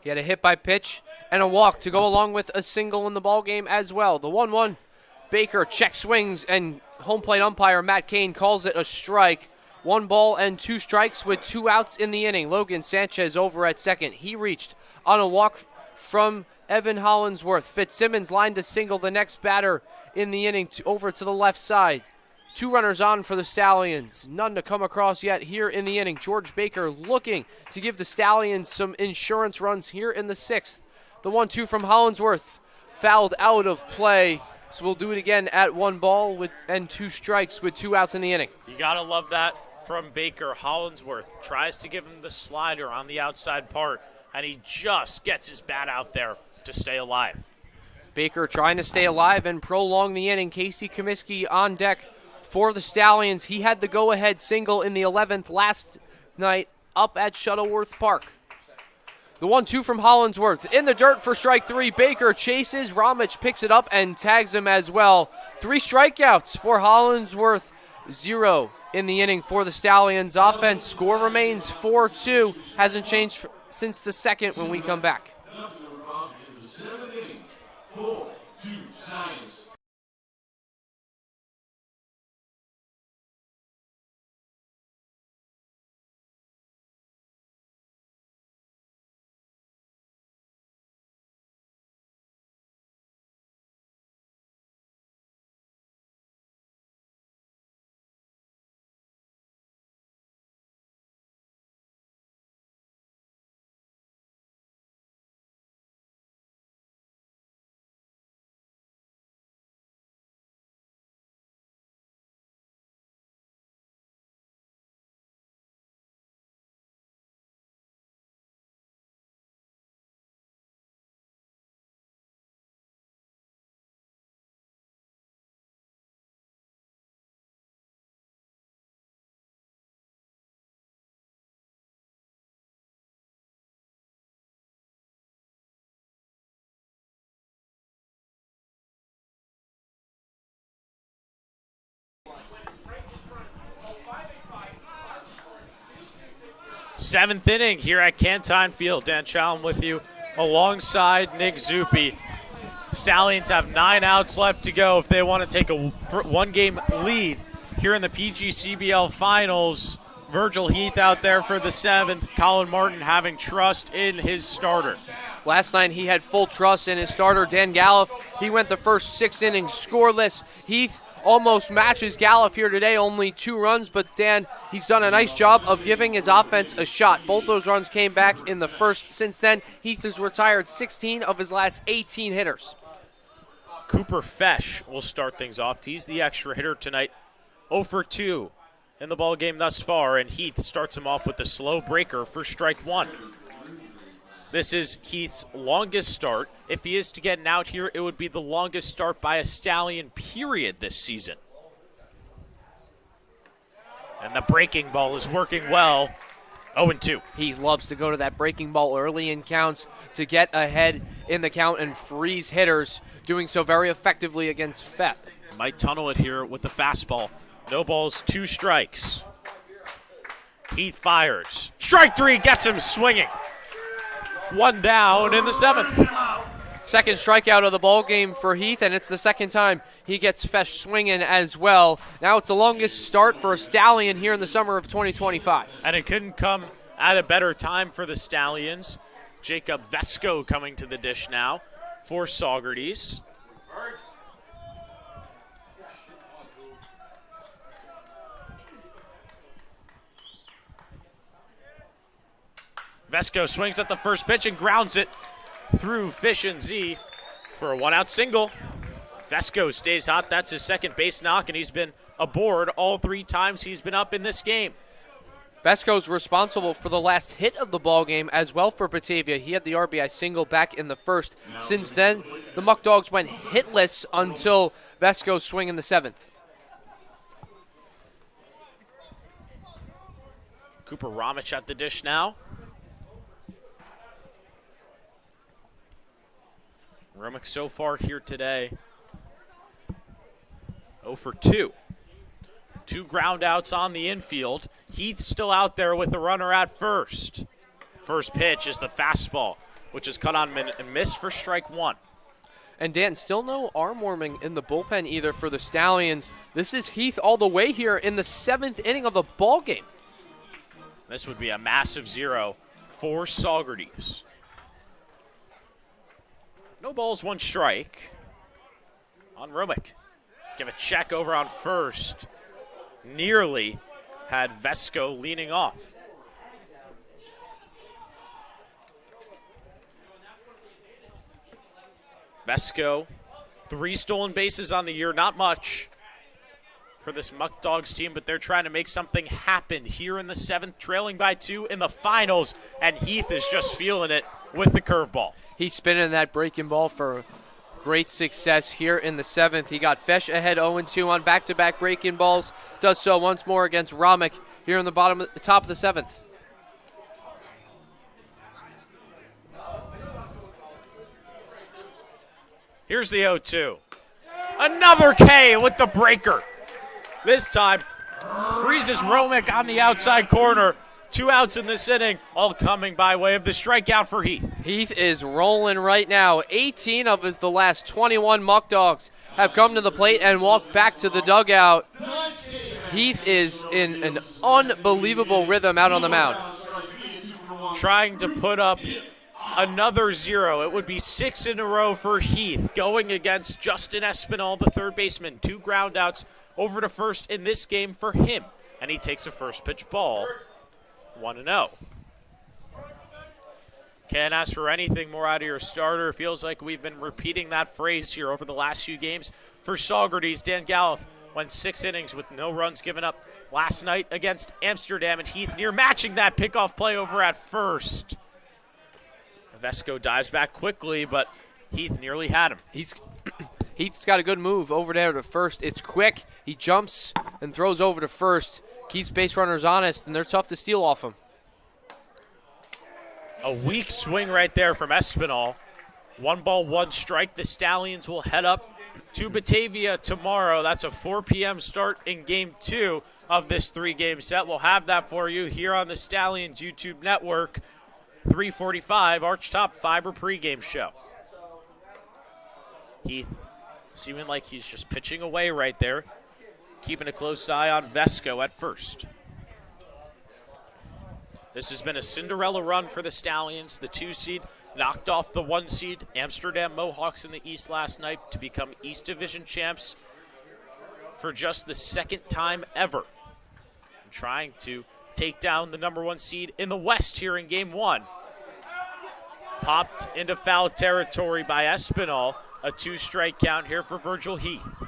He had a hit by pitch and a walk to go along with a single in the ballgame as well. The 1-1. Baker check swings, and home plate umpire Matt Kane calls it a strike. 1 ball and 2 strikes with 2 outs in the inning. Logan Sanchez over at second. He reached on a walk from Evan Hollinsworth. Fitzsimmons lined a single, the next batter in the inning over to the left side. 2 runners on for the Stallions. None to come across yet here in the inning. George Baker looking to give the Stallions some insurance runs here in the 6th. The 1-2 from Hollinsworth fouled out of play. So we'll do it again at 1 ball and 2 strikes with 2 outs in the inning. You got to love that from Baker. Hollinsworth tries to give him the slider on the outside part, and he just gets his bat out there to stay alive. Baker trying to stay alive and prolong the inning. Casey Kamiski on deck for the Stallions. He had the go-ahead single in the 11th last night up at Shuttleworth Park. The 1-2 from Hollinsworth in the dirt for strike 3. Baker chases. Ramich picks it up and tags him as well. 3 strikeouts for Hollinsworth. 0 in the inning for the Stallions. Offense score remains 4-2. Hasn't changed since the 2nd when we come back. In the 7th inning, 4-2 Stallions. Seventh inning here at Cantine Field. Dan Challen with you alongside Nick Zuppi. Stallions have 9 outs left to go if they want to take a 1-game lead here in the PGCBL Finals. Virgil Heath out there for the 7th. Colin Martin having trust in his starter. Last night he had full trust in his starter, Dan Galliff. He went the first 6 innings scoreless. Heath almost matches Galliff here today, only 2 runs, but Dan, he's done a nice job of giving his offense a shot. Both those runs came back in the first. Since then, Heath has retired 16 of his last 18 hitters. Cooper Fesh will start things off. He's the extra hitter tonight. 0 for 2 in the ball game thus far, and Heath starts him off with the slow breaker for strike 1. This is Heath's longest start. If he is to get an out here, it would be the longest start by a Stallion period this season. And the breaking ball is working well. 0-2. He loves to go to that breaking ball early in counts to get ahead in the count and freeze hitters, doing so very effectively against Fett. Might tunnel it here with the fastball. No balls, 2 strikes. Heath fires. Strike 3 gets him swinging. 1 down in the 7th. Second strikeout of the ball game for Heath, and it's the second time he gets Fesh swinging as well. Now it's the longest start for a Stallion here in the summer of 2025. And it couldn't come at a better time for the Stallions. Jacob Vesco coming to the dish now for Saugerties. Vesco swings at the first pitch and grounds it through Fish and Z for a one-out single. Vesco stays hot. That's his second base knock, and he's been aboard all 3 times he's been up in this game. Vesco's responsible for the last hit of the ball game as well for Batavia. He had the RBI single back in the first. Since then, the Muckdogs went hitless until Vesco's swing in the 7th. Cooper Ramich at the dish now. Romick so far here today, 0 for 2. 2 ground outs on the infield. Heath still out there with the runner at first. First pitch is the fastball, which is cut on and missed for strike 1. And Dan, still no arm warming in the bullpen either for the Stallions. This is Heath all the way here in the 7th inning of the ball game. This would be a massive 0 for Saugerties. No balls, 1 strike on Romick. Give a check over on first. Nearly had Vesco leaning off. Vesco, 3 stolen bases on the year, not much for this Muckdogs team, but they're trying to make something happen here in the 7th, trailing by 2 in the finals, and Heath is just feeling it with the curveball. He's spinning that breaking ball for great success here in the 7th. He got Fesh ahead 0-2 on back-to-back breaking balls. Does so once more against Romick here in the top of the 7th. Here's the 0-2. Another K with the breaker. This time, freezes Romick on the outside corner. 2 outs in this inning, all coming by way of the strikeout for Heath. Heath is rolling right now. 18 of the last 21 Muckdogs have come to the plate and walked back to the dugout. Heath is in an unbelievable rhythm out on the mound. Trying to put up another 0. It would be 6 in a row for Heath, going against Justin Espinal, the third baseman. 2 ground outs over to first in this game for him. And he takes a first pitch ball. 1-0. Can't ask for anything more out of your starter. Feels like we've been repeating that phrase here over the last few games. For Saugerties, Dan Galliff went 6 innings with no runs given up last night against Amsterdam, and Heath near matching that pickoff play over at first. Vesco dives back quickly, but Heath nearly had him. Heath's got a good move over there to first. It's quick. He jumps and throws over to first. Keeps base runners honest, and they're tough to steal off him. A weak swing right there from Espinal. 1 ball, 1 strike. The Stallions will head up to Batavia tomorrow. That's a 4 p.m. start in Game 2 of this 3-game set. We'll have that for you here on the Stallions YouTube network. 3:45 Archtop Fiber pregame show. Heath seeming like he's just pitching away right there. Keeping a close eye on Vesco at first. This has been a Cinderella run for the Stallions. The 2 seed knocked off the 1 seed Amsterdam Mohawks in the East last night to become East Division champs for just the 2nd time ever. And trying to take down the number 1 seed in the West here in Game 1. Popped into foul territory by Espinal. A 2-strike count here for Virgil Heath.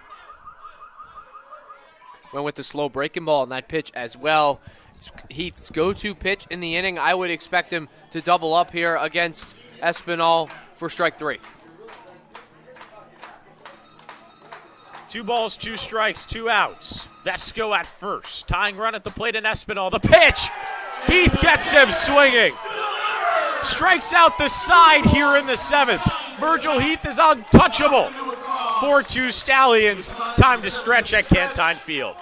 Went with the slow breaking ball on that pitch as well. It's Heath's go-to pitch in the inning. I would expect him to double up here against Espinal for strike 3. 2 balls, 2 strikes, 2 outs. Vesco at first. Tying run at the plate and Espinal. The pitch! Heath gets him swinging. Strikes out the side here in the 7th. Virgil Heath is untouchable. 4-2 Stallions. Time to stretch at Cantine Field.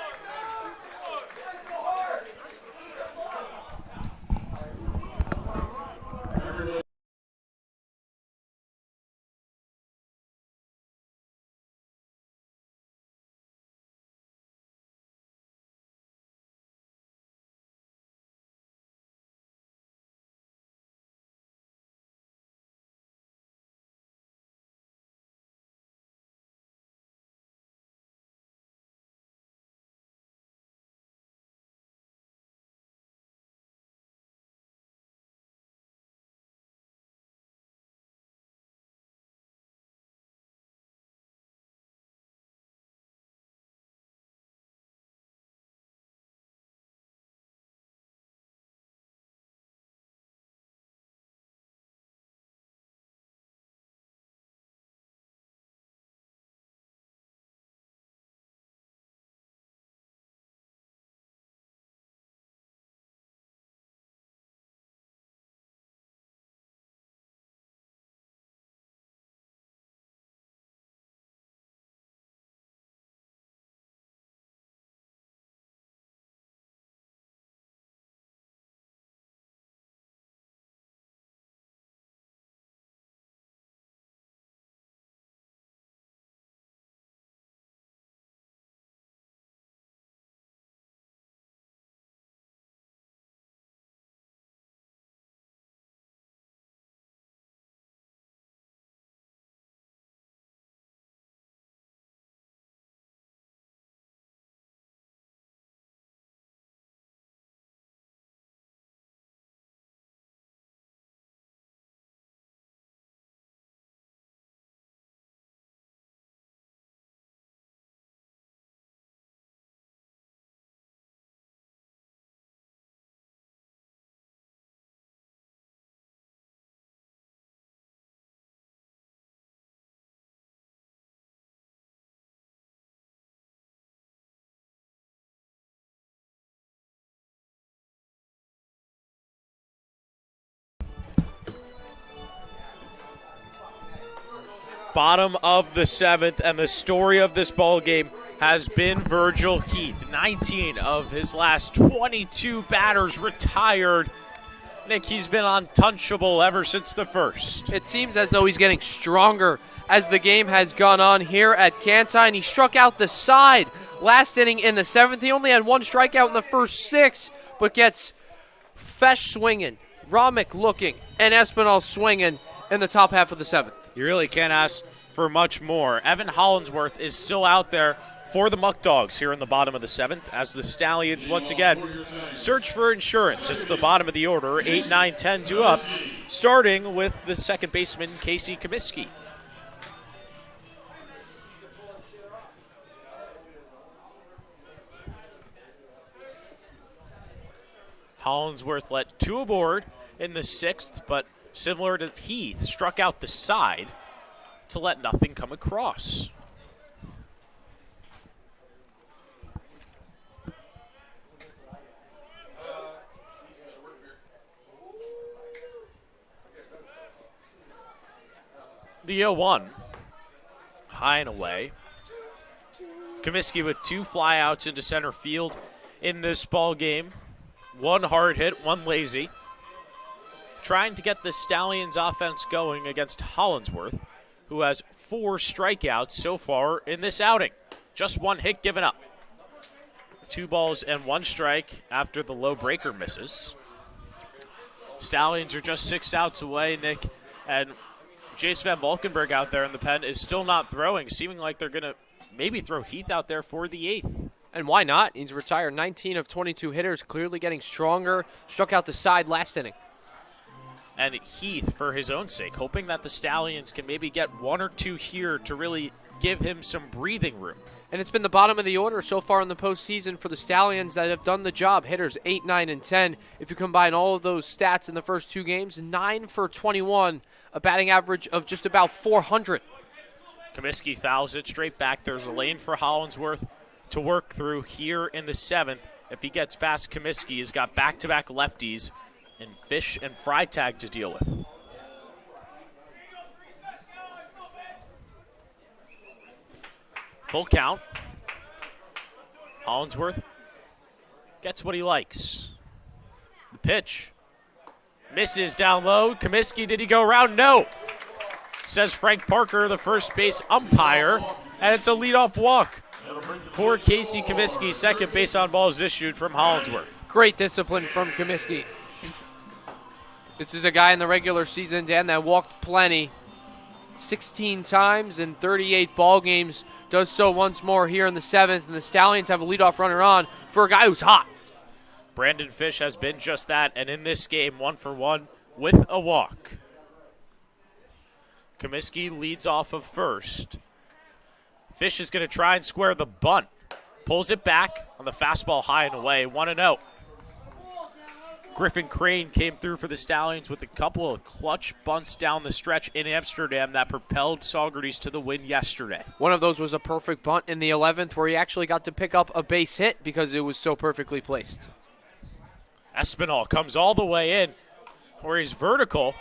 Bottom of the 7th, and the story of this ball game has been Virgil Heath. 19 of his last 22 batters retired. Nick, he's been untouchable ever since the first. It seems as though he's getting stronger as the game has gone on here at Canton. He struck out the side last inning in the 7th. He only had one strikeout in the first 6, but gets Fesh swinging, Romick looking, and Espinal swinging in the top half of the 7th. You really can't ask for much more. Evan Hollinsworth is still out there for the Muckdogs here in the bottom of the 7th as the Stallions once again search for insurance. It's the bottom of the order, 8, 9, 10 due up, starting with the second baseman, Casey Kamiski. Hollinsworth let 2 aboard in the 6th, but similar to Heath, struck out the side to let nothing come across. The 0-1, high and away. Kamiski with 2 flyouts into center field in this ball game. 1 hard hit, 1 lazy. Trying to get the Stallions offense going against Hollinsworth, who has 4 strikeouts so far in this outing. Just 1 hit given up. 2 balls and 1 strike after the low breaker misses. Stallions are just 6 outs away, Nick, and Jace Van Valkenburg out there in the pen is still not throwing, seeming like they're going to maybe throw Heath out there for the 8th. And why not? He's retired 19 of 22 hitters, clearly getting stronger. Struck out the side last inning. And Heath, for his own sake, hoping that the Stallions can maybe get 1 or 2 here to really give him some breathing room. And it's been the bottom of the order so far in the postseason for the Stallions that have done the job. Hitters 8, 9, and 10. If you combine all of those stats in the first 2 games, 9 for 21, a batting average of just about 400. Kamiski fouls it straight back. There's a lane for Hollinsworth to work through here in the 7th. If he gets past Kamiski, he's got back-to-back lefties and Fish and Frytag to deal with. Full count. Hollinsworth gets what he likes. The pitch misses down low. Kamiski, did he go around? No. Says Frank Parker, the first base umpire, and it's a leadoff walk for Casey Kamiski. Second base on ball is issued from Hollinsworth. Great discipline from Kamiski. This is a guy in the regular season, Dan, that walked plenty 16 times in 38 ball games. Does so once more here in the 7th, and the Stallions have a leadoff runner on for a guy who's hot. Brandon Fish has been just that, and in this game, 1 for 1 with a walk. Kamiski leads off of first. Fish is going to try and square the bunt. Pulls it back on the fastball high and away, 1-0. Griffin Crane came through for the Stallions with a couple of clutch bunts down the stretch in Amsterdam that propelled Saugerties to the win yesterday. One of those was a perfect bunt in the 11th where he actually got to pick up a base hit because it was so perfectly placed. Espinal comes all the way in where he's vertical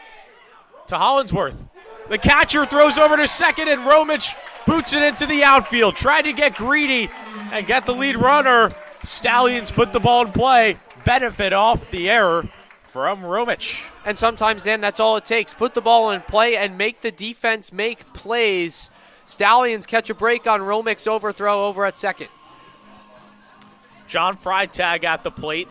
to Hollinsworth. The catcher throws over to second, and Romich boots it into the outfield. Tried to get greedy and get the lead runner. Stallions put the ball in play. Benefit off the error from Romich. And sometimes, Dan, that's all it takes. Put the ball in play and make the defense make plays. Stallions catch a break on Romich's overthrow over at second. John Frytag at the plate.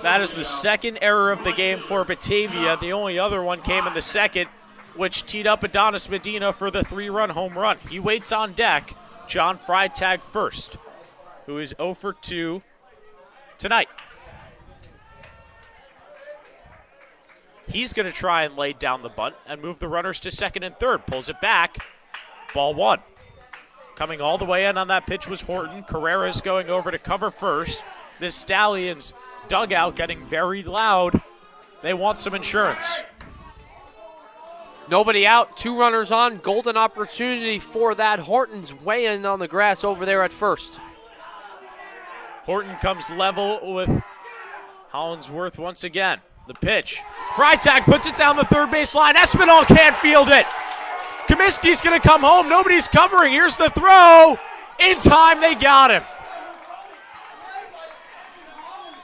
That is the second error of the game for Batavia. The only other one came in the second, which teed up Adonis Medina for the 3-run home run. He waits on deck. John Frytag first, who is 0 for 2 tonight. He's going to try and lay down the bunt and move the runners to second and third. Pulls it back. Ball 1. Coming all the way in on that pitch was Horton. Carrera's going over to cover first. This Stallions dugout getting very loud. They want some insurance. Nobody out, 2 runners on. Golden opportunity for that. Horton's weighing on the grass over there at first. Horton comes level with Hollinsworth once again. The pitch. Frytag puts it down the third base line. Espinal can't field it. Kamiski's going to come home. Nobody's covering. Here's the throw. In time, they got him.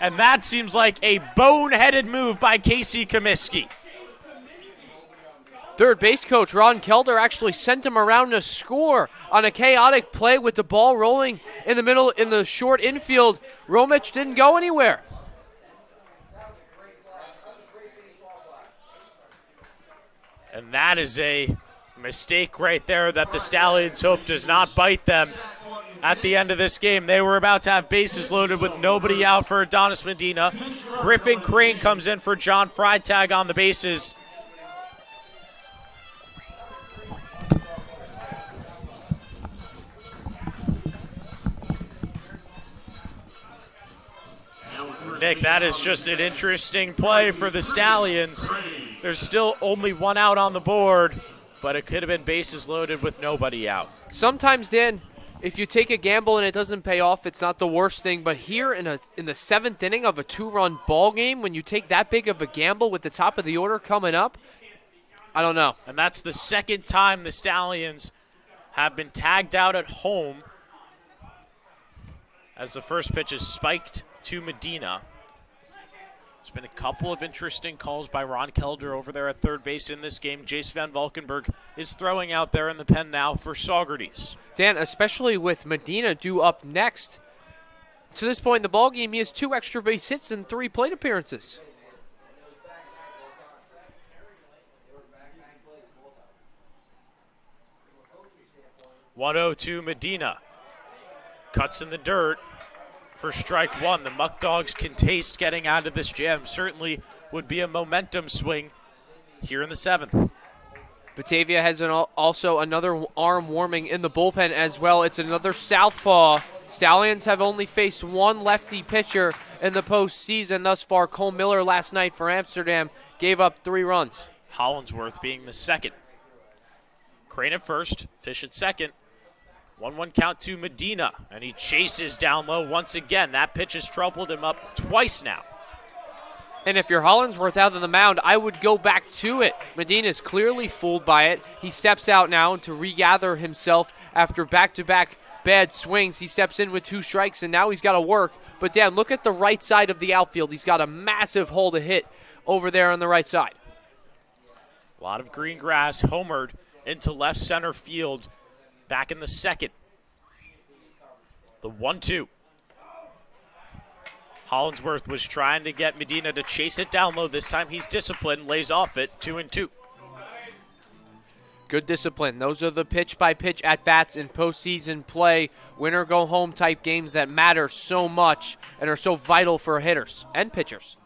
And that seems like a boneheaded move by Casey Kamiski. Third base coach Ron Kelder actually sent him around to score on a chaotic play with the ball rolling in the middle in the short infield. Romich didn't go anywhere. And that is a mistake right there that the Stallions hope does not bite them at the end of this game. They were about to have bases loaded with nobody out for Adonis Medina. Griffin Crane comes in for John Frytag on the bases. Nick, that is just an interesting play for the Stallions. There's still only one out on the board, but it could have been bases loaded with nobody out. Sometimes, Dan, if you take a gamble and it doesn't pay off, it's not the worst thing. But here in the seventh inning of a two-run ball game, when you take that big of a gamble with the top of the order coming up, I don't know. And that's the second time the Stallions have been tagged out at home as the first pitch is spiked to Medina. There's been a couple of interesting calls by Ron Kelder over there at third base in this game. Jace Van Valkenburg is throwing out there in the pen now for Saugerties. Dan, especially with Medina due up next, to this point in the ballgame, he has 2 extra base hits and 3 plate appearances. (1-0) Medina. Cuts in the dirt for strike one. The Muckdogs can taste getting out of this jam. Certainly would be a momentum swing here in the 7th. Batavia has also another arm warming in the bullpen as well. It's another southpaw. Stallions have only faced one lefty pitcher in the postseason thus far. Cole Miller last night for Amsterdam gave up 3 runs. Hollinsworth being the second. Crane at first, Fish at second. 1-1 count to Medina, and he chases down low once again. That pitch has troubled him up twice now. And if you're Hollinsworth out on the mound, I would go back to it. Medina's clearly fooled by it. He steps out now to regather himself after back-to-back bad swings. He steps in with 2 strikes, and now he's got to work. But, Dan, look at the right side of the outfield. He's got a massive hole to hit over there on the right side. A lot of green grass, homered into left center field. Back in the second. The 1-2. Hollinsworth was trying to get Medina to chase it down low. This time he's disciplined, lays off it, 2-2. Good discipline. Those are the pitch-by-pitch at-bats in postseason play, winner-go-home type games that matter so much and are so vital for hitters and pitchers.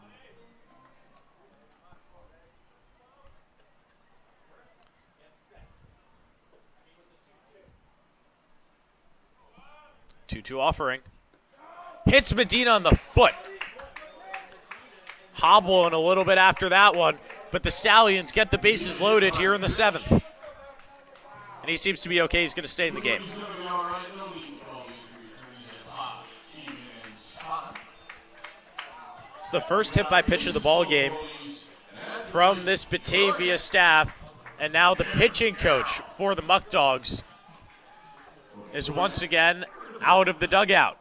Two offering. Hits Medina on the foot. Hobbling a little bit after that one, but the Stallions get the bases loaded here in the 7th. And he seems to be okay. He's going to stay in the game. It's the first hit by pitch of the ball game from this Batavia staff, and now the pitching coach for the Muckdogs is once again out of the dugout.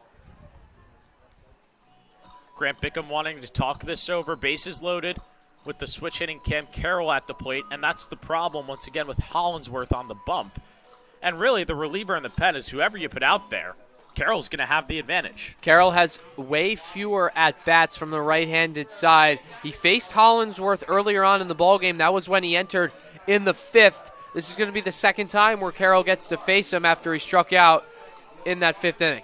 Grant Bickham wanting to talk this over. Bases loaded with the switch hitting Cam Carroll at the plate, and that's the problem once again with Hollinsworth on the bump. And really the reliever in the pen is whoever you put out there. Carroll's going to have the advantage. Carroll has way fewer at-bats from the right-handed side. He faced Hollinsworth earlier on in the ballgame. That was when he entered in the 5th. This is going to be the second time where Carroll gets to face him after he struck out in that 5th inning.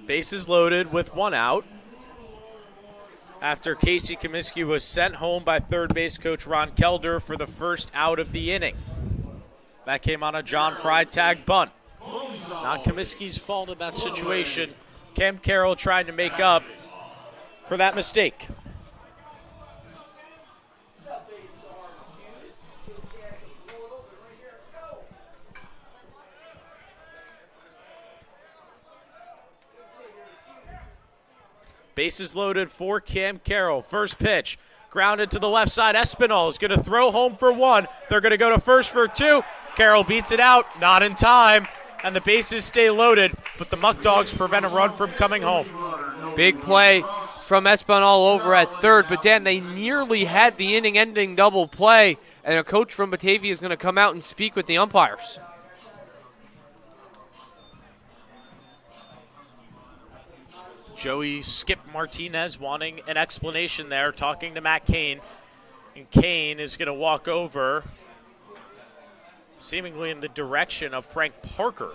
Bases loaded with 1 out after Casey Kamiski was sent home by third base coach Ron Kelder for the first out of the inning. That came on a John Frytag bunt. Not Kamiski's fault in that situation. Cam Carroll trying to make up for that mistake. Bases loaded for Cam Carroll. First pitch, grounded to the left side. Espinal is going to throw home for 1. They're going to go to first for 2. Carroll beats it out, not in time, and the bases stay loaded, but the Muckdogs prevent a run from coming home. Big play from Espinal over at third, but Dan, they nearly had the inning-ending double play, and a coach from Batavia is going to come out and speak with the umpires. Joey Skip Martinez wanting an explanation there, talking to Matt Kane. And Kane is going to walk over, seemingly in the direction of Frank Parker.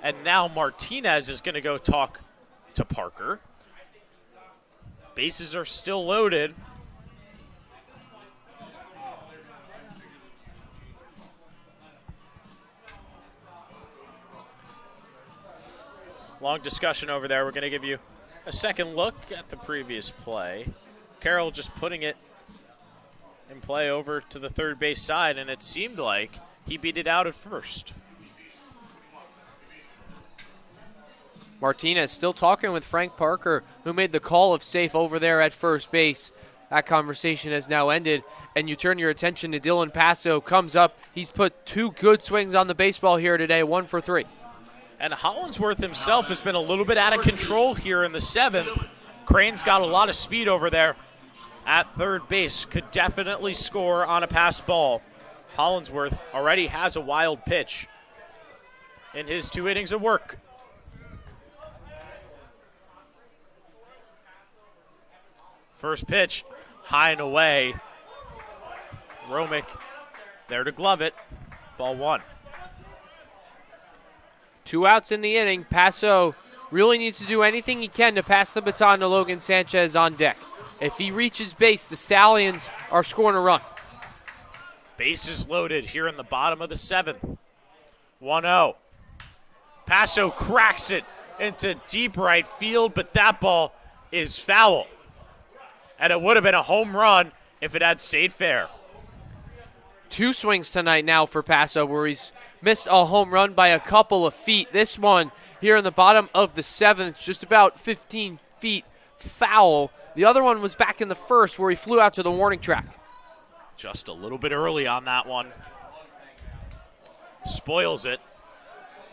And now Martinez is going to go talk to Parker. Bases are still loaded. Long discussion over there. We're going to give you a second look at the previous play. Carroll just putting it in play over to the third base side, and it seemed like he beat it out at first. Martinez still talking with Frank Parker, who made the call of safe over there at first base. That conversation has now ended, and you turn your attention to Dylan Paso. Comes up. He's put 2 good swings on the baseball here today, 1 for 3. And Hollinsworth himself has been a little bit out of control here in the 7th. Crane's got a lot of speed over there at third base. Could definitely score on a pass ball. Hollinsworth already has a wild pitch in his 2 innings of work. First pitch, high and away. Romick there to glove it. Ball 1. 2 outs in the inning. Paso really needs to do anything he can to pass the baton to Logan Sanchez on deck. If he reaches base, the Stallions are scoring a run. Bases loaded here in the bottom of the 7th. 1-0. Paso cracks it into deep right field, but that ball is foul. And it would have been a home run if it had stayed fair. 2 swings tonight now for Paso, where he's missed a home run by a couple of feet. This one here in the bottom of the 7th, just about 15 feet foul. The other one was back in the first, where he flew out to the warning track. Just a little bit early on that one. Spoils it.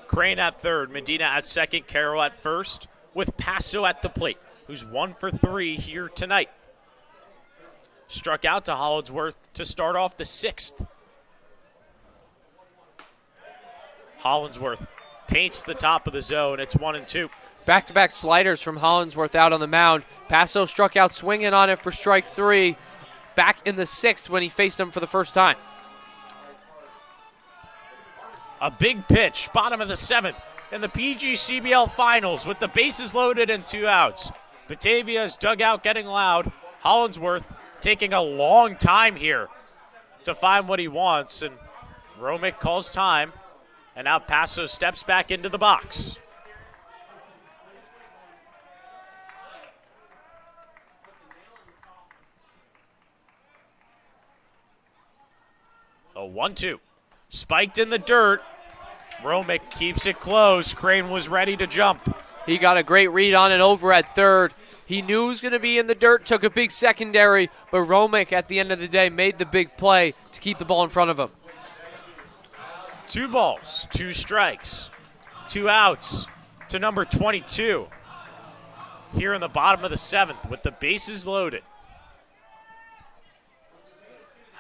Crane at third, Medina at second, Carroll at first, with Paso at the plate, who's 1 for 3 here tonight. Struck out to Hollinsworth to start off the 6th. Hollinsworth paints the top of the zone. It's 1-2. Back-to-back sliders from Hollinsworth out on the mound. Paso struck out swinging on it for strike 3 back in the 6th when he faced him for the first time. A big pitch, bottom of the 7th in the PGCBL finals with the bases loaded and 2 outs. Batavia's dugout getting loud. Hollinsworth taking a long time here to find what he wants, and Romick calls time, and now Paso steps back into the box. A 1-2. Spiked in the dirt. Romick keeps it close. Crane was ready to jump. He got a great read on it over at third. He knew he was going to be in the dirt, took a big secondary, but Romick at the end of the day made the big play to keep the ball in front of him. 2 balls, 2 strikes, 2 outs to number 22 here in the bottom of the 7th with the bases loaded.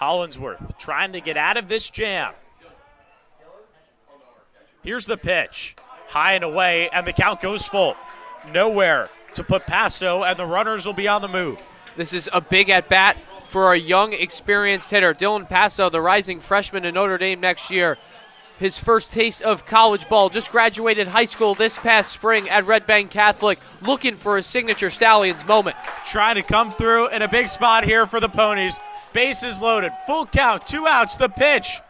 Hollinsworth trying to get out of this jam. Here's the pitch. High and away, and the count goes full. Nowhere to put Paso, and the runners will be on the move. This is a big at-bat for a young, experienced hitter. Dylan Paso, the rising freshman in Notre Dame next year. His first taste of college ball. Just graduated high school this past spring at Red Bank Catholic, looking for his signature Stallions moment. Trying to come through in a big spot here for the Ponies. Bases loaded, full count, 2 outs. The pitch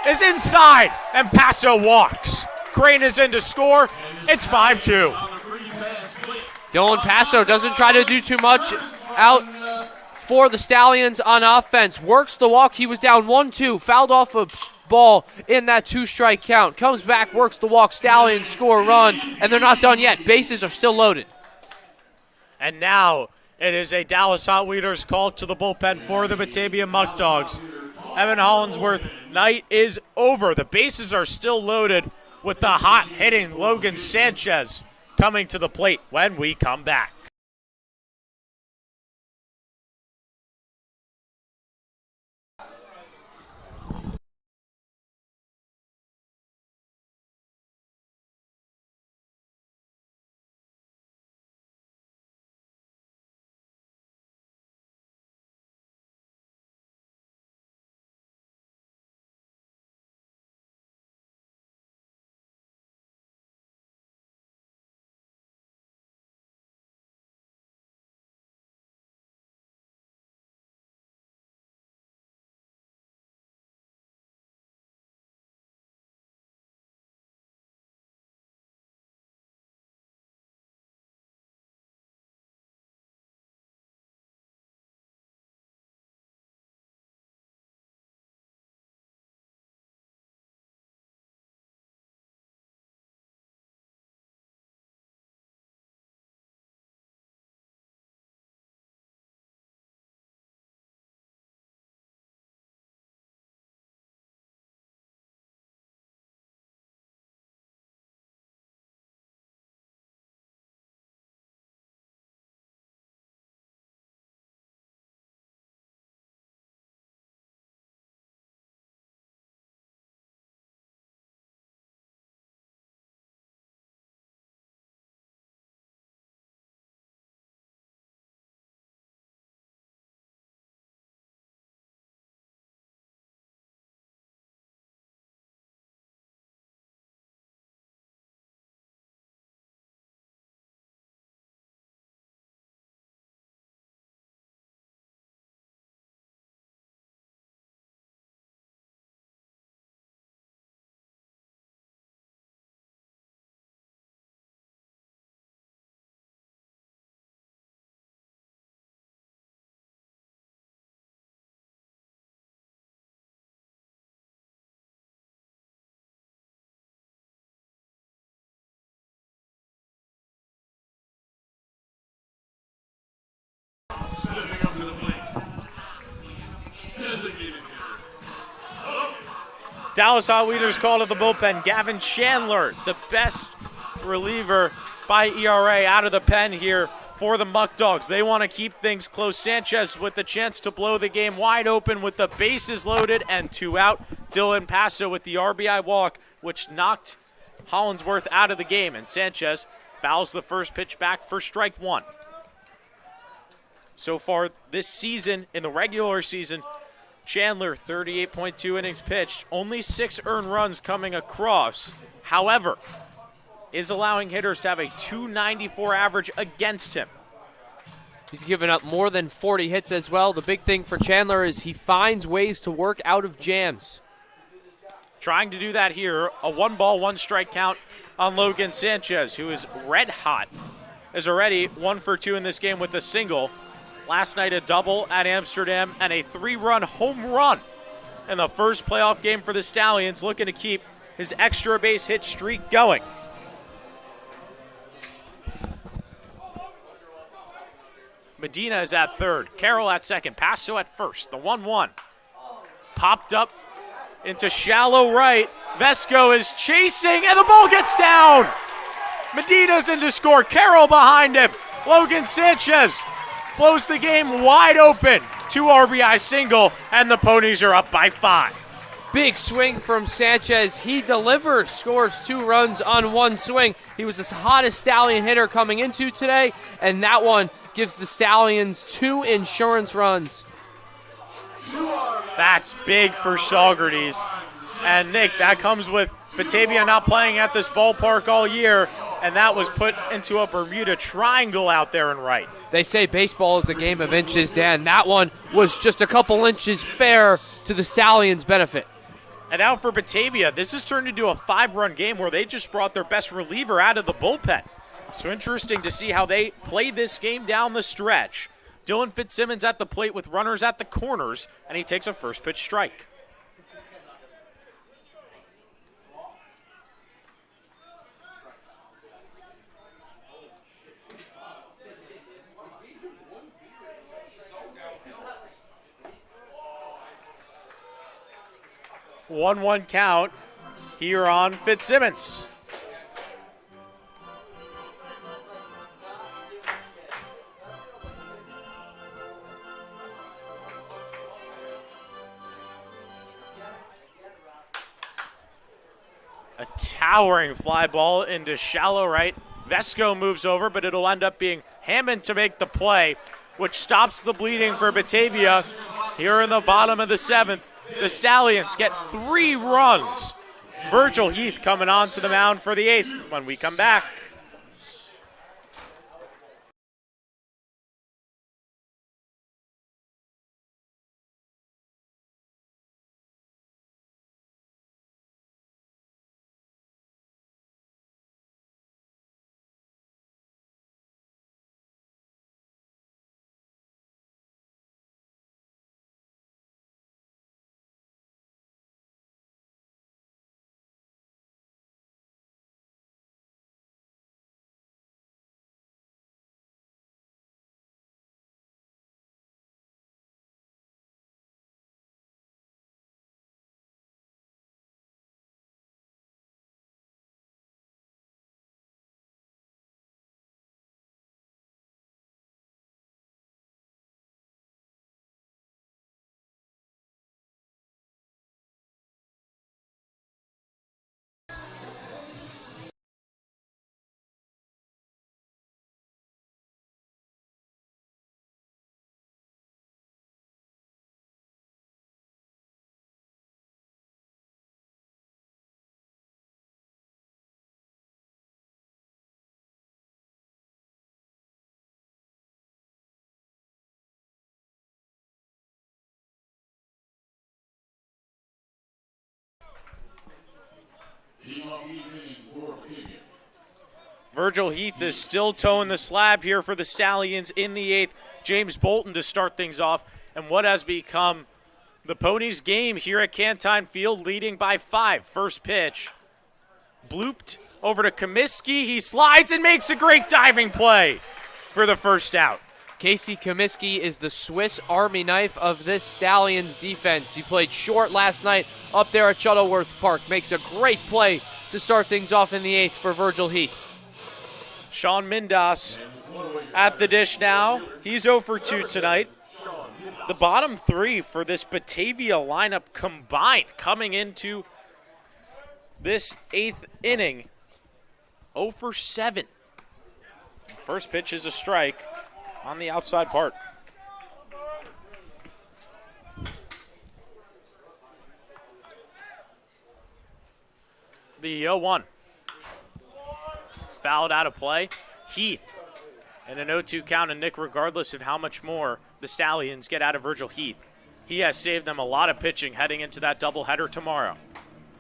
is inside, and Paso walks. Crane is in to score. It's 5-2. Dylan Paso doesn't try to do too much out for the Stallions on offense. Works the walk. He was down 1-2. Fouled off a ball in that 2-strike count. Comes back, works the walk. Stallions score a run, and they're not done yet. Bases are still loaded. And now it is a Dallas Hot Wheaters call to the bullpen for the Batavia Muckdogs. Evan Hollingsworth, night is over. The bases are still loaded with the hot-hitting Logan Sanchez coming to the plate when we come back. Dallas Hot Wheaters call to the bullpen. Gavin Chandler, the best reliever by ERA out of the pen here for the Muckdogs. They want to keep things close. Sanchez with the chance to blow the game wide open with the bases loaded and 2 out. Dylan Paso with the RBI walk, which knocked Hollingsworth out of the game. And Sanchez fouls the first pitch back for strike 1. So far this season, in the regular season, Chandler, 38.2 innings pitched, only 6 earned runs coming across. However, is allowing hitters to have a .294 average against him. He's given up more than 40 hits as well. The big thing for Chandler is he finds ways to work out of jams. Trying to do that here, a 1-ball, 1-strike count on Logan Sanchez, who is red hot, is already 1 for 2 in this game with a single. Last night, a double at Amsterdam and a 3-run home run in the first playoff game for the Stallions, looking to keep his extra base hit streak going. Medina is at third. Carroll at second. Paso at first. The 1-1. Popped up into shallow right. Vesco is chasing, and the ball gets down. Medina's in to score. Carroll behind him. Logan Sanchez blows the game wide open. 2 RBI single, and the Ponies are up by 5. Big swing from Sanchez. He delivers, scores 2 runs on 1 swing. He was the hottest Stallion hitter coming into today, and that one gives the Stallions 2 insurance runs. That's big for Saugerties. And Nick, that comes with Batavia not playing at this ballpark all year, and that was put into a Bermuda Triangle out there in right. They say baseball is a game of inches, Dan. That one was just a couple inches fair to the Stallions' benefit. And now for Batavia, this has turned into a 5-run game where they just brought their best reliever out of the bullpen. So interesting to see how they play this game down the stretch. Dylan Fitzsimmons at the plate with runners at the corners, and he takes a first pitch strike. 1-1 count here on Fitzsimmons. A towering fly ball into shallow right. Vesco moves over, but it'll end up being Hammond to make the play, which stops the bleeding for Batavia. Here in the bottom of the 7th, the Stallions get 3 runs. Virgil Heath coming on to the mound for the 8th when we come back. Virgil Heath is still toeing the slab here for the Stallions in the 8th. James Bolton to start things off. And what has become the Ponies' game here at Cantine Field, leading by 5. First pitch. Blooped over to Kamiski. He slides and makes a great diving play for the first out. Casey Kamiski is the Swiss Army knife of this Stallions defense. He played short last night up there at Shuttleworth Park. Makes a great play to start things off in the 8th for Virgil Heath. Sean Mindas at the dish now. He's 0 for 2 tonight. The bottom 3 for this Batavia lineup combined coming into this 8th inning. 0 for 7. First pitch is a strike on the outside part. The 0-1. Fouled out of play. Heath and an 0-2 count, and Nick, regardless of how much more the Stallions get out of Virgil Heath, he has saved them a lot of pitching heading into that doubleheader tomorrow.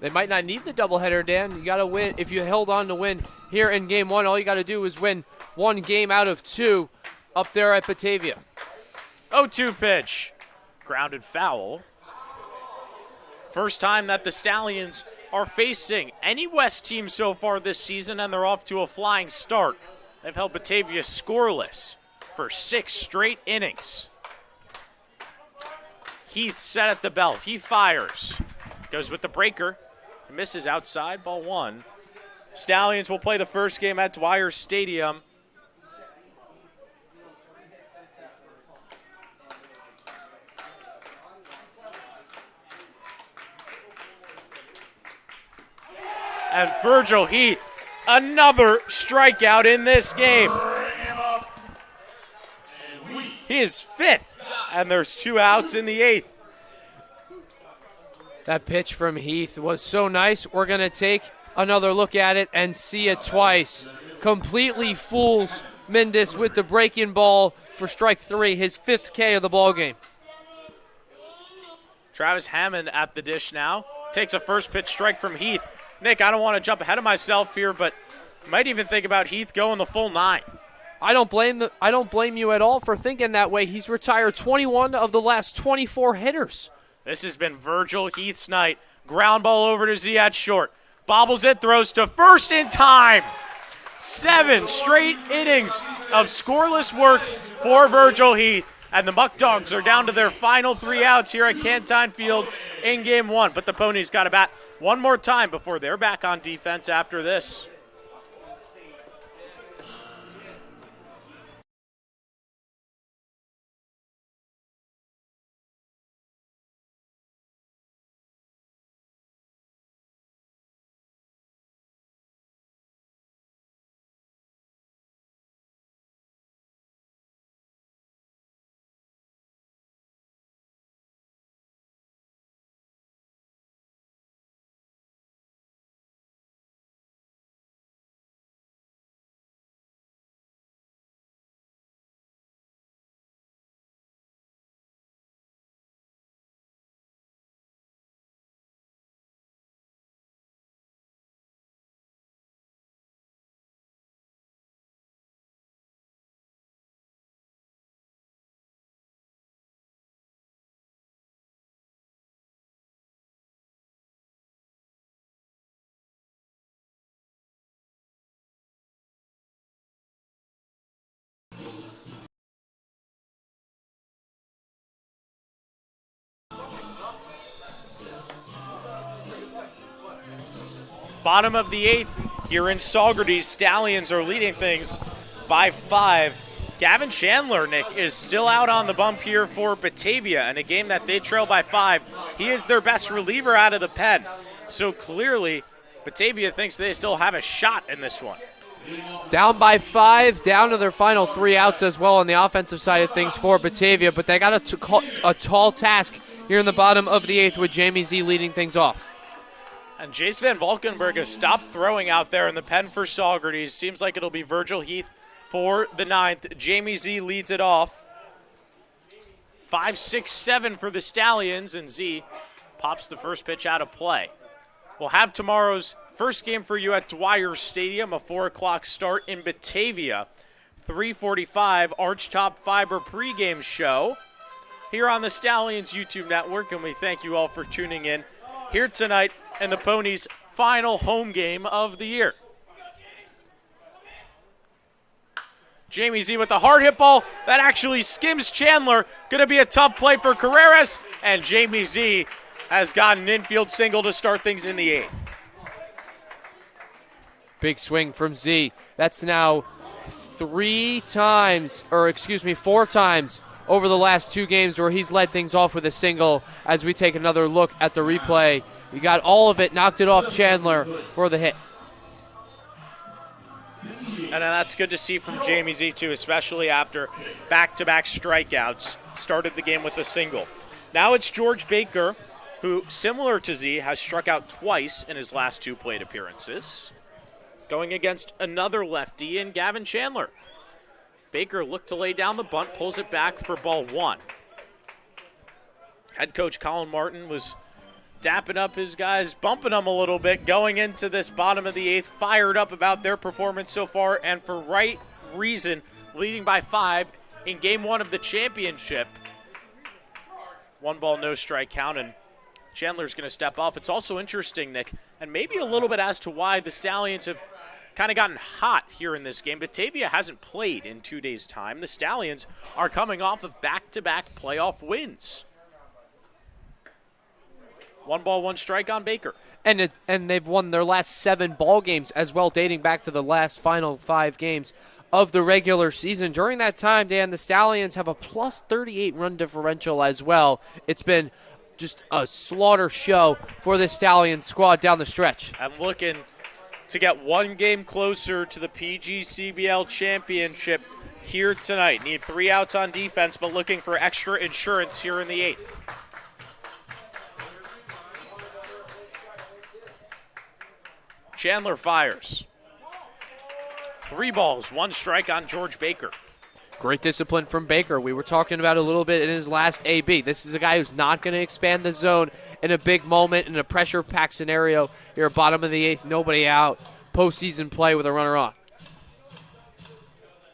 They might not need the doubleheader, Dan. You got to win. If you held on to win here in Game 1, all you got to do is win 1 game out of 2 up there at Batavia. 0-2 pitch. Grounded foul. First time that the Stallions are facing any West team so far this season, and they're off to a flying start. They've held Batavia scoreless for 6 straight innings. Heath set at the belt. He fires. Goes with the breaker. Misses outside. Ball 1. Stallions will play the first game at Dwyer Stadium. And Virgil Heath, another strikeout in this game. He is 5th, and there's 2 outs in the 8th. That pitch from Heath was so nice. We're going to take another look at it and see it twice. Completely fools Mendes with the breaking ball for strike 3, his 5th K of the ballgame. Travis Hammond at the dish now. Takes a first pitch strike from Heath. Nick, I don't want to jump ahead of myself here, but might even think about Heath going the full 9. I don't blame you at all for thinking that way. He's retired 21 of the last 24 hitters. This has been Virgil Heath's night. Ground ball over to Ziad short. Bobbles it, throws to first in time. 7 straight innings of scoreless work for Virgil Heath. And the Muckdogs are down to their final 3 outs here at Cantine Field in Game 1. But the Ponies got to bat one more time before they're back on defense after this. Bottom of the 8th here in Saugerties. Stallions are leading things by 5. Gavin Chandler, Nick, is still out on the bump here for Batavia in a game that they trail by 5. He is their best reliever out of the pen. So clearly, Batavia thinks they still have a shot in this one. Down by 5, down to their final 3 outs as well on the offensive side of things for Batavia, but they got a tall task here in the bottom of the 8th with Jamie Z leading things off. And Jace Van Valkenburg has stopped throwing out there in the pen for Saugerties. Seems like it'll be Virgil Heath for the 9th. Jamie Z leads it off. 5, 6, 7 for the Stallions, and Z pops the first pitch out of play. We'll have tomorrow's first game for you at Dwyer Stadium, a 4 o'clock start in Batavia. 3:45 Archtop Fiber pregame show here on the Stallions YouTube network, and we thank you all for tuning in here tonight in the Ponies' final home game of the year. Jamie Z with the hard hit ball that actually skims Chandler. Going to be a tough play for Carreras, and Jamie Z has got an infield single to start things in the 8th. Big swing from Z. That's now 4 times over the last 2 games where he's led things off with a single. As we take another look at the replay, he got all of it, knocked it off Chandler for the hit. And that's good to see from Jamie Z, too, especially after back-to-back strikeouts. Started the game with a single. Now it's George Baker, who, similar to Z, has struck out twice in his last 2 plate appearances, going against another lefty in Gavin Chandler. Baker looked to lay down the bunt, pulls it back for ball 1. Head coach Colin Martin was dapping up his guys, bumping them a little bit, going into this bottom of the 8th, fired up about their performance so far, and for right reason, leading by 5 in game 1 of the championship. 1 ball, no strike count, and Chandler's going to step off. It's also interesting, Nick, and maybe a little bit as to why the Stallions have kind of gotten hot here in this game. Batavia hasn't played in 2 days' time. The Stallions are coming off of back-to-back playoff wins. 1 ball, 1 strike on Baker. And they've won their last 7 ball games as well, dating back to the last final 5 games of the regular season. During that time, Dan, the Stallions have a plus 38 run differential as well. It's been just a slaughter show for the Stallions squad down the stretch. I'm looking to get 1 game closer to the PGCBL championship here tonight. Need 3 outs on defense, but looking for extra insurance here in the 8th. Chandler fires. 3 balls, 1 strike on George Baker. Great discipline from Baker. We were talking about a little bit in his last AB. This is a guy who's not going to expand the zone in a big moment, in a pressure-packed scenario. Here, bottom of the 8th, nobody out. Postseason play with a runner on.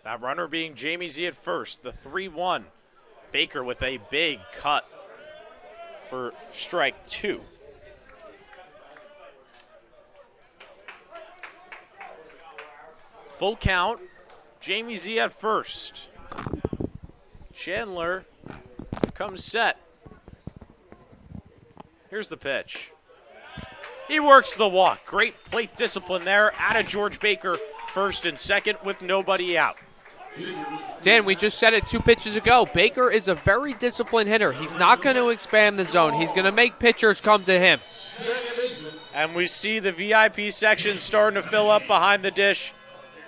That runner being Jamie Z at first. The 3-1. Baker with a big cut for strike 2. Full count. Jamie Z at first. Chandler comes set. Here's the pitch. He works the walk. Great plate discipline there. Out of George Baker, first and second with nobody out. Dan, we just said it 2 pitches ago. Baker is a very disciplined hitter. He's not going to expand the zone. He's going to make pitchers come to him. And we see the VIP section starting to fill up behind the dish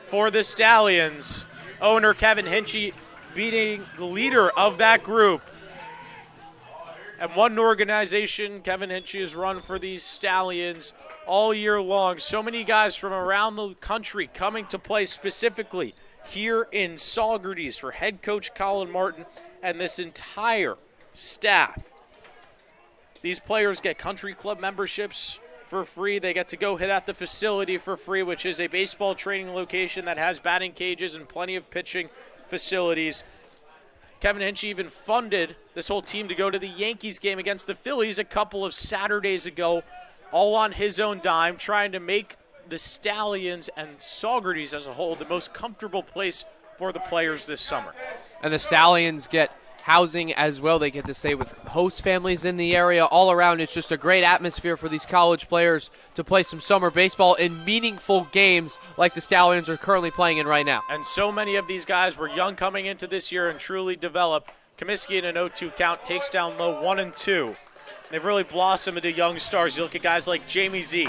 for the Stallions. Owner Kevin Hinchy beating the leader of that group. And one organization Kevin Hinchy has run for these Stallions all year long. So many guys from around the country coming to play specifically here in Saugerties for head coach Colin Martin and this entire staff. These players get country club memberships for free. They get to go hit at the facility for free, which is a baseball training location that has batting cages and plenty of pitching facilities. Kevin Hinchy even funded this whole team to go to the Yankees game against the Phillies a couple of Saturdays ago, all on his own dime, trying to make the Stallions and Saugerties as a whole the most comfortable place for the players this summer. And the Stallions get housing as well. They get to stay with host families in the area. All around, it's just a great atmosphere for these college players to play some summer baseball in meaningful games like the Stallions are currently playing in right now. And so many of these guys were young coming into this year and truly developed. Kamiski in an 0-2 count takes down low 1-2. They've really blossomed into young stars. You look at guys like Jamie Z,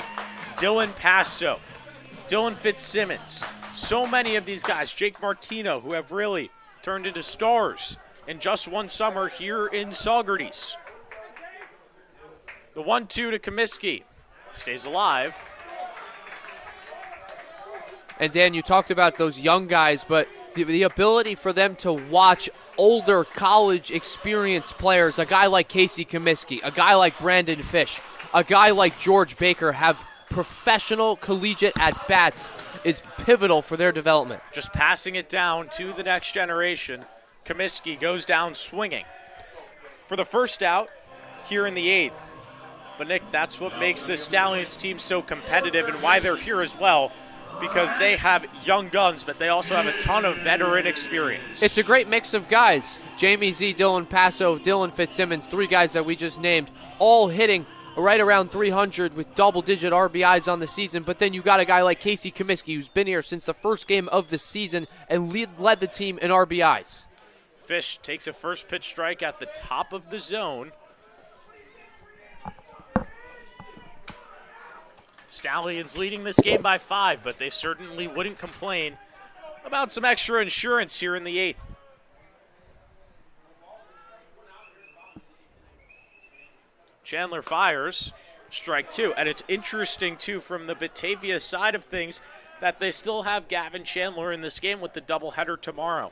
Dylan Paso, Dylan Fitzsimmons. So many of these guys, Jake Martino, who have really turned into stars in just one summer here in Saugerties. The 1-2 to Kamiski. Stays alive. And Dan, you talked about those young guys, but the ability for them to watch older college experienced players, a guy like Casey Kamiski, a guy like Brandon Fish, a guy like George Baker have professional collegiate at-bats is pivotal for their development. Just passing it down to the next generation. Kamiski goes down swinging for the first out here in the 8th. But, Nick, that's what makes the Stallions team so competitive and why they're here as well, because they have young guns, but they also have a ton of veteran experience. It's a great mix of guys. Jamie Z, Dylan Paso, Dylan Fitzsimmons, 3 guys that we just named, all hitting right around 300 with double-digit RBIs on the season. But then you got a guy like Casey Kamiski, who's been here since the first game of the season and led the team in RBIs. Fish takes a first pitch strike at the top of the zone. Stallions leading this game by 5, but they certainly wouldn't complain about some extra insurance here in the 8th. Chandler fires, strike 2. And it's interesting, too, from the Batavia side of things that they still have Gavin Chandler in this game with the doubleheader tomorrow.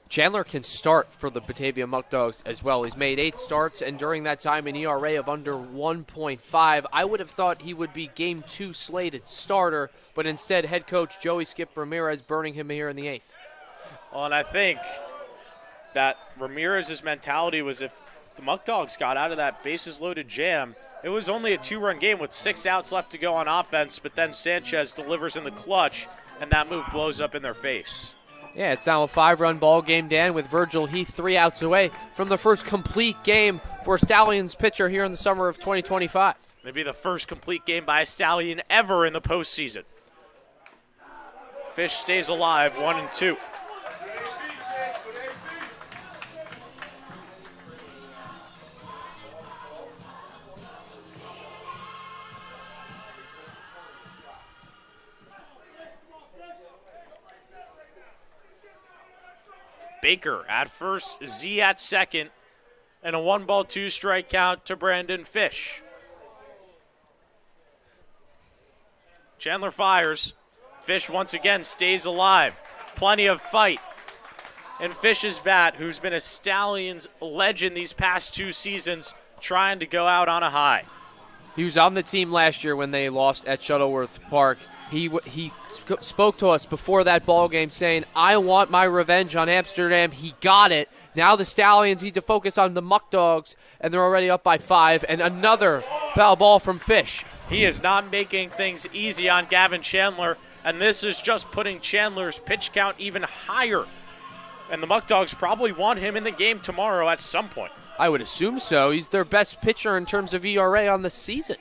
Chandler can start for the Batavia Muckdogs as well. He's made 8 starts, and during that time, an ERA of under 1.5. I would have thought he would be Game 2 slated starter, but instead, head coach Joey Skip Ramirez burning him here in the 8th. Well, and I think that Ramirez's mentality was if the Muckdogs got out of that bases-loaded jam, it was only a 2-run game with 6 outs left to go on offense, but then Sanchez delivers in the clutch, and that move blows up in their face. Yeah, it's now a 5-run ball game, Dan, with Virgil Heath 3 outs away from the first complete game for Stallions pitcher here in the summer of 2025. Maybe the first complete game by a Stallion ever in the postseason. Fish stays alive, 1-2. Baker at first, Z at second, and a 1-ball, 2-strike count to Brandon Fish. Chandler fires. Fish once again stays alive. Plenty of fight. And Fish's bat, who's been a Stallions legend these past 2 seasons, trying to go out on a high. He was on the team last year when they lost at Shuttleworth Park. He spoke to us before that ball game saying, I want my revenge on Amsterdam. He got it. Now the Stallions need to focus on the Muckdogs, and they're already up by 5. And another foul ball from Fish. He is not making things easy on Gavin Chandler, and this is just putting Chandler's pitch count even higher. And the Muckdogs probably want him in the game tomorrow at some point. I would assume so. He's their best pitcher in terms of ERA on the season.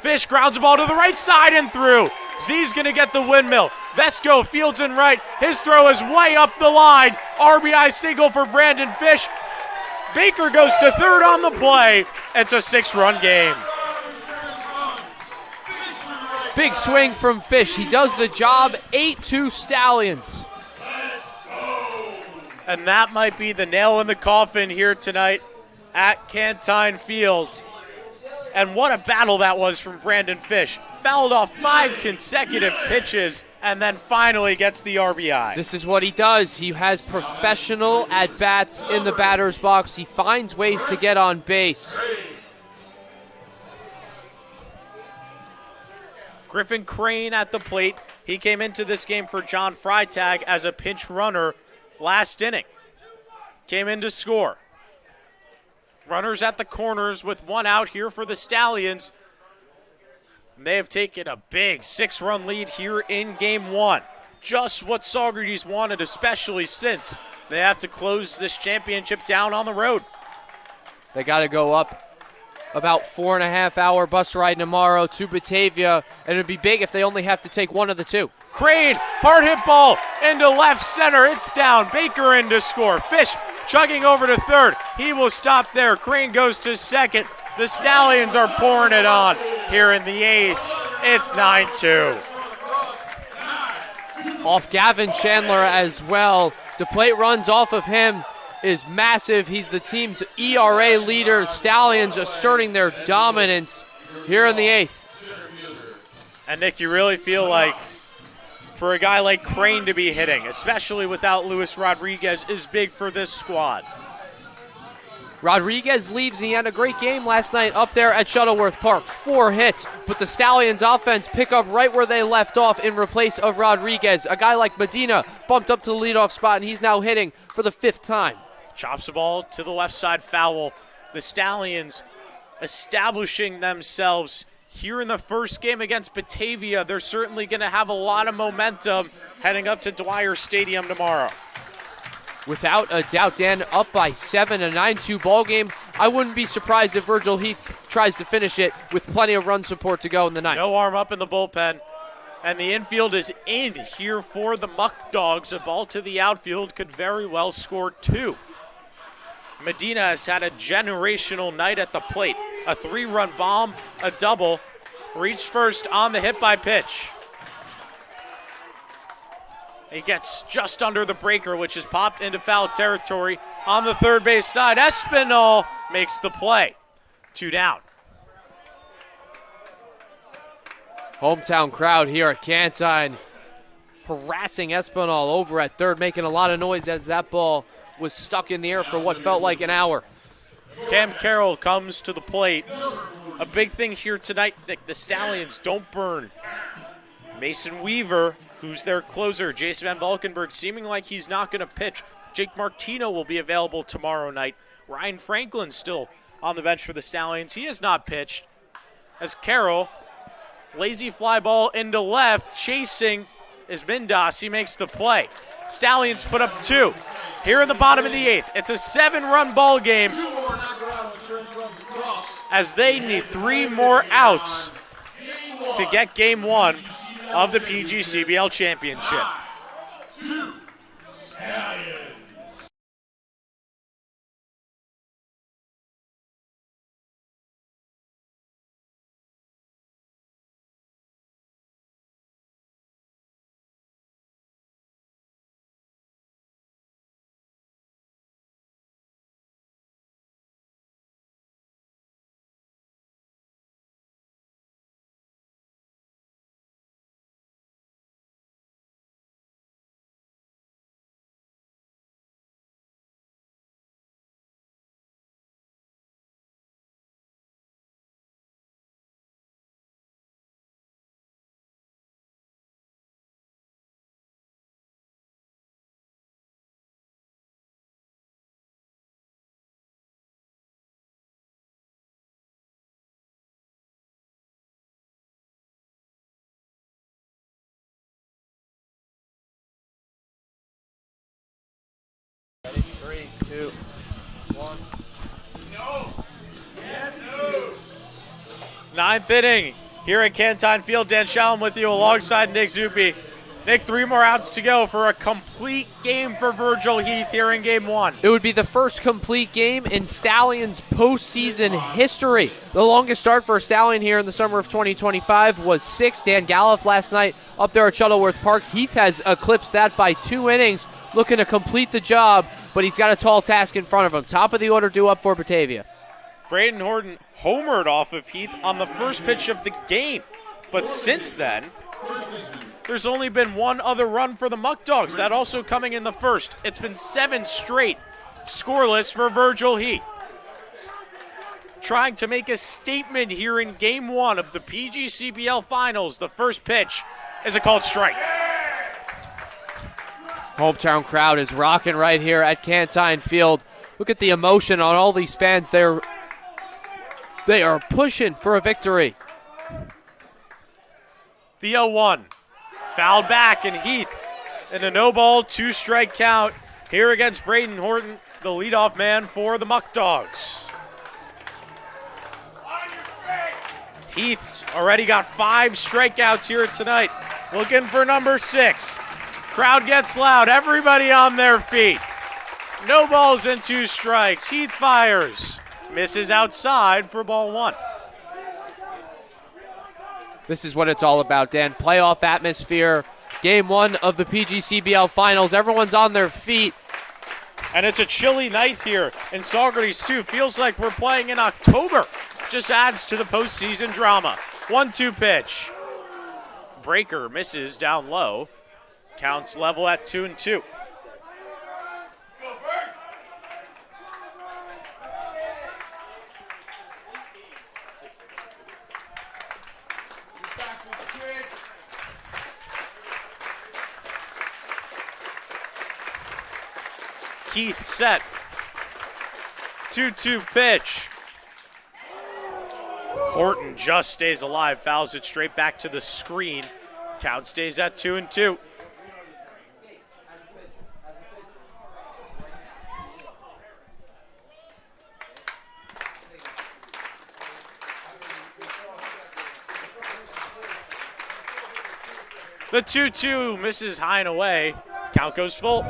Fish grounds the ball to the right side and through. Z's going to get the windmill. Vesco fields in right. His throw is way up the line. RBI single for Brandon Fish. Baker goes to third on the play. It's a 6-run game. Big swing from Fish. He does the job. 8-2 Stallions. And that might be the nail in the coffin here tonight at Cantine Field. And what a battle that was from Brandon Fish. Fouled off 5 consecutive pitches and then finally gets the RBI. This is what he does. He has professional at-bats in the batter's box. He finds ways to get on base. Griffin Crane at the plate. He came into this game for John Frytag as a pinch runner last inning. Came in to score. Runners at the corners with 1 out here for the Stallions. They have taken a big 6-run lead here in Game 1. Just what Saugerties wanted, especially since they have to close this championship down on the road. They got to go up about 4.5-hour bus ride tomorrow to Batavia, and it would be big if they only have to take one of the two. Crane, hard hit ball into left center. It's down. Baker in to score. Fish chugging over to third. He will stop there. Crane goes to second. The Stallions are pouring it on here in the 8th. It's 9-2. Off Gavin Chandler as well. The plate runs off of him is massive. He's the team's ERA leader. Stallions asserting their dominance here in the 8th. And Nick, you really feel like for a guy like Crane to be hitting, especially without Luis Rodriguez, is big for this squad. Rodriguez leaves. He had a great game last night up there at Shuttleworth Park. 4 hits, but the Stallions offense pick up right where they left off in replace of Rodriguez. A guy like Medina bumped up to the leadoff spot, and he's now hitting for the 5th time. Chops the ball to the left side foul. The Stallions establishing themselves here in the first game against Batavia. They're certainly going to have a lot of momentum heading up to Dwyer Stadium tomorrow. Without a doubt, Dan, up by 7, a 9-2 ball game. I wouldn't be surprised if Virgil Heath tries to finish it with plenty of run support to go in the 9th. No arm up in the bullpen. And the infield is in here for the Muckdogs. A ball to the outfield could very well score 2. Medina has had a generational night at the plate. A 3-run bomb, a double. Reached first on the hit by pitch. He gets just under the breaker, which is popped into foul territory on the third base side. Espinal makes the play. 2 down. Hometown crowd here at Cantine harassing Espinal over at third, making a lot of noise as that ball was stuck in the air for what felt like an hour. Cam Carroll comes to the plate. A big thing here tonight, Nick, the Stallions don't burn. Mason Weaver, who's their closer, Jason Van Valkenburg, seeming like he's not going to pitch. Jake Martino will be available tomorrow night. Ryan Franklin still on the bench for the Stallions. He has not pitched. As Carroll, lazy fly ball into left, chasing is Mindas. He makes the play. Stallions put up 2 here in the bottom of the 8th. It's a 7-run ball game as they need 3 more outs to get Game 1 of the PGCBL Championship. Ready? 3, 2, 1. Ninth inning here at Cantine Field. Dan Shalom with you alongside Nick Zuppi. Nick, 3 more outs to go for a complete game for Virgil Heath here in Game 1. It would be the first complete game in Stallions postseason history. The longest start for a Stallion here in the summer of 2025 was 6. Dan Galliff last night up there at Shuttleworth Park. Heath has eclipsed that by 2 innings, looking to complete the job, but he's got a tall task in front of him. Top of the order due up for Batavia. Braden Horton homered off of Heath on the first pitch of the game. But since then, there's only been one other run for the Muckdogs, that also coming in the first. It's been 7 straight scoreless for Virgil Heath. Trying to make a statement here in Game 1 of the PGCBL Finals. The first pitch is a called strike. Hometown crowd is rocking right here at Cantine Field. Look at the emotion on all these fans. They are pushing for a victory. The 0-1. Fouled back, and Heath in a no-ball, 2-strike count here against Braden Horton, the leadoff man for the Muckdogs. Heath's already got 5 strikeouts here tonight. Looking for number 6. Crowd gets loud. Everybody on their feet. No balls and 2 strikes. Heath fires. Misses outside for ball 1. This is what it's all about, Dan. Playoff atmosphere. Game 1 of the PGCBL Finals. Everyone's on their feet. And it's a chilly night here in Saugerties, too. Feels like we're playing in October. Just adds to the postseason drama. 1-2 pitch. Breaker misses down low. Counts level at 2-2. Heath set. 2-2 pitch. Horton just stays alive, fouls it straight back to the screen. Count stays at 2-2. The 2-2 misses high and away. Count goes full.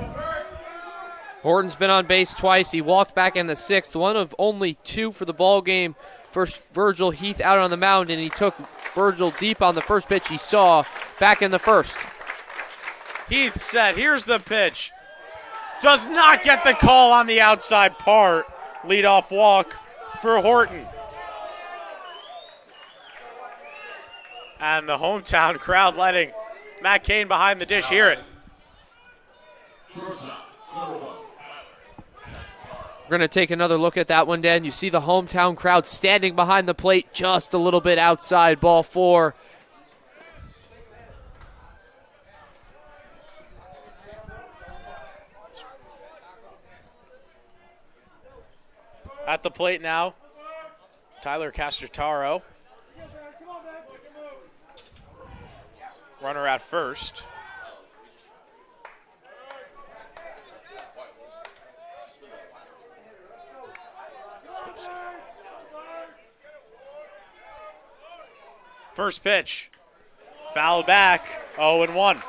Horton's been on base twice. He walked back in the 6th, one of only 2 for the ball game. First, Virgil Heath out on the mound, and he took Virgil deep on the first pitch he saw back in the 1st. Heath set. Here's the pitch. Does not get the call on the outside part. Leadoff walk for Horton. And the hometown crowd letting Matt Kane behind the dish hear it. We're going to take another look at that one, Dan. You see the hometown crowd standing behind the plate just a little bit outside. Ball 4. At the plate now, Tyler Castataro. Runner at first. First pitch, foul back, 0-1.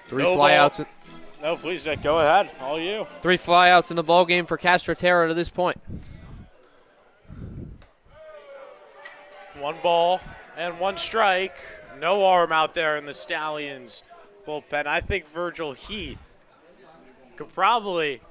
Three flyouts. No, please, go ahead. All you. 3 flyouts in the ball game for Castataro to this point. 1 ball and 1 strike. No arm out there in the Stallions bullpen. I think Virgil Heath could probably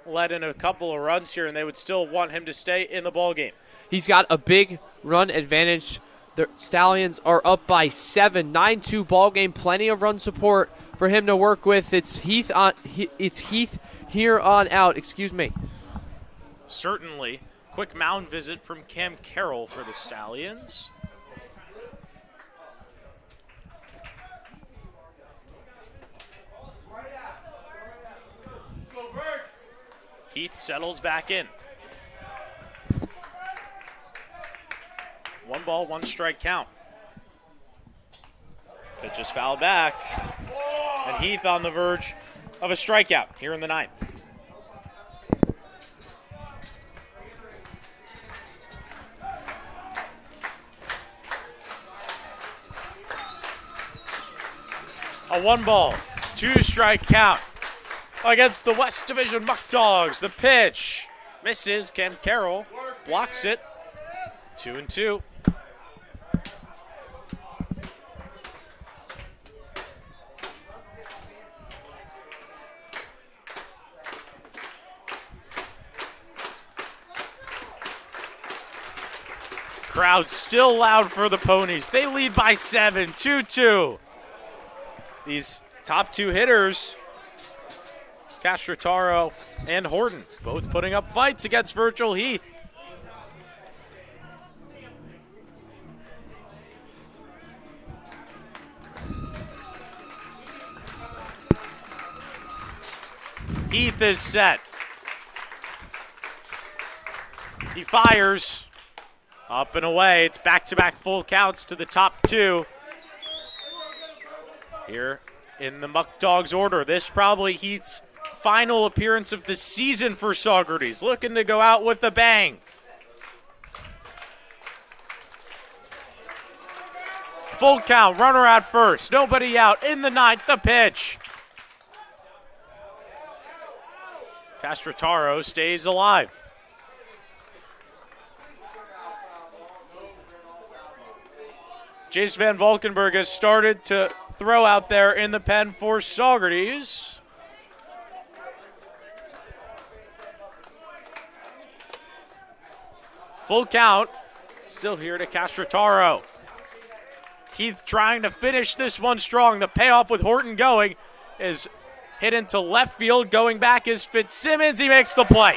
let in a couple of runs here, and they would still want him to stay in the ball game. He's got a big run advantage. The Stallions are up by 7, 9-2 ball game. Plenty of run support for him to work with. It's Heath here on out. Excuse me. Certainly. Quick mound visit from Cam Carroll for the Stallions. Heath settles back in. 1 ball, 1 strike count. Pitch is fouled back. And Heath on the verge of a strikeout here in the 9th. A 1 ball, 2 strike count against the West Division Muckdogs. The pitch misses. Carroll blocks it. 2-2. Crowd still loud for the Ponies. They lead by 7, 2-2. These top 2 hitters, Castrotaro and Horton, both putting up fights against Virgil Heath. Heath is set. He fires. Up and away. It's back-to-back full counts to the top 2. Here in the Muckdogs order. This probably Heath's final appearance of the season for Saugerties. Looking to go out with a bang. Full count. Runner at first. Nobody out. In the 9th, the pitch. Castrotaro stays alive. Jace Van Valkenburg has started to throw out there in the pen for Saugerties. Full count. Still here to Castrotaro. Heath trying to finish this one strong. The payoff with Horton going is hit into left field. Going back is Fitzsimmons. He makes the play.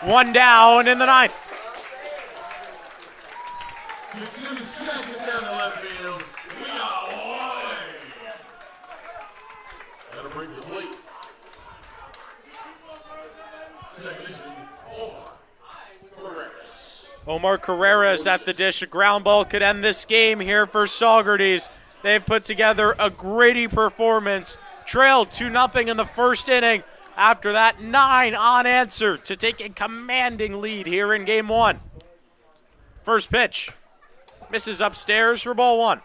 1 down in the 9th. Fitzsimmons snatches it down to left field. We got away. That'll bring the plate. Second is Omar Carreras at the dish. A ground ball could end this game here for Saugerties. They've put together a gritty performance. Trailed 2-0 in the first inning. After that, 9 unanswered to take a commanding lead here in game 1. First pitch. Misses upstairs for ball 1.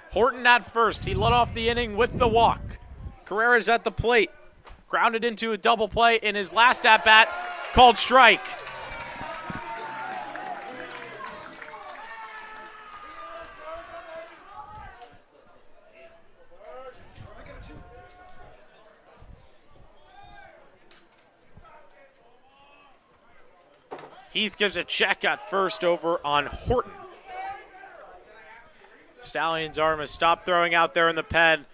Horton at first. He led off the inning with the walk. Carrera's at the plate. Grounded into a double play in his last at-bat. Called strike. Heath gives a check at first over on Horton. Stallions' arm has stopped throwing out there in the pen.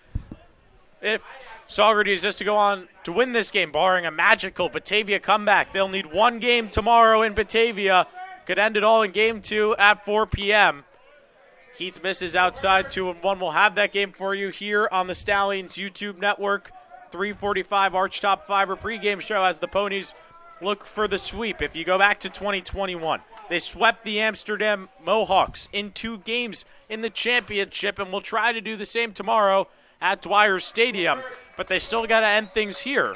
If Saugerties is to go on to win this game, barring a magical Batavia comeback, they'll need 1 game tomorrow in Batavia. Could end it all in game 2 at 4 p.m. Heath misses outside 2-1. We'll have that game for you here on the Stallions YouTube network. 3:45 Archtop Fiber pregame show as the Ponies look for the sweep. If you go back to 2021, they swept the Amsterdam Mohawks in 2 games in the championship, and will try to do the same tomorrow at Dwyer Stadium. But they still got to end things here.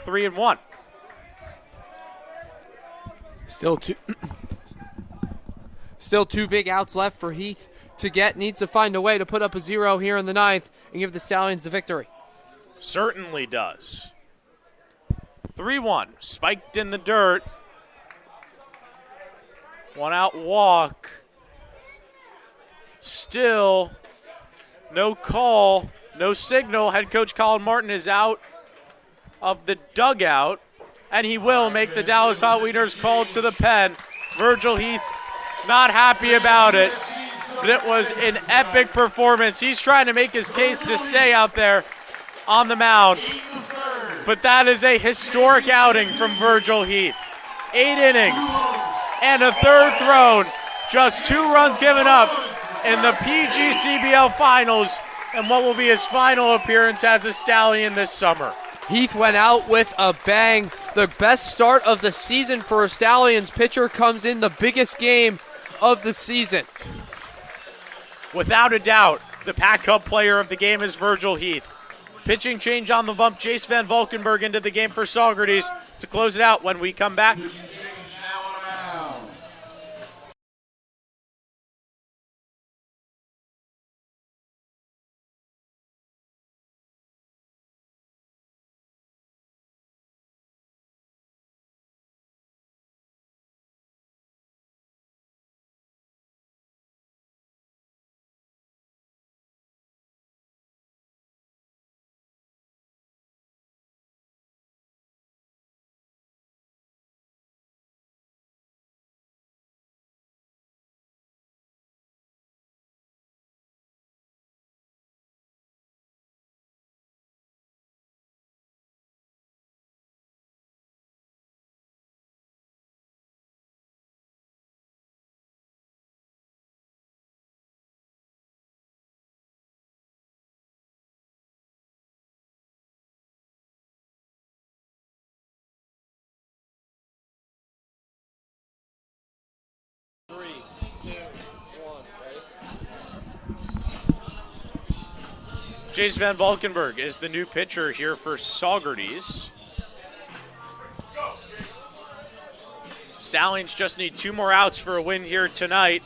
3-1. Still two big outs left for Heath to get. Needs to find a way to put up a 0 here in the 9th and give the Stallions the victory. Certainly does. 3-1, spiked in the dirt. 1 out walk. Still no call, no signal. Head coach Colin Martin is out of the dugout, and he will make the Dallas Hot Wieners call to the pen. Virgil Heath not happy about it, but it was an epic performance. He's trying to make his case to stay out there on the mound. But that is a historic outing from Virgil Heath. 8 innings and a third thrown. Just 2 runs given up in the PGCBL finals and what will be his final appearance as a Stallion this summer. Heath went out with a bang. The best start of the season for a Stallions pitcher comes in the biggest game of the season. Without a doubt, the Pac Cup player of the game is Virgil Heath. Pitching change on the bump, Jace Van Valkenburg into the game for Saugerties to close it out when we come back. Jace Van Valkenburg is the new pitcher here for Saugerties. Stallions just need 2 more outs for a win here tonight.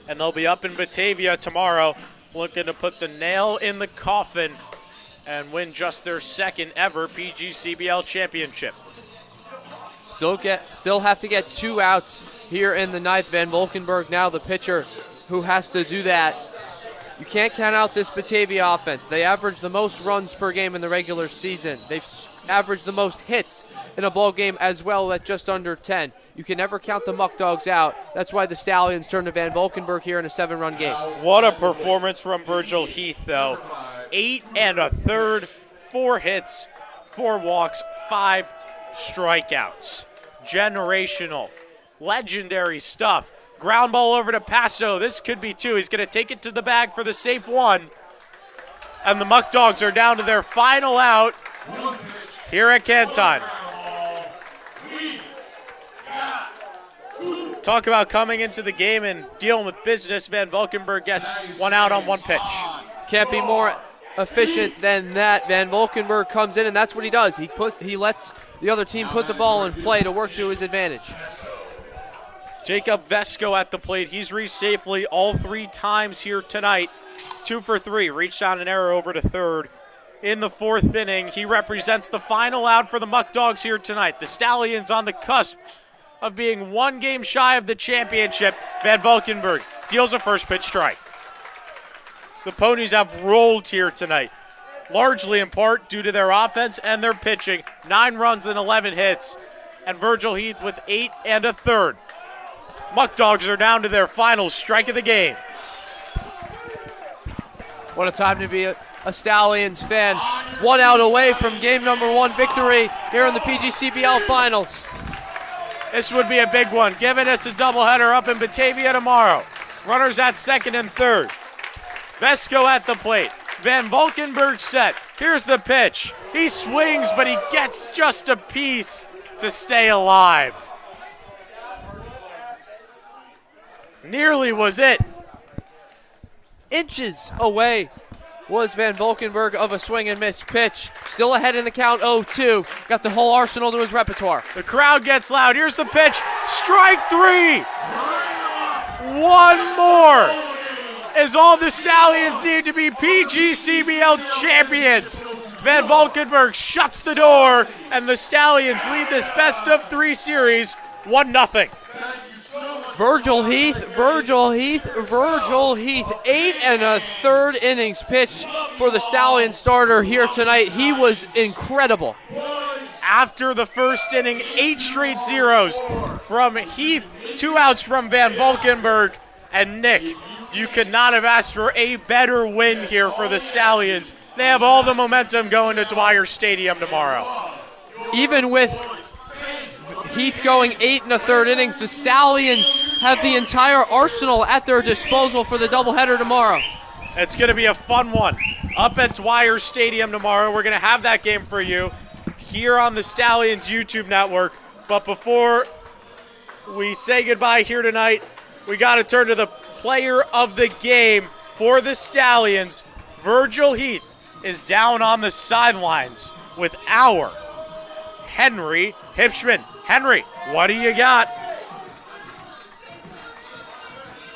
And they'll be up in Batavia tomorrow, looking to put the nail in the coffin and win just their 2nd ever PGCBL championship. Still have to get 2 outs here in the 9th. Van Valkenburg now the pitcher who has to do that. You can't count out this Batavia offense. They average the most runs per game in the regular season. They've averaged the most hits in a ball game as well at just under 10. You can never count the Muckdogs out. That's why the Stallions turn to Van Valkenburg here in a 7-run game. What a performance from Virgil Heath, though. 8 1/3, 4 hits, 4 walks, 5 strikeouts. Generational, legendary stuff. Ground ball over to Paso. This could be 2. He's going to take it to the bag for the safe 1. And the Muckdogs are down to their final out here at Canton. Talk about coming into the game and dealing with business. Van Valkenburg gets 1 out on 1 pitch. Can't be more efficient than that. Van Valkenburg comes in, and that's what he does. He lets the other team put the ball in play to work to his advantage. Jacob Vesco at the plate. He's reached safely all 3 times here tonight. 2 for 3. Reached on an error over to third. In the 4th inning, he represents the final out for the Muckdogs here tonight. The Stallions on the cusp of being 1 game shy of the championship. Van Valkenburg deals a first pitch strike. The Ponies have rolled here tonight, largely in part due to their offense and their pitching. 9 runs and 11 hits. And Virgil Heath with 8 1/3. Muckdogs are down to their final strike of the game. What a time to be a Stallions fan. 1 out away from game number 1 victory here in the PGCBL finals. This would be a big one, given it's a doubleheader up in Batavia tomorrow. Runners at 2nd and 3rd. Vesco at the plate. Van Valkenburg set. Here's the pitch. He swings, but he gets just a piece to stay alive. Nearly was it. Inches away was Van Valkenburg of a swing and miss pitch. Still ahead in the count, 0-2. Got the whole arsenal to his repertoire. The crowd gets loud. Here's the pitch. Strike 3. 1 more is all the Stallions need to be PGCBL champions. Van Valkenburg shuts the door, and the Stallions lead this best-of-3 series 1-0. Virgil Heath. 8 1/3 innings pitched for the Stallion starter here tonight. He was incredible. After the first inning, 8 straight zeros from Heath, 2 outs from Van Valkenburg. And Nick, you could not have asked for a better win here for the Stallions. They have all the momentum going to Dwyer Stadium tomorrow. Even with Heath going 8 1/3 innings. The Stallions have the entire arsenal at their disposal for the doubleheader tomorrow. It's going to be a fun one up at Dwyer Stadium tomorrow. We're going to have that game for you here on the Stallions YouTube network. But before we say goodbye here tonight, we got to turn to the player of the game for the Stallions. Virgil Heath is down on the sidelines with our Henry Hipschman. Henry, what do you got?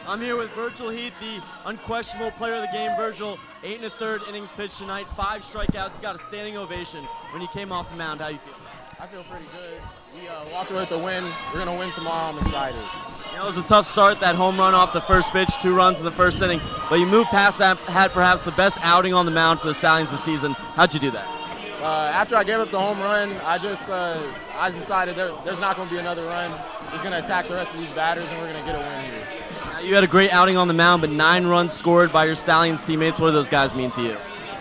I'm here with Virgil Heath, the unquestionable player of the game. Virgil, 8 1/3 innings pitched tonight, 5 strikeouts, got a standing ovation when he came off the mound. How you feel? I feel pretty good. We walked away with the win. We're going to win tomorrow. I'm excited. You know, it was a tough start, that home run off the first pitch, 2 runs in the first inning, but you moved past that, had perhaps the best outing on the mound for the Stallions this season. How'd you do that? After I gave up the home run, I decided there's not going to be another run. He's going to attack the rest of these batters, and we're going to get a win here. Now, you had a great outing on the mound, but 9 runs scored by your Stallions teammates. What do those guys mean to you?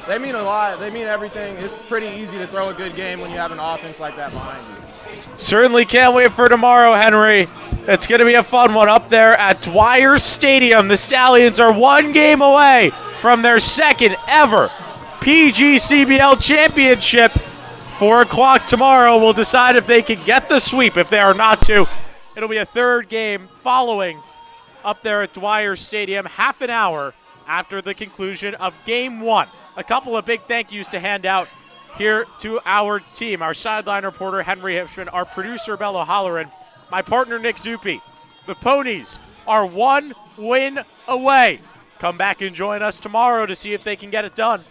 They mean a lot. They mean everything. It's pretty easy to throw a good game when you have an offense like that behind you. Certainly can't wait for tomorrow, Henry. It's going to be a fun one up there at Dwyer Stadium. The Stallions are 1 game away from their second ever PGCBL championship. 4 o'clock tomorrow will decide if they can get the sweep. If they are not to, it'll be a 3rd game following up there at Dwyer Stadium, half an hour after the conclusion of Game 1. A couple of big thank yous to hand out here to our team. Our sideline reporter, Henry Hipschman, our producer, Bella Holleran, my partner, Nick Zuppi. The Ponies are 1 win away. Come back and join us tomorrow to see if they can get it done.